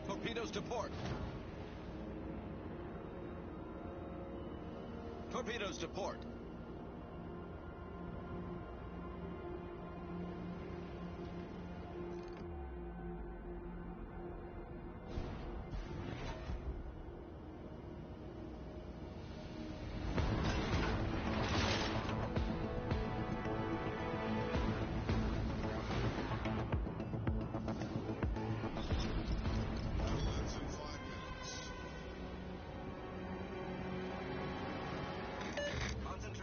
Torpedoes to port. Torpedoes to port. Balance in 5 minutes.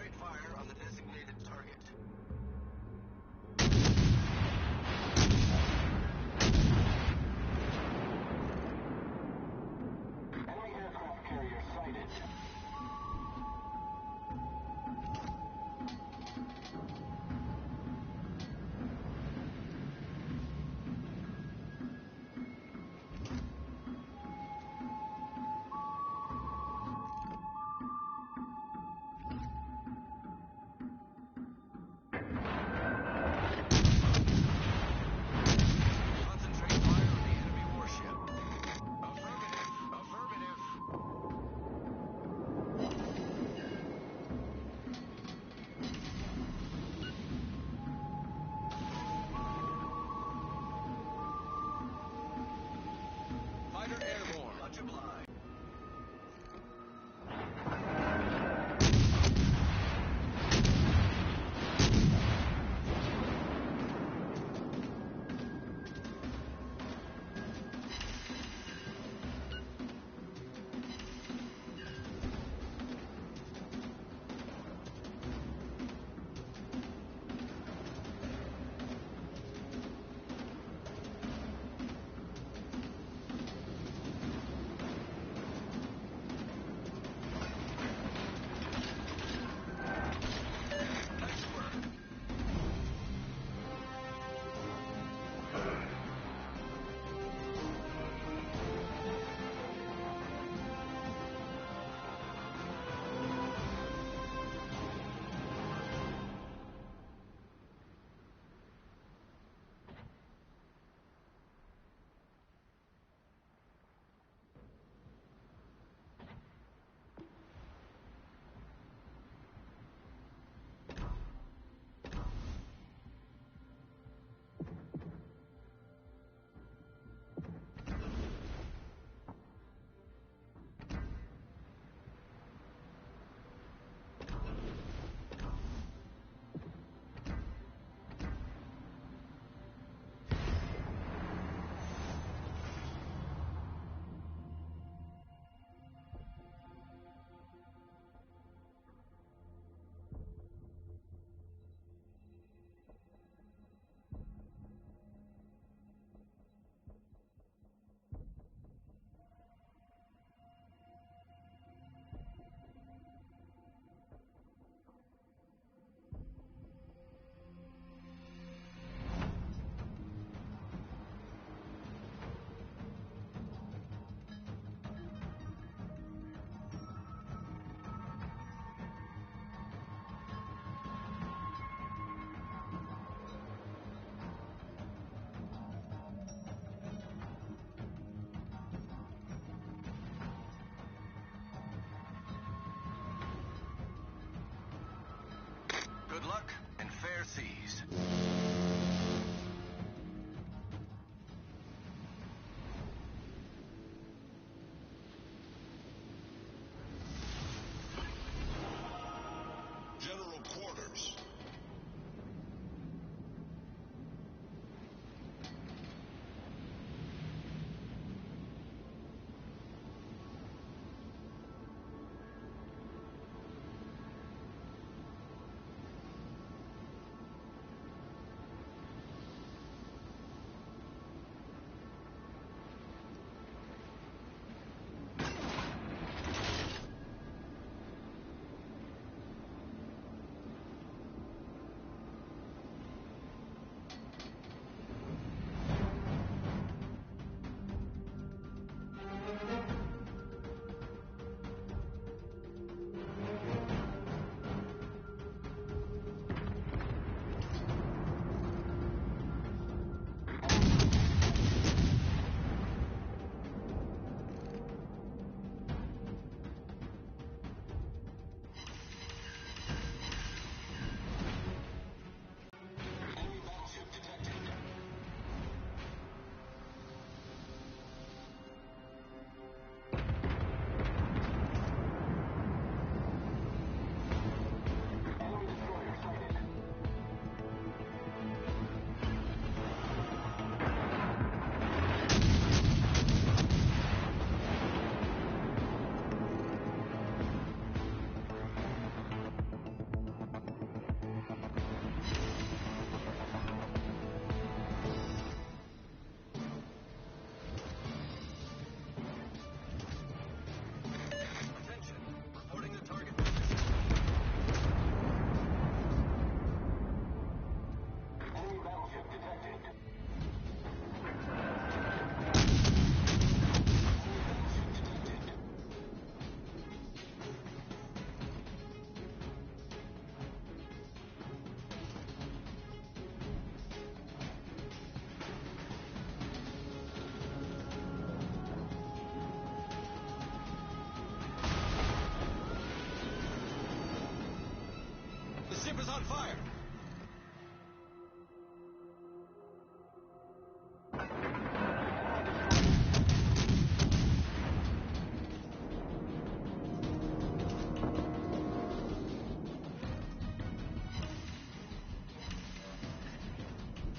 is on fire!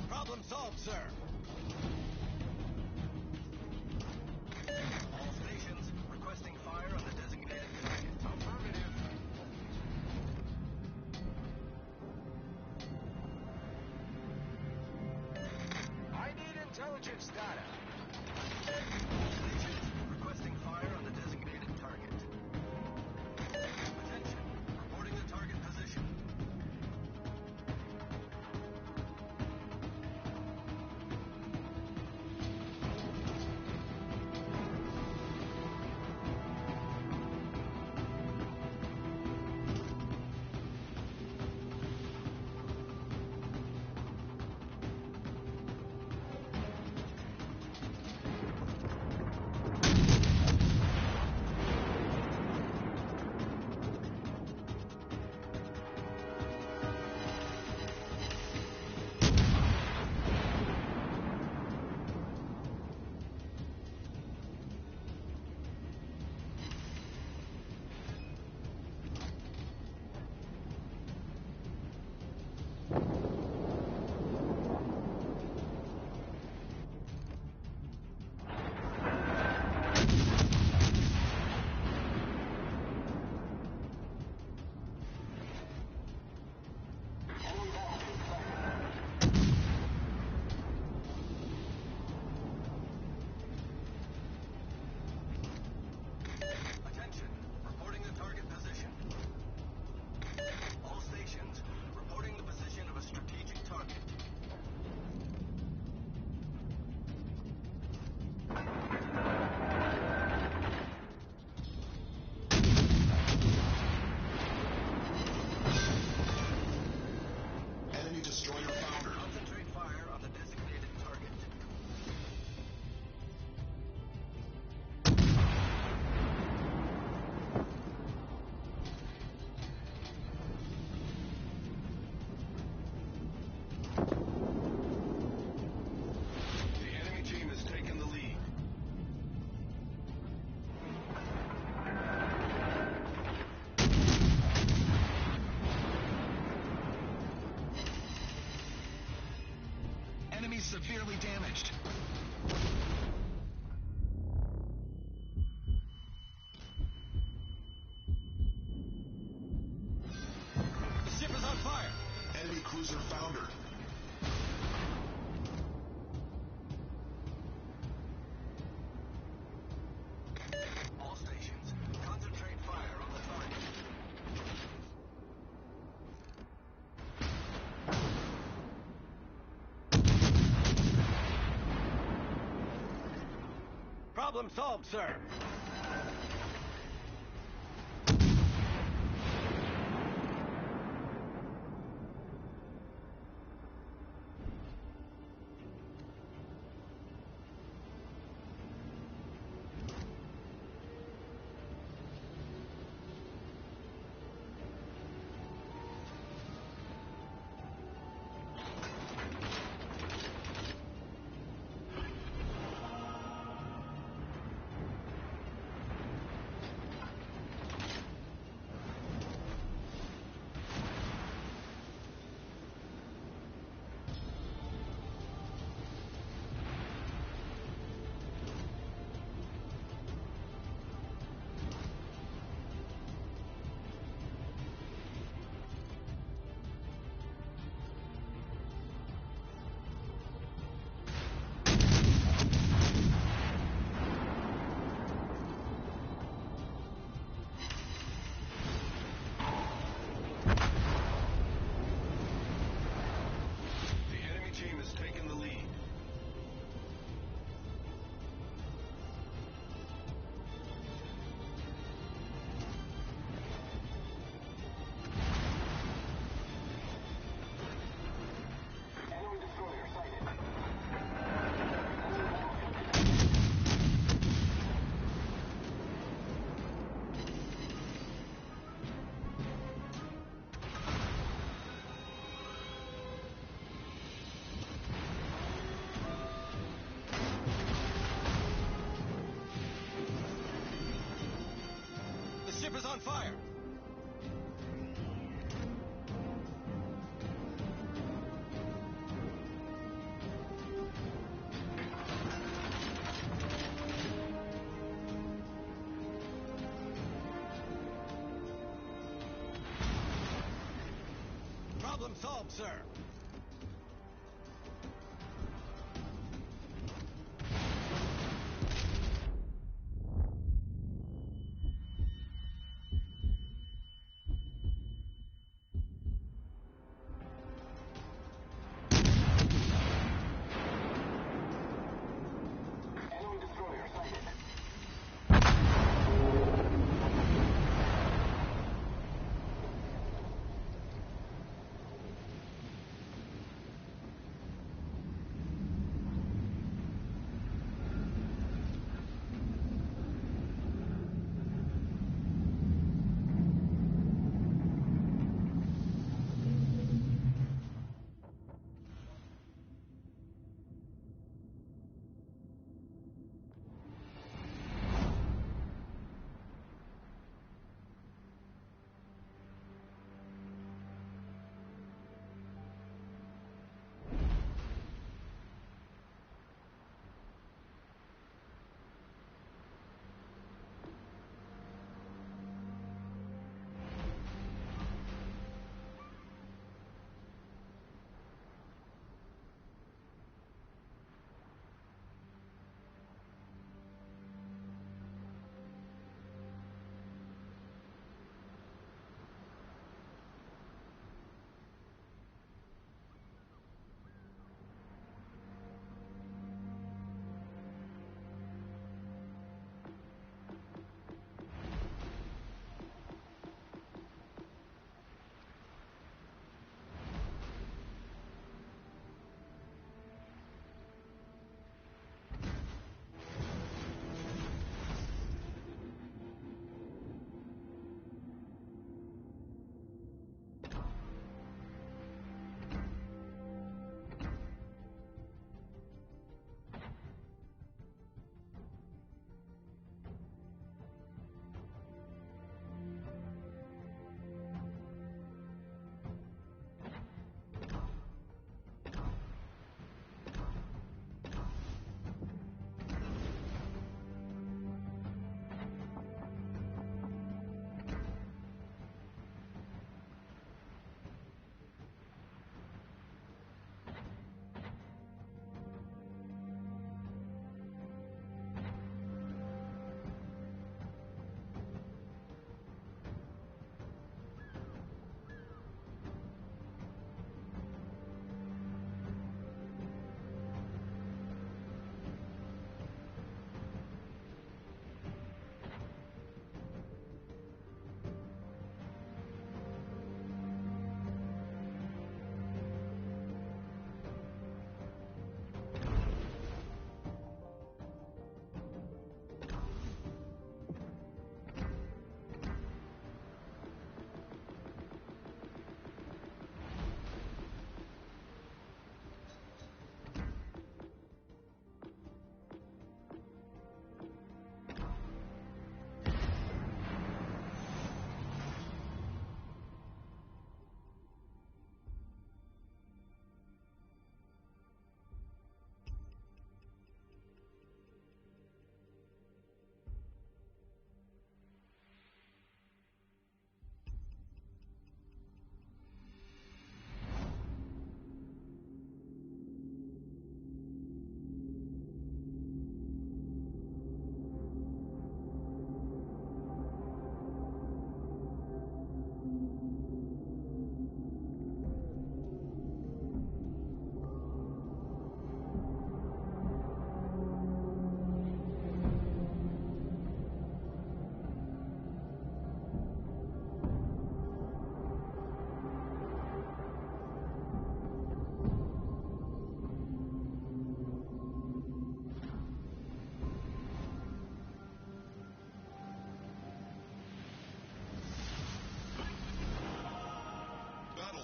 Problem solved, sir. All stations requesting fire on the designated target. Affirmative. I need intelligence data. All stations requesting fire on the designated target. Attention, reporting the target position. Attention, reporting the target position. All stations reporting the position of a strategic target. Enemy destroyer foundered. Concentrate fire on the designated target. The enemy team has taken the lead. Enemy severely damaged. The ship is on fire. Enemy cruiser foundered. All stations, concentrate fire on the target. Problem solved, sir. warship is on fire! Problem solved, sir. Enemy destroyer sighted.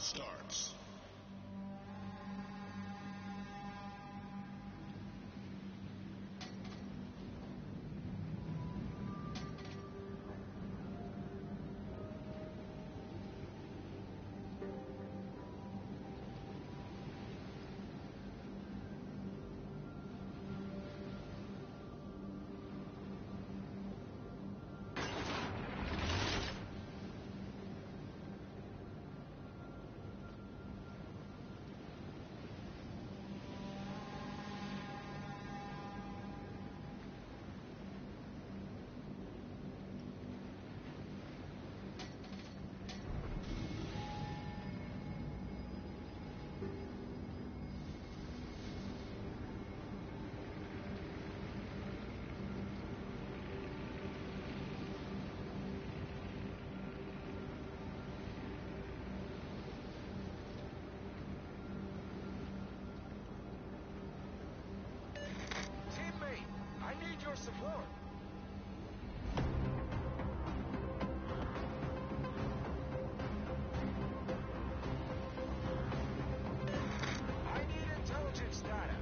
starts. support. I need intelligence data.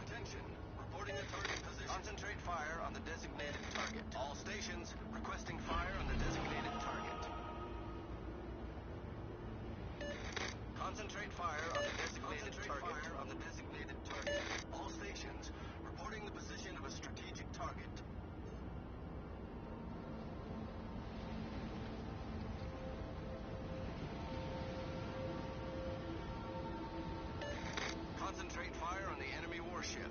Attention. Reporting the target position. Concentrate fire on the designated target. All stations requesting fire on the designated target. Concentrate fire on the designated target. All stations reporting the position of a strategic target. Concentrate fire on the enemy warship.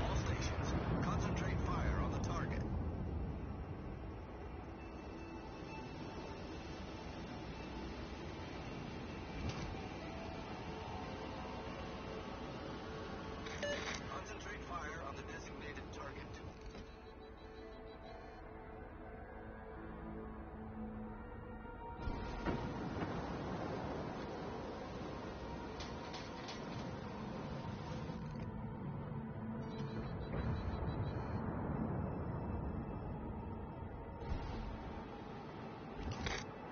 All stations, concentrate fire on the target. Concentrate fire on the designated target.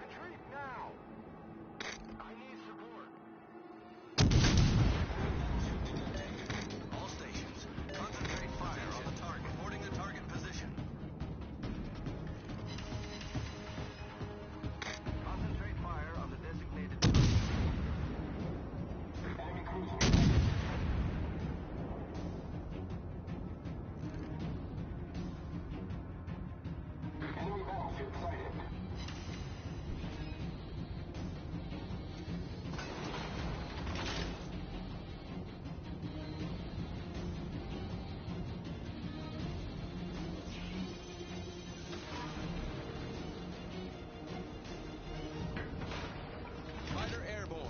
Retreat now! I need support. All stations, concentrate fire on the target. Reporting the target position. Concentrate fire on the designated target. Enemy cruiser. Enemy battleship sighted. Fighter airborne.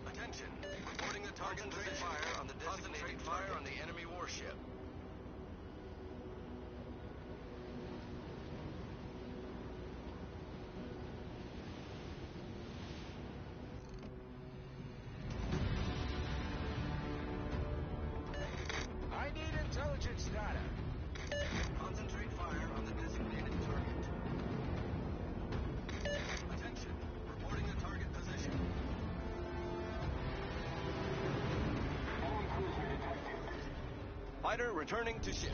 Attention. Reporting the target position. Fire on the designated fire on the enemy warship. I need intelligence data. Concentrate fire on the designated target. Attention. Reporting the target position. Enemy cruiser detected. Fighter returning to ship.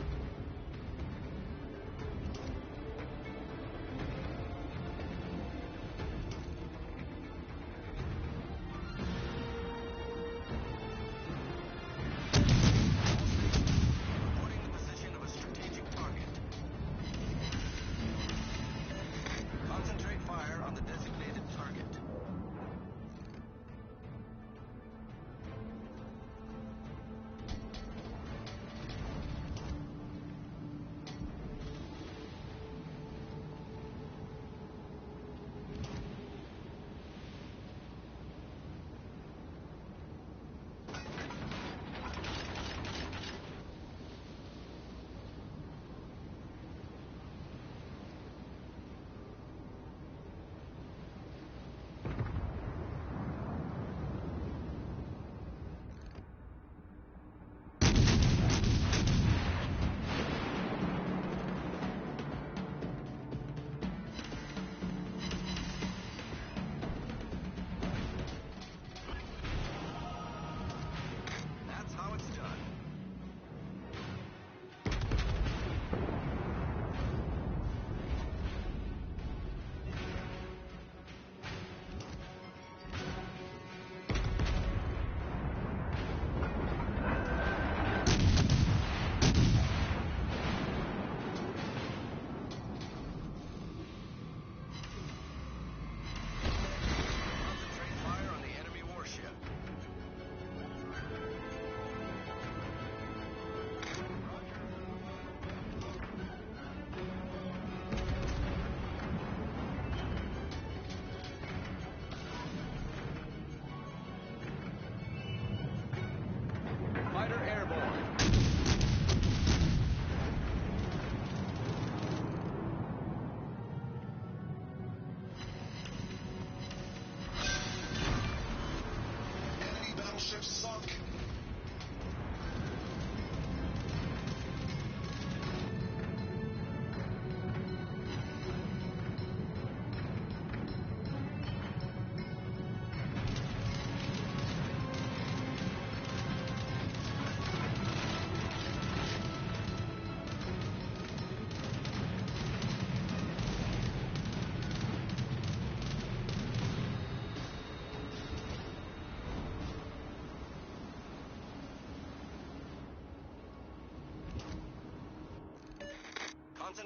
Reporting the position of a strategic target. Concentrate fire on the designated target.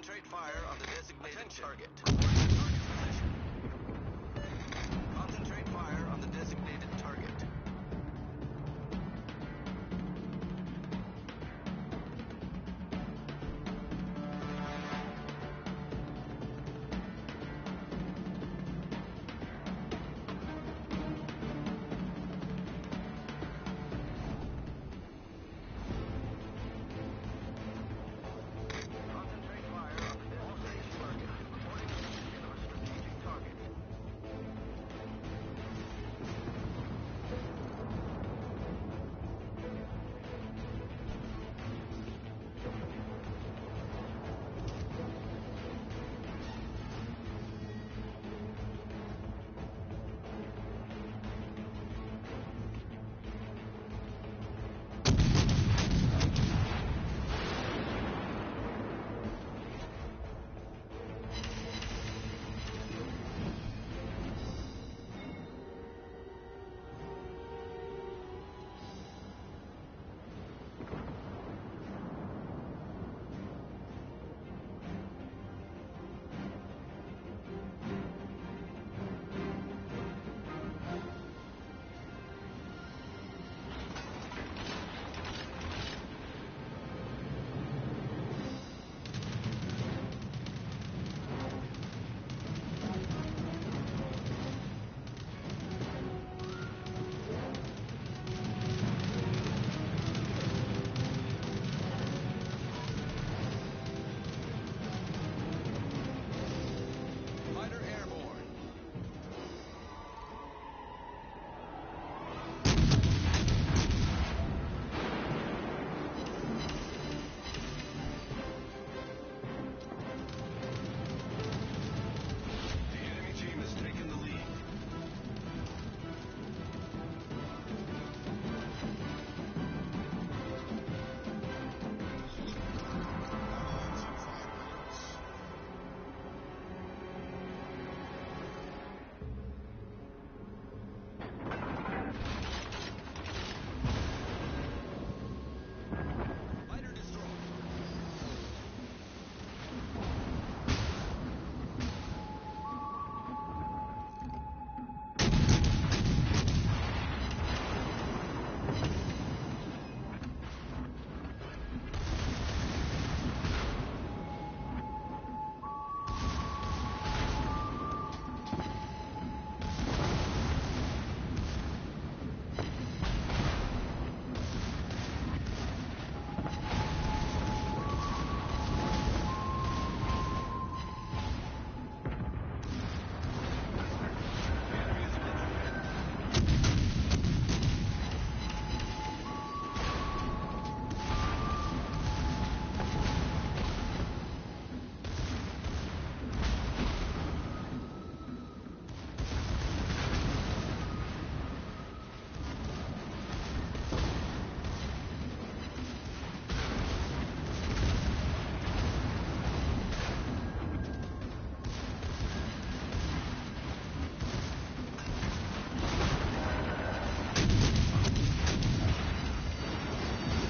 Concentrate fire on the designated target. Reporting the target's position. Concentrate fire on the designated target. Concentrate fire on the designated target. Reporting the position of a strategic target. Fighter airborne. The enemy team has taken the lead. Fighter destroyed.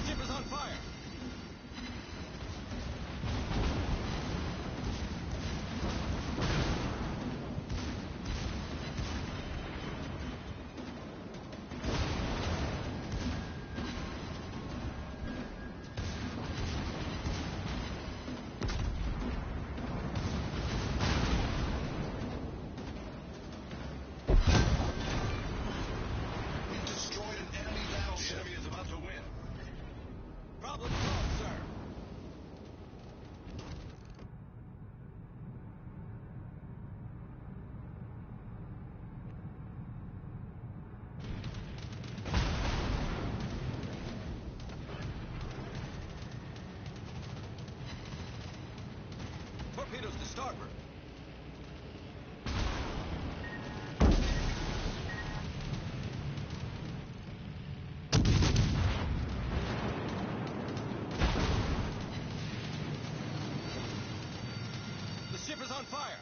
Ship is on fire. We've destroyed an enemy battleship. The enemy is about to win. Problem solved, sir. Torpedoes to starboard. The ship is on fire.